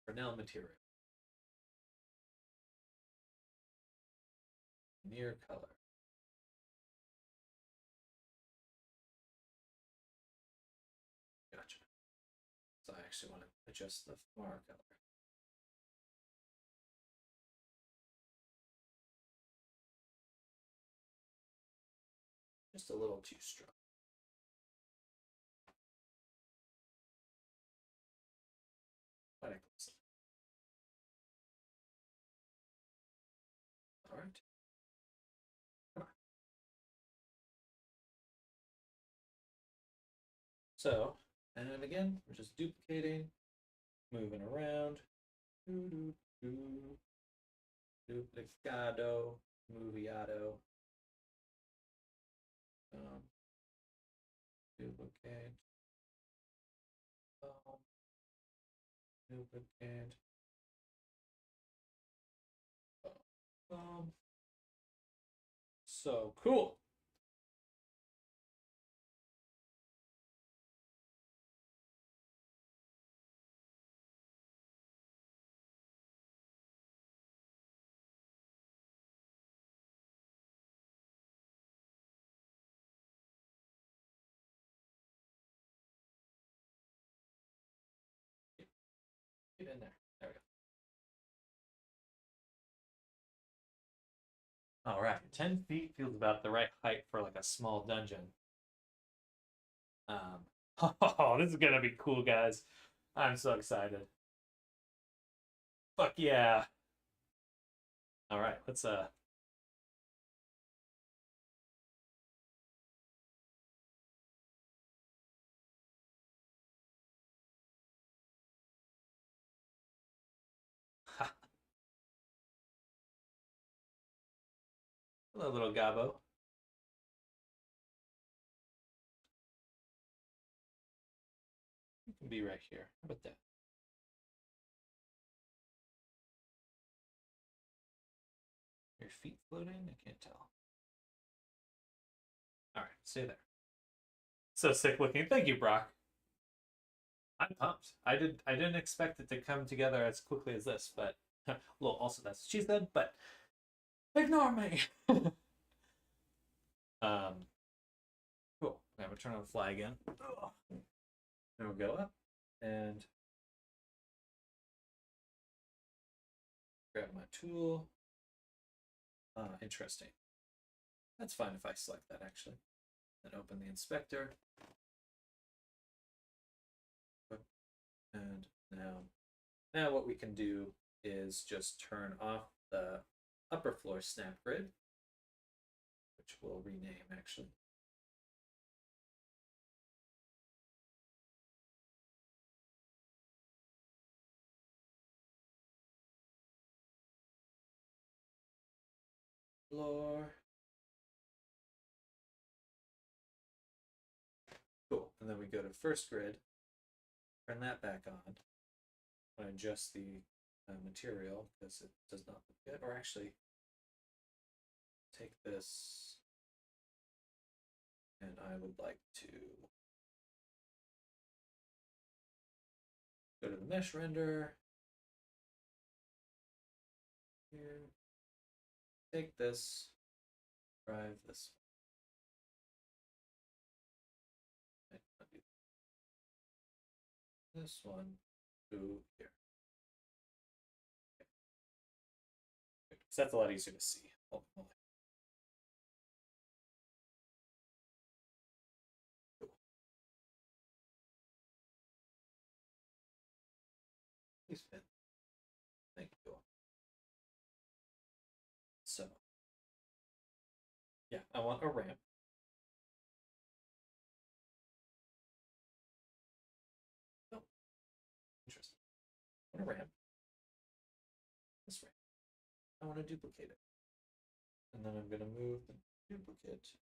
Fresnel material. Near color. Gotcha. So I actually want to adjust the far color. a little too strong. All right. Come on. So, and then again, we're just duplicating, moving around. Duplicado, moviado. Duplicate. Duplicate. So cool. Get in there. There we go. All right, 10 feet feels about the right height for like a small dungeon. Oh, this is gonna be cool, guys. I'm so excited. Fuck yeah. All right, let's hello, little Gabo. You can be right here. How about that? Your feet floating? I can't tell. All right, stay there. So sick looking. Thank you, Brock. I'm pumped. I didn't expect it to come together as quickly as this, but well, also that's what she said, but ignore me. Cool. I'm gonna turn on the fly again. Then we'll go up and grab my tool. Interesting. That's fine if I select that actually. Then open the inspector. And now what we can do is just turn off the upper floor snap grid, which we'll rename actually. Floor. Cool. And then we go to first grid, turn that back on, and adjust the material because it does not look good. Or actually, take this, and I would like to go to the mesh render. Here, take this, drive this. This one to here. So that's a lot easier to see. Ultimately. Cool. Please fit. Thank you. So, yeah, I want a ramp. Oh, interesting. I want a ramp. This ramp. I want to duplicate it. And then I'm going to move the duplicate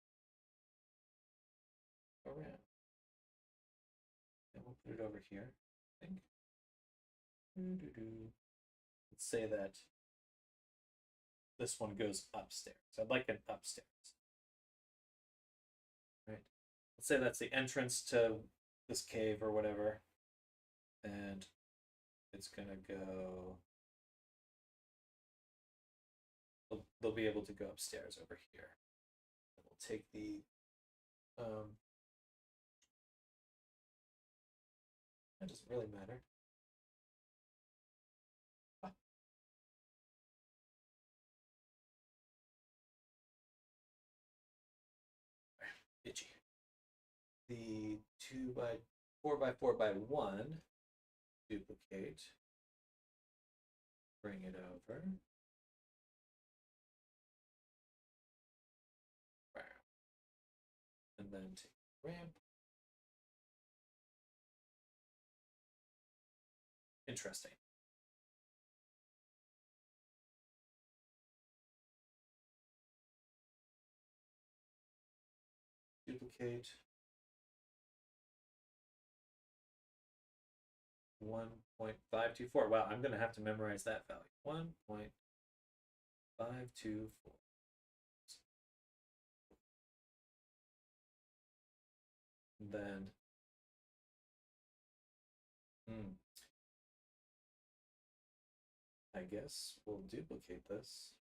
around. And we'll put it over here, I think. Let's say that this one goes upstairs. I'd like it upstairs. Right. Let's say that's the entrance to this cave or whatever. And it's going to go. They'll be able to go upstairs over here. We'll take the that doesn't really matter. Itchy. The 4x4x1, duplicate, bring it over. And then take the ramp. Interesting. Duplicate. 1.524. Wow, I'm going to have to memorize that value. 1.524. And then, I guess we'll duplicate this.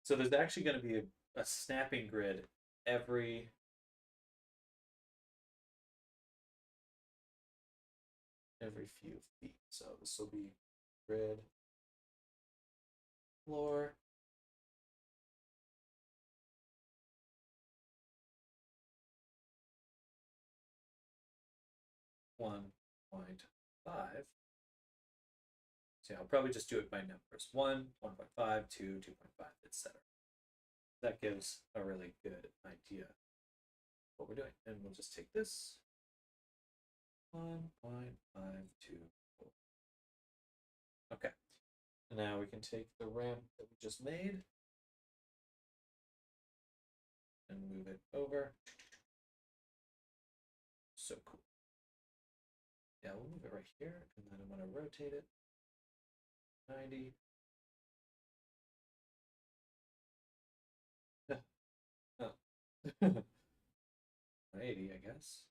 So there's actually going to be a snapping grid every few feet. So this will be grid floor. $1.5. So yeah, I'll probably just do it by numbers. 1, 1.5, 2, 2.5, etc. That gives a really good idea of what we're doing. And we'll just take this. 1.524. Okay. And now we can take the ramp that we just made and move it over. So cool. Yeah, we'll move it right here, and then I'm going to rotate it 90. Oh. 180, I guess.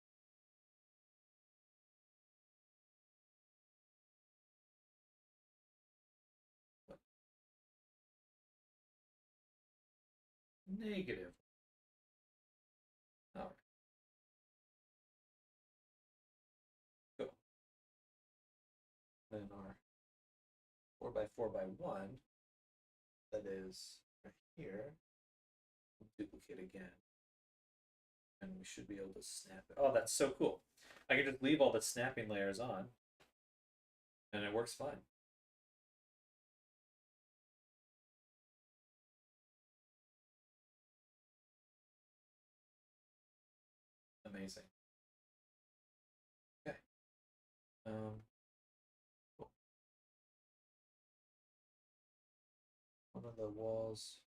What? Negative. All right. Cool. Then our 4x4x1, that is right here, we'll duplicate again. And we should be able to snap it. Oh, that's so cool. I can just leave all the snapping layers on, and it works fine. Amazing. Okay. Cool. One of the walls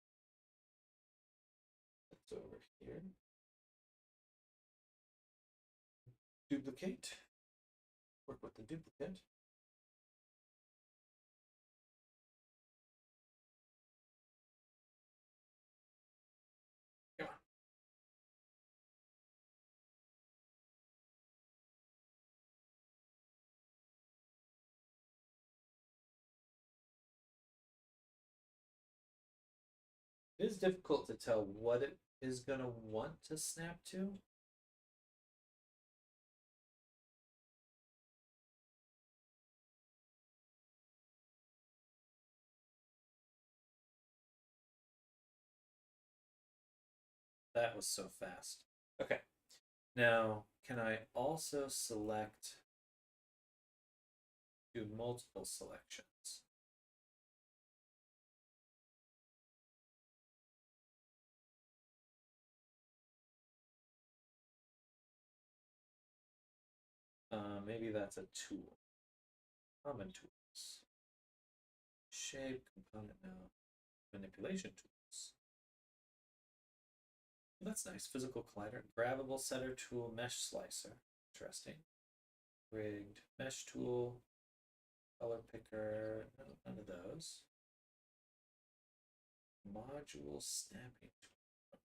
that's over here. Duplicate. Work with the duplicate. Come on. It is difficult to tell what it is going to want to snap to. That was so fast. Okay. Now, can I also select, do multiple selections? Maybe that's a tool. Common tools. Shape, component now. Manipulation tools. That's nice. Physical collider, grabbable setter tool, mesh slicer. Interesting. Rigged mesh tool, color picker. No, none of those. Module snapping tool.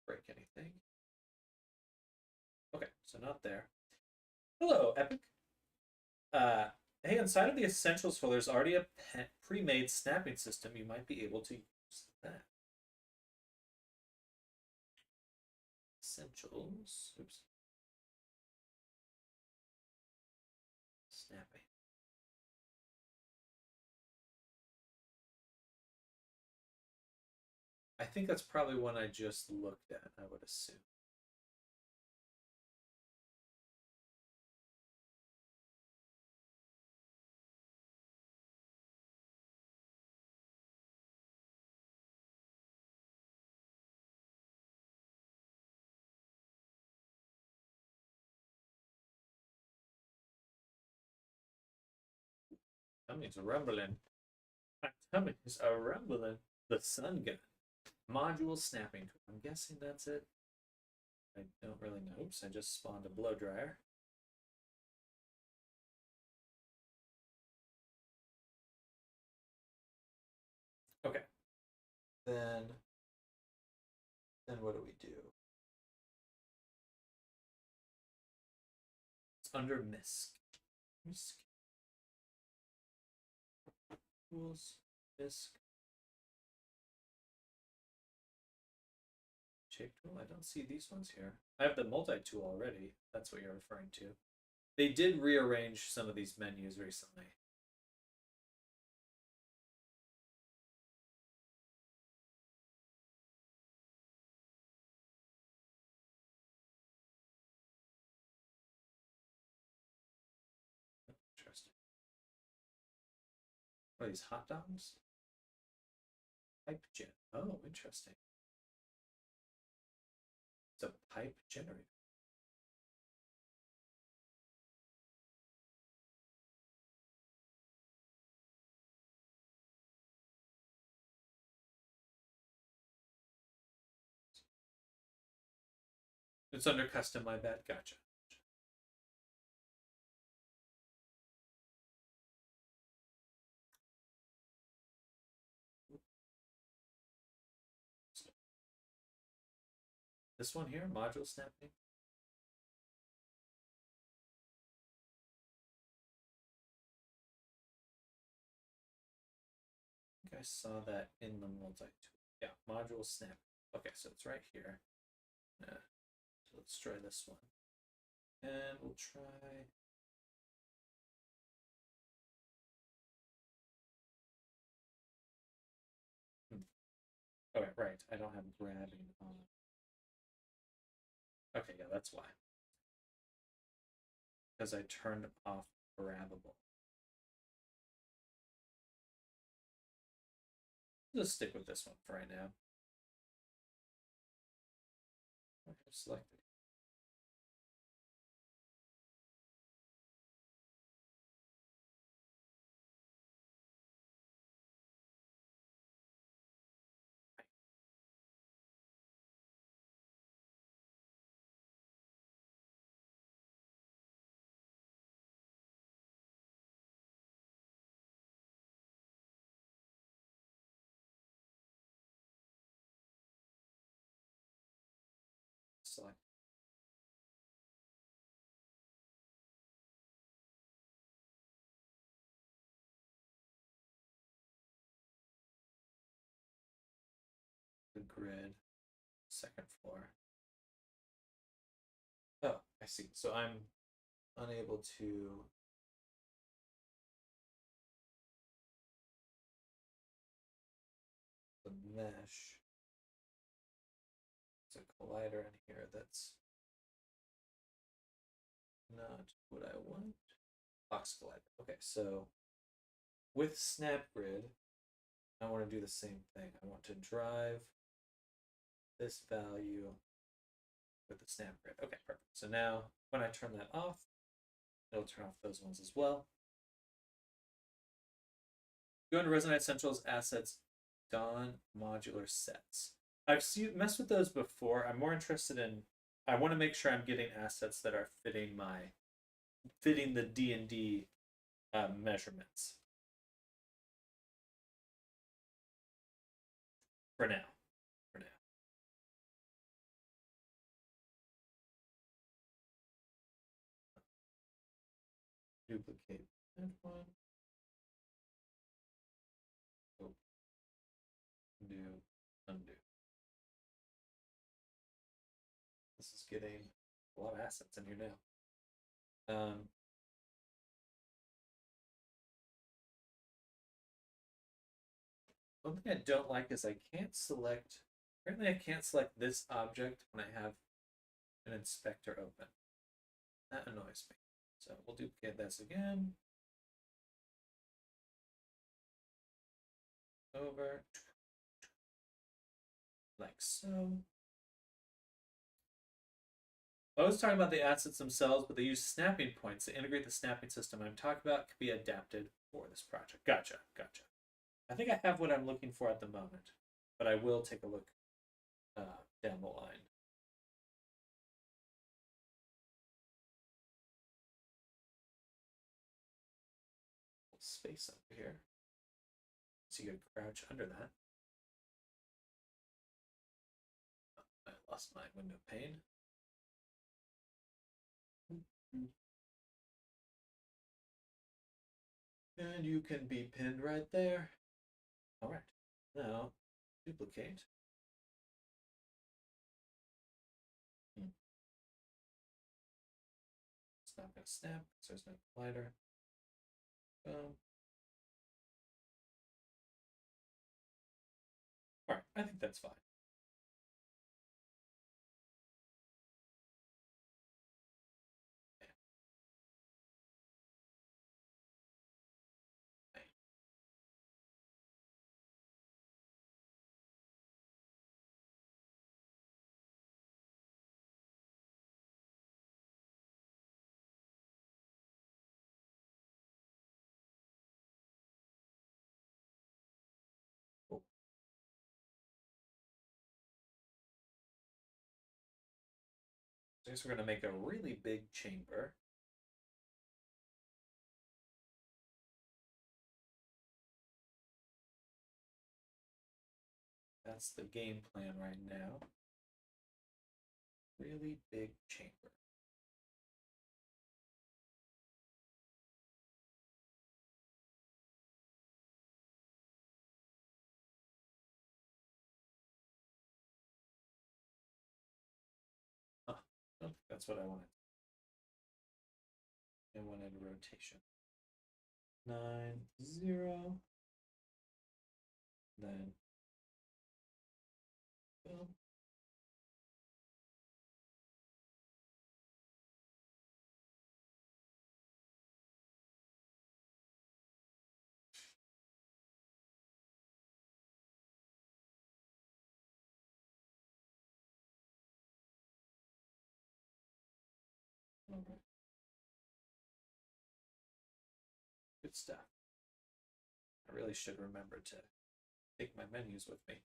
Break anything. Okay, so not there. Hello, Epic. Hey, inside of the Essentials folder, there's already a pre-made snapping system. You might be able to use that. Essentials. Oops. Snapping. I think that's probably one I just looked at, I would assume. Tummy's rumbling. My tummy's a rumbling. The sun gun. Module snapping tool. I'm guessing that's it. I don't really know. Oops, I just spawned a blow dryer. Okay. Then what do we do? It's under MISC. MISC. Tools. MISC. Shape tool. I don't see these ones here. I have the multi-tool already. That's what you're referring to. They did rearrange some of these menus recently. Interesting. What are these, hot dogs? Pipe gen. Oh, interesting. It's a pipe generator. It's under custom, my bad. Gotcha. This one here, module snapping. I think I saw that in the multi-tool. Yeah, module snap. Okay, so it's right here. So let's try this one. And we'll try. Oh, right. I don't have grabbing on. Okay, yeah, that's why. Because I turned off grabbable. Just stick with this one for right now. Okay, selected. Select. The grid, second floor. Oh, I see. So I'm unable to. The mesh. There's a collider in here that's not what I want. Box collider. Okay, so with SnapGrid, I want to do the same thing. I want to drive this value with the SnapGrid. Okay, perfect. So now when I turn that off, it'll turn off those ones as well. Go into Resonite Central's assets, Dawn modular sets. I've messed with those before. I'm more interested in. I want to make sure I'm getting assets that are fitting the D&D measurements. For now. Duplicate that one. Oh. Undo. This is getting a lot of assets in here now. One thing I don't like is I can't select Apparently I can't select this object when I have an inspector open. That annoys me. So we'll duplicate this again. Over. Like so. I was talking about the assets themselves, but they use snapping points to integrate the snapping system I'm talking about can be adapted for this project. Gotcha. I think I have what I'm looking for at the moment, but I will take a look down the line. Space over here. So you could crouch under that. I lost my window pane. And you can be pinned right there. All right. Now, duplicate. It's not going to snap because there's no collider. Boom. All right, I think that's fine. Cool. So I guess we're going to make a really big chamber. That's the game plan right now. Really big chamber. Oh, that's what I wanted. I wanted a rotation. 9, 0. Then boom. All right. Good stuff. I really should remember to take my menus with me.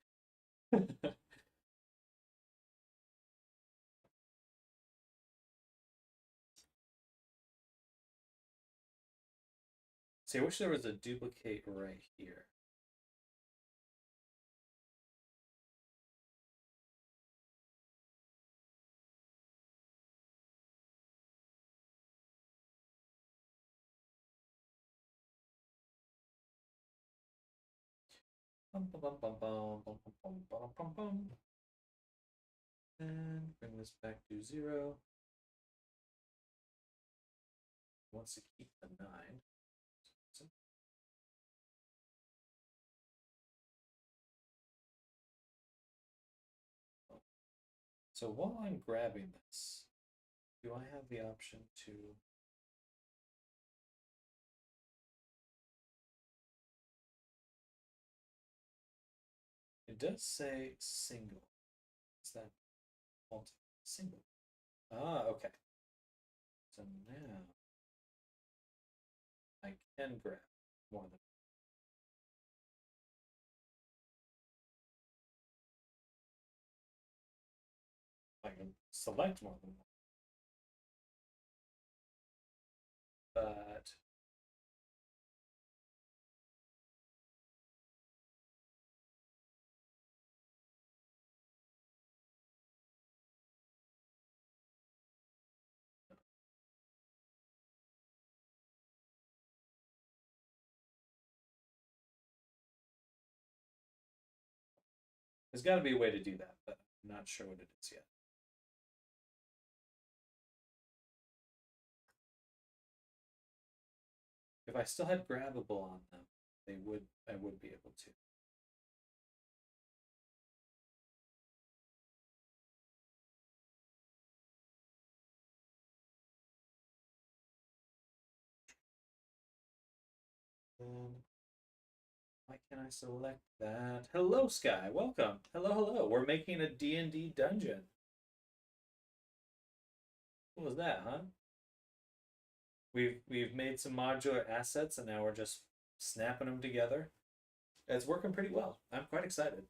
See, I wish there was a duplicate right here. Bum, bum, bum, bum, bum, bum, bum, bum, bum, bum. And bring this back to 0. Wants to keep the 9. So while I'm grabbing this, do I have the option to... It does say single. Is that multi? Single. Ah, okay. So now I can grab more than... I can select more than one. But there's got to be a way to do that, but I'm not sure what it is yet. If I still had grabbable on them, I would be able to. Why can't I select that? Hello, Sky. Welcome. Hello, hello. We're making a D&D dungeon. What was that, huh? We've made some modular assets, and now we're just snapping them together. It's working pretty well. I'm quite excited.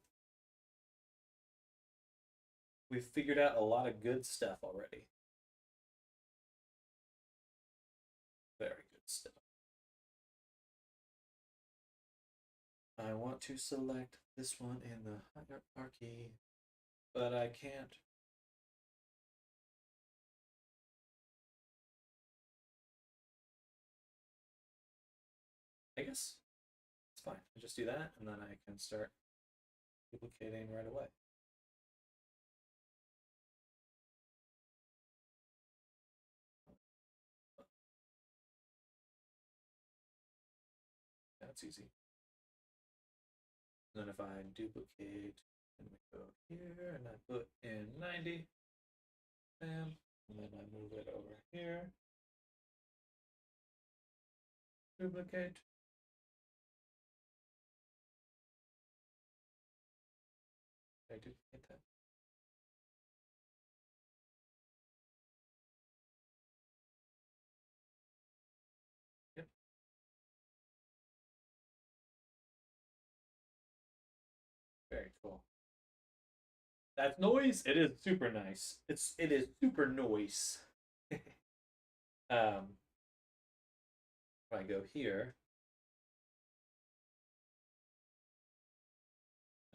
We've figured out a lot of good stuff already. Very good stuff. I want to select this one in the hierarchy, but I can't. I guess it's fine. I just do that, and then I can start duplicating right away. That's easy. And then if I duplicate, and we go here, and I put in 90, bam, and then I move it over here, duplicate. Did I duplicate that? Yep. Very cool. That's noise. It is super nice. It is super noise. If I go here,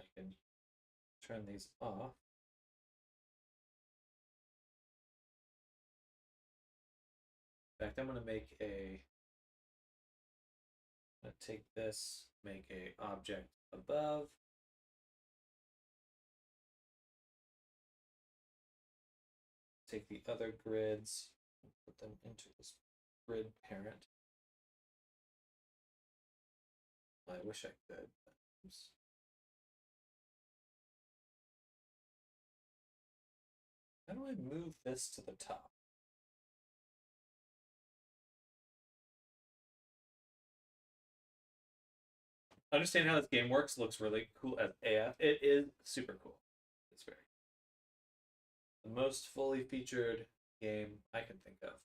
I can turn these off. In fact, I'm going to make a. I'm going to take this, make a object above. Take the other grids, and put them into this grid parent. I wish I could. Oops. How do I move this to the top? Understand how this game works. Looks really cool as AF. It is super cool. It's very the most fully featured game I can think of.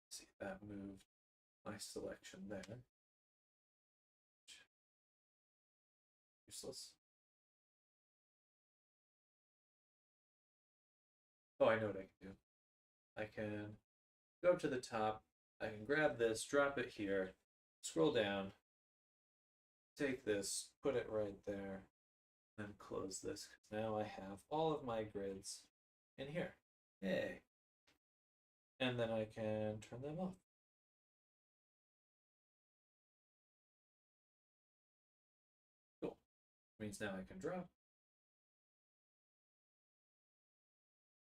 Let's see if that moved my selection there. Useless. Oh, I know what I can do. I can go up to the top. I can grab this, drop it here, scroll down, take this, put it right there, and close this. Now I have all of my grids in here. Yay. And then I can turn them off. Cool. Means now I can drop.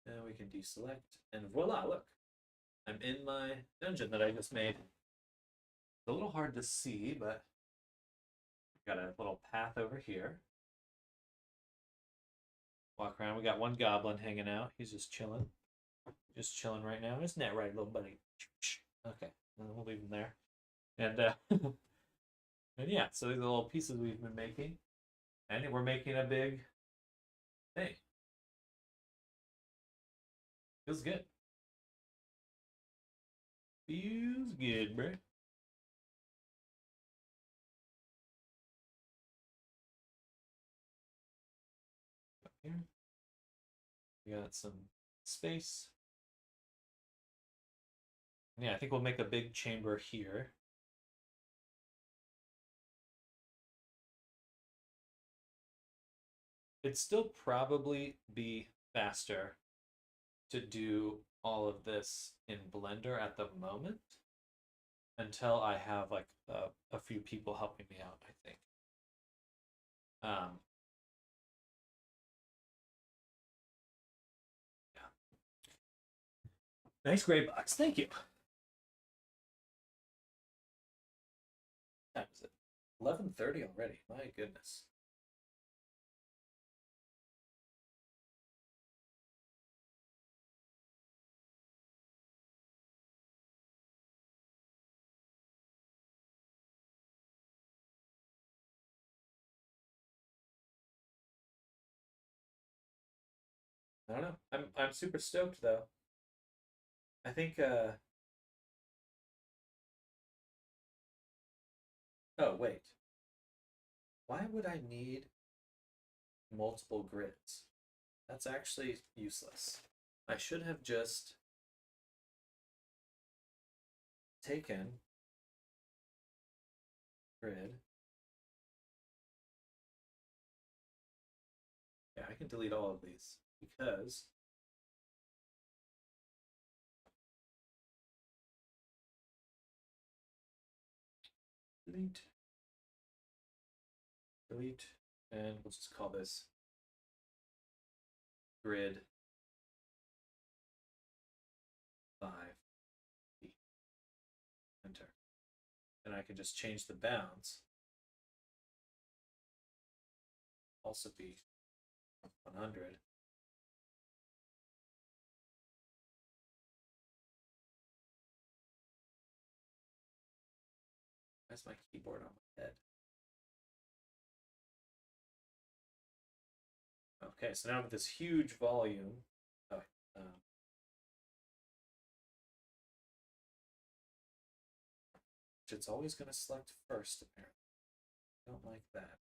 And we can deselect. And voila, look. I'm in my dungeon that I just made. It's a little hard to see, but got a little path over here. Walk around. We got one goblin hanging out. He's just chilling. Just chilling right now. Isn't that right, little buddy? Okay. We'll leave him there. And and yeah, so these are the little pieces we've been making. And we're making a big thing. Feels good. Feels good, bro. Up here. We got some space. Yeah, I think we'll make a big chamber here. It'd still probably be faster to do all of this in Blender at the moment until I have like a few people helping me out, I think. Yeah. Nice gray box. Thank you. 11:30 already. My goodness. I don't know. I'm super stoked though. I think oh wait. Why would I need multiple grids? That's actually useless. I should have just taken grid. Yeah, I can delete all of these because delete, delete, and we'll just call this grid 5. Enter. And I can just change the bounds. Also be 100. Why's my keyboard on my head? Okay, so now with this huge volume, oh, which it's always going to select first, apparently. Don't like that.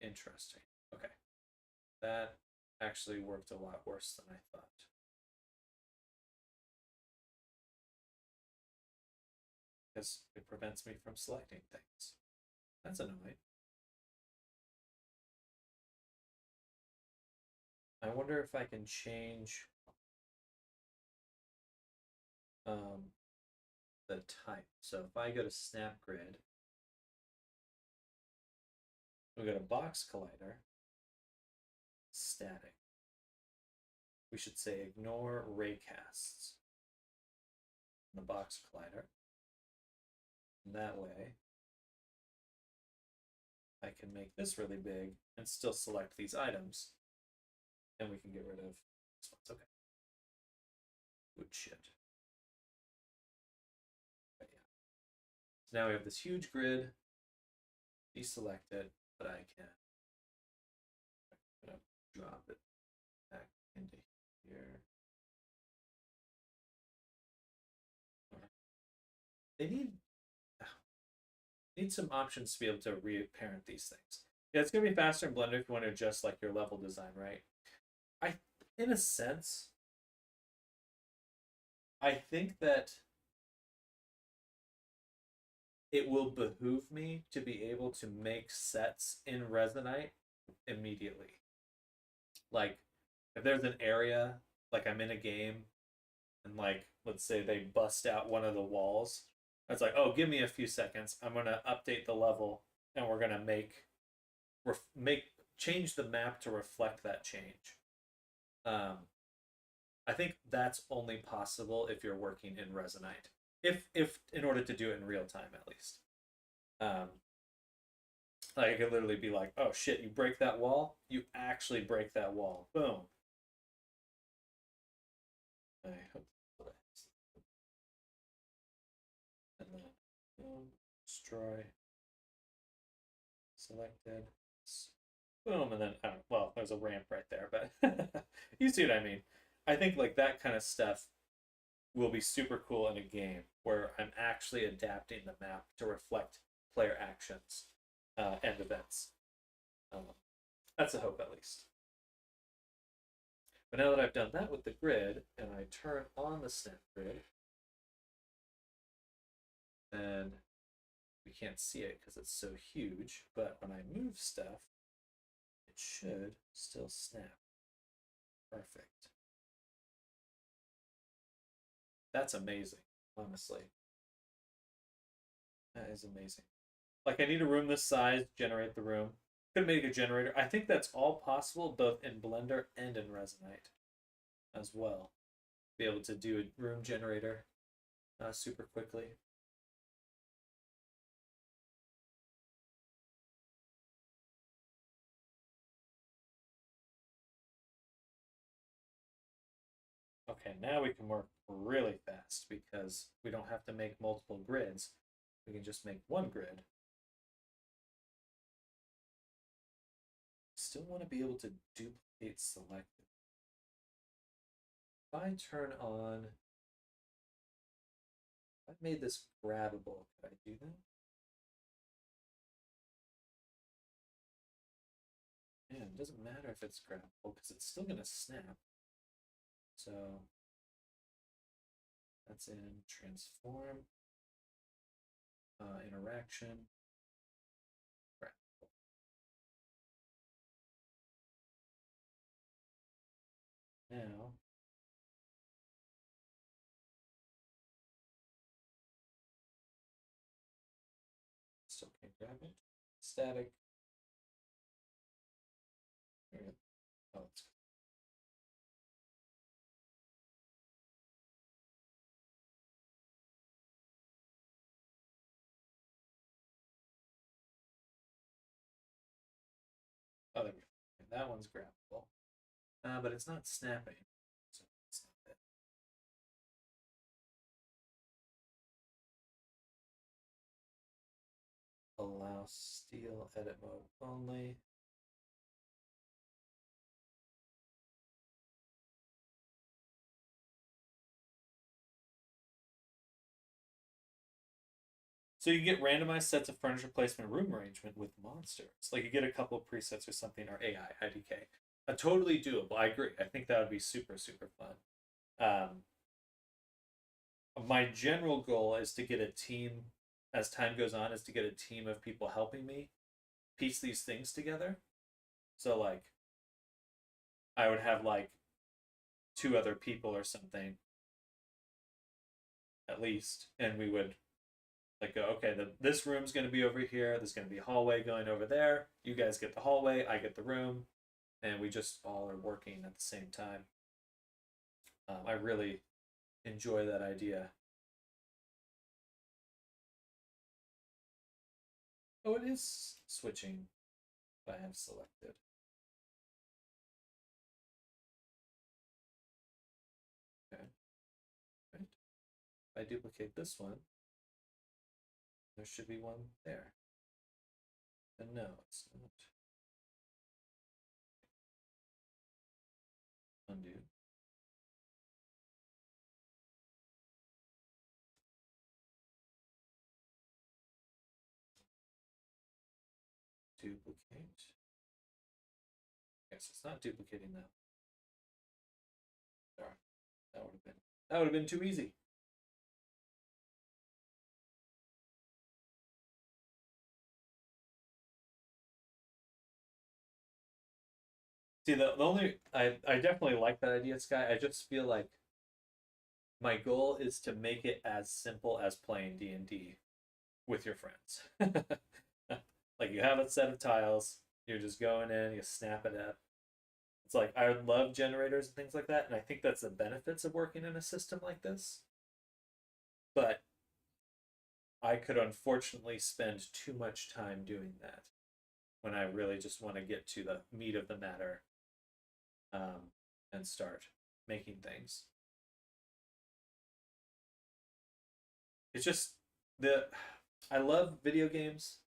Interesting. Okay. That actually worked a lot worse than I thought. Because it prevents me from selecting things. That's annoying. I wonder if I can change the type. So if I go to Snap Grid, we go to Box Collider, Static. We should say ignore raycasts in the Box Collider. And that way, I can make this really big and still select these items. And we can get rid of this one. Okay. Good shit. But yeah. So now we have this huge grid. Deselect it, but I can. I'm gonna drop it back into here. They need some options to be able to reparent these things. Yeah, it's gonna be faster in Blender if you want to adjust like your level design, right? In a sense, I think that it will behoove me to be able to make sets in Resonite immediately. Like, if there's an area, like I'm in a game, and like, let's say they bust out one of the walls, it's like, oh, give me a few seconds. I'm gonna update the level, and we're gonna change the map to reflect that change. I think that's only possible if you're working in Resonite. If in order to do it in real time at least. Like I could literally be like, oh shit, you break that wall, you actually break that wall. Boom. I hope and then boom, destroy. Selected. Boom, and then well, there's a ramp right there, but you see what I mean. I think like that kind of stuff will be super cool in a game where I'm actually adapting the map to reflect player actions and events. That's a hope, at least. But now that I've done that with the grid, and I turn on the snap grid, then we can't see it because it's so huge, but when I move stuff, it should still snap. Perfect. That's amazing, honestly. That is amazing. Like, I need a room this size to generate the room. Could make a generator. I think that's all possible both in Blender and in Resonite as well. Be able to do a room generator. super quickly. Okay, now we can work really fast because we don't have to make multiple grids. We can just make one grid. Still want to be able to duplicate selected. If I turn on, I've made this grabbable. Could I do that? Yeah, it doesn't matter if it's grabbable because it's still going to snap. So that's in transform, interaction, grabbable. Now, still can't grab it. Static. There we go. Oh, it's oh, there we go. And that one's grabbable. But it's not snapping. So it's not it. Allow steel edit mode only. So you get randomized sets of furniture placement room arrangement with monsters. Like you get a couple of presets or something, or AI, IDK. Totally doable. I agree. I think that would be super, super fun. My general goal is to get a team, as time goes on, is to get a team of people helping me piece these things together. So like I would have like 2 other people or something at least, and we would like go, okay, this room's going to be over here, there's going to be a hallway going over there, you guys get the hallway, I get the room, and we just all are working at the same time. I really enjoy that idea. Oh, it is switching what I have selected. Okay. Right. If I duplicate this one, there should be one there. And no, it's not. Undo. Duplicate. Yes, it's not duplicating that. Darn. That would have been too easy. See, the only I definitely like that idea, Sky. I just feel like my goal is to make it as simple as playing D&D with your friends. Like you have a set of tiles, you're just going in, you snap it up. It's like I would love generators and things like that, and I think that's the benefits of working in a system like this. But I could unfortunately spend too much time doing that when I really just want to get to the meat of the matter, and start making things. It's just I love video games,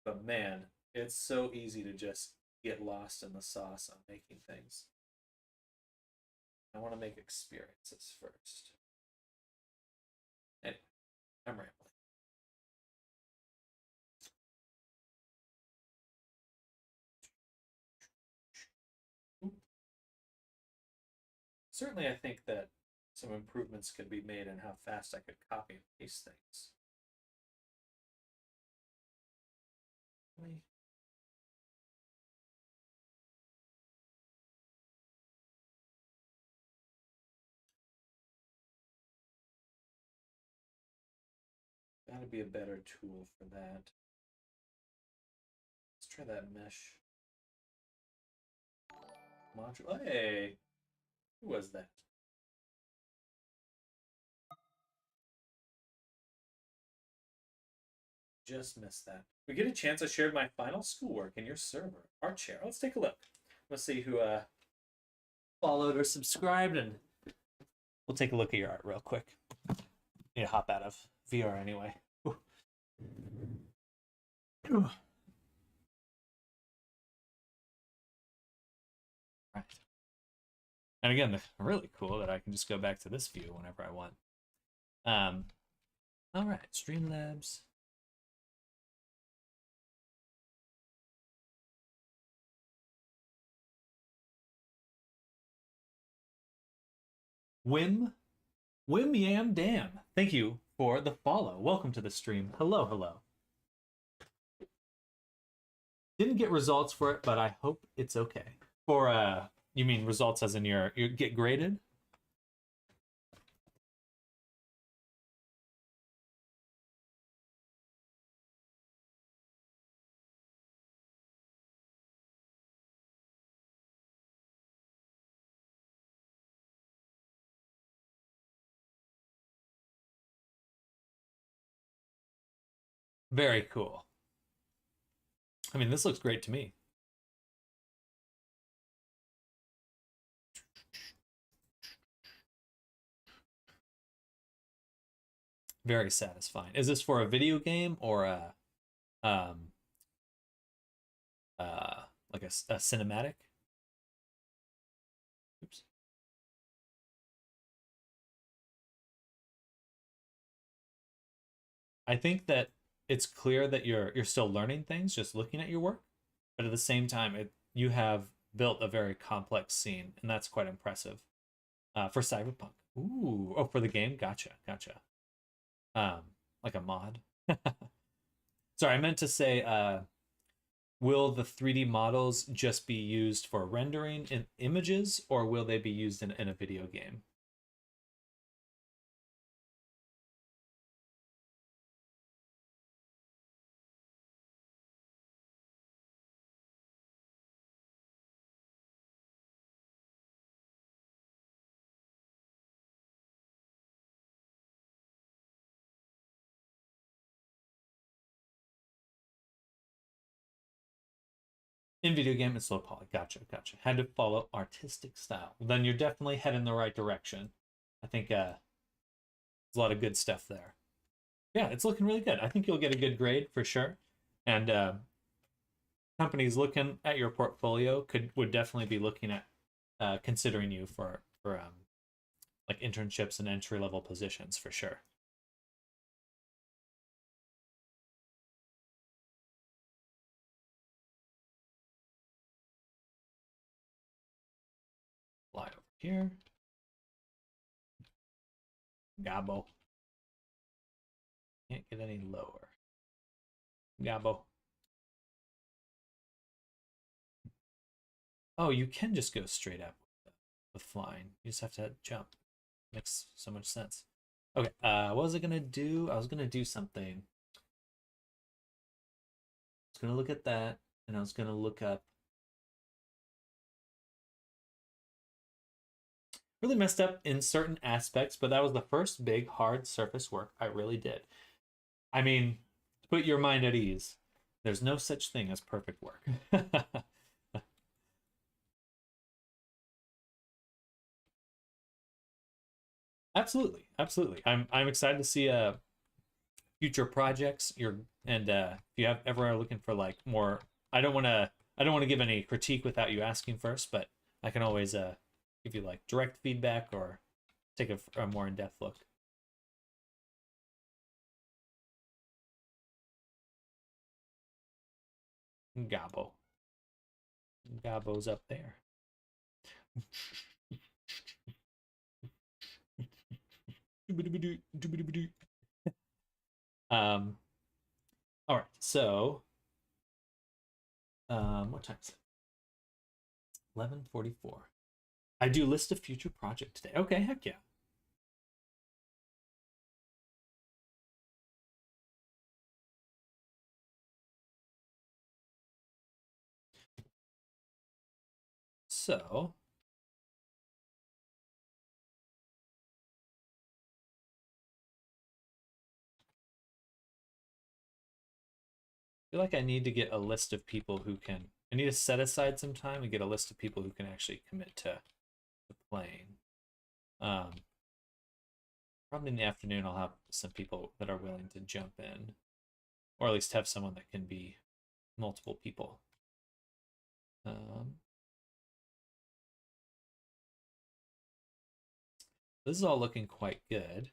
but man, it's so easy to just get lost in the sauce on making things. I want to make experiences first. Anyway, I'm rambling. Certainly, I think that some improvements could be made in how fast I could copy and paste things. Gotta be a better tool for that. Let's try that mesh module. Hey, who was that? Just missed that. We get a chance. I shared my final schoolwork in your server. Art share. Let's take a look. Let's see who followed or subscribed, and we'll take a look at your art real quick. Need to hop out of VR anyway. Right. And again, really cool that I can just go back to this view whenever I want. All right, Streamlabs. Wim Yam Dam. Thank you for the follow. Welcome to the stream. Hello, hello. Didn't get results for it, but I hope it's okay. For you mean results as in your get graded? Very cool. I mean, this looks great to me. Very satisfying. Is this for a video game or a like a cinematic? Oops. I think that it's clear that you're still learning things just looking at your work, but at the same time, you have built a very complex scene, and that's quite impressive. For Cyberpunk. Ooh, oh, for the game. Gotcha, gotcha. Like a mod. Sorry, I meant to say, will the 3D models just be used for rendering in images, or will they be used in a video game? In video game, it's low poly. Gotcha, gotcha. Had to follow artistic style. Well, then you're definitely heading the right direction. I think there's a lot of good stuff there. Yeah, it's looking really good. I think you'll get a good grade for sure. And companies looking at your portfolio would definitely be looking at considering you for like internships and entry level positions for sure. Fly over here. Gabo. Can't get any lower. Gabo. Oh, you can just go straight up with flying. You just have to jump. Makes so much sense. Okay, what was I gonna do? I was gonna do something. I was gonna look at that, and I was gonna look up. Really messed up in certain aspects, but that was the first big hard surface work I really did. I mean, put your mind at ease. There's no such thing as perfect work. Absolutely, absolutely. I'm excited to see future projects. If you have ever are looking for like more, I don't want to give any critique without you asking first, but I can always give you like direct feedback or take a more in-depth look. Gabo. Gabo's up there. um all right, so what time is it? 11:44. I do list a future project today. Okay, heck yeah. So feel like I need to get a list of people who can. I need to set aside some time and get a list of people who can actually commit to playing. Probably in the afternoon, I'll have some people that are willing to jump in, or at least have someone that can be multiple people. This is all looking quite good.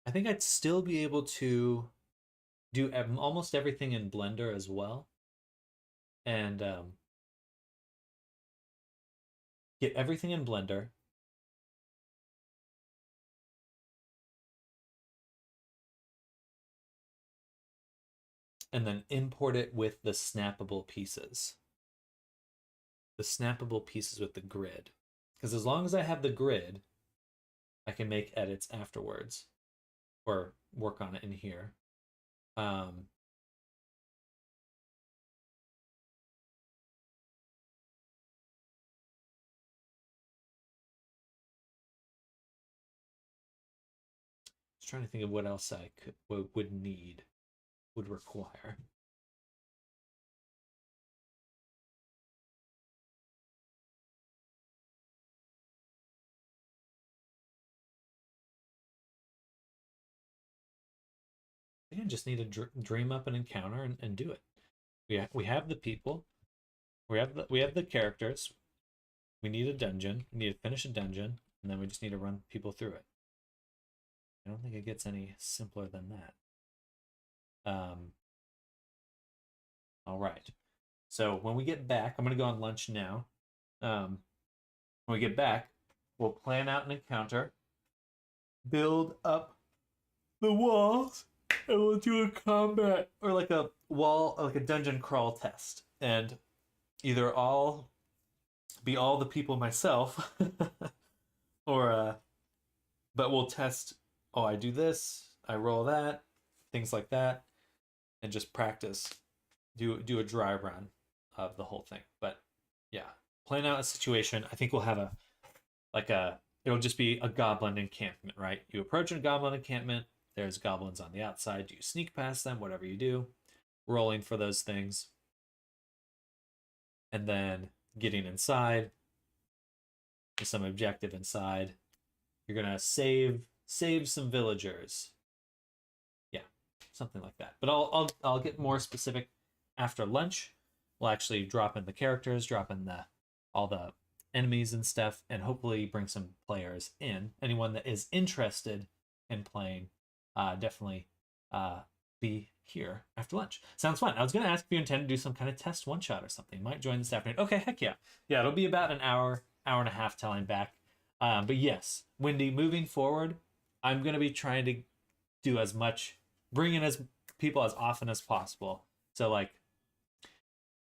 I think I'd still be able to do almost everything in Blender as well. And get everything in Blender. And then import it with the snappable pieces. The snappable pieces with the grid. Because as long as I have the grid, I can make edits afterwards. Or work on it in here. Just trying to think of what else I would need, would require. I think I just need to dream up an encounter and do it. We have the people. We have the characters. We need a dungeon. We need to finish a dungeon, and then we just need to run people through it. I don't think it gets any simpler than that. All right. So when we get back, I'm gonna go on lunch now. When we get back, we'll plan out an encounter, build up the walls, and we'll do a combat or like a wall, like a dungeon crawl test, and either all the people myself, or but we'll test. Oh, I do this, I roll that, things like that, and just practice. Do a dry run of the whole thing. But yeah, plan out a situation. I think we'll have it'll just be a goblin encampment, right? You approach a goblin encampment. There's goblins on the outside. You sneak past them, whatever you do, rolling for those things. And then getting inside. There's some objective inside. You're gonna save some villagers. Yeah, something like that. But I'll get more specific after lunch. We'll actually drop in the characters, drop in all the enemies and stuff, and hopefully bring some players in. Anyone that is interested in playing, definitely be here after lunch. Sounds fun. I was going to ask if you intend to do some kind of test one-shot or something. Might join this afternoon. Okay, heck yeah. Yeah, it'll be about an hour and a half till I'm back. But yes, Wendy, moving forward, I'm going to be trying to do as much, bring in as people as often as possible. So like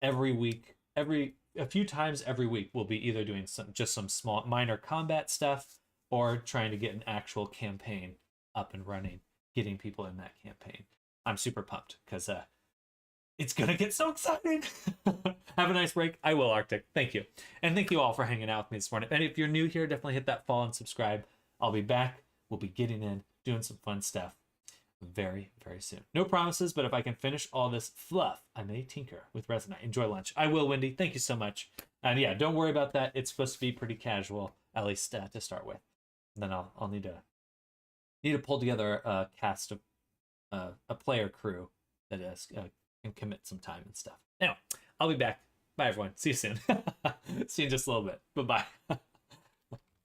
every week, a few times every week, we'll be either doing some small minor combat stuff or trying to get an actual campaign up and running, getting people in that campaign. I'm super pumped because it's gonna get so exciting. Have a nice break. I will, Arctic. Thank you. And thank you all for hanging out with me this morning. And if you're new here, definitely hit that follow and subscribe. I'll be back. We'll be getting in, doing some fun stuff very, very soon. No promises, but if I can finish all this fluff, I may tinker with Resonite. Enjoy lunch. I will, Wendy. Thank you so much. And yeah, don't worry about that. It's supposed to be pretty casual, at least to start with. And then I'll need to pull together a cast of a player crew that can commit some time and stuff. Anyway, I'll be back. Bye, everyone. See you soon. See you in just a little bit. Bye-bye.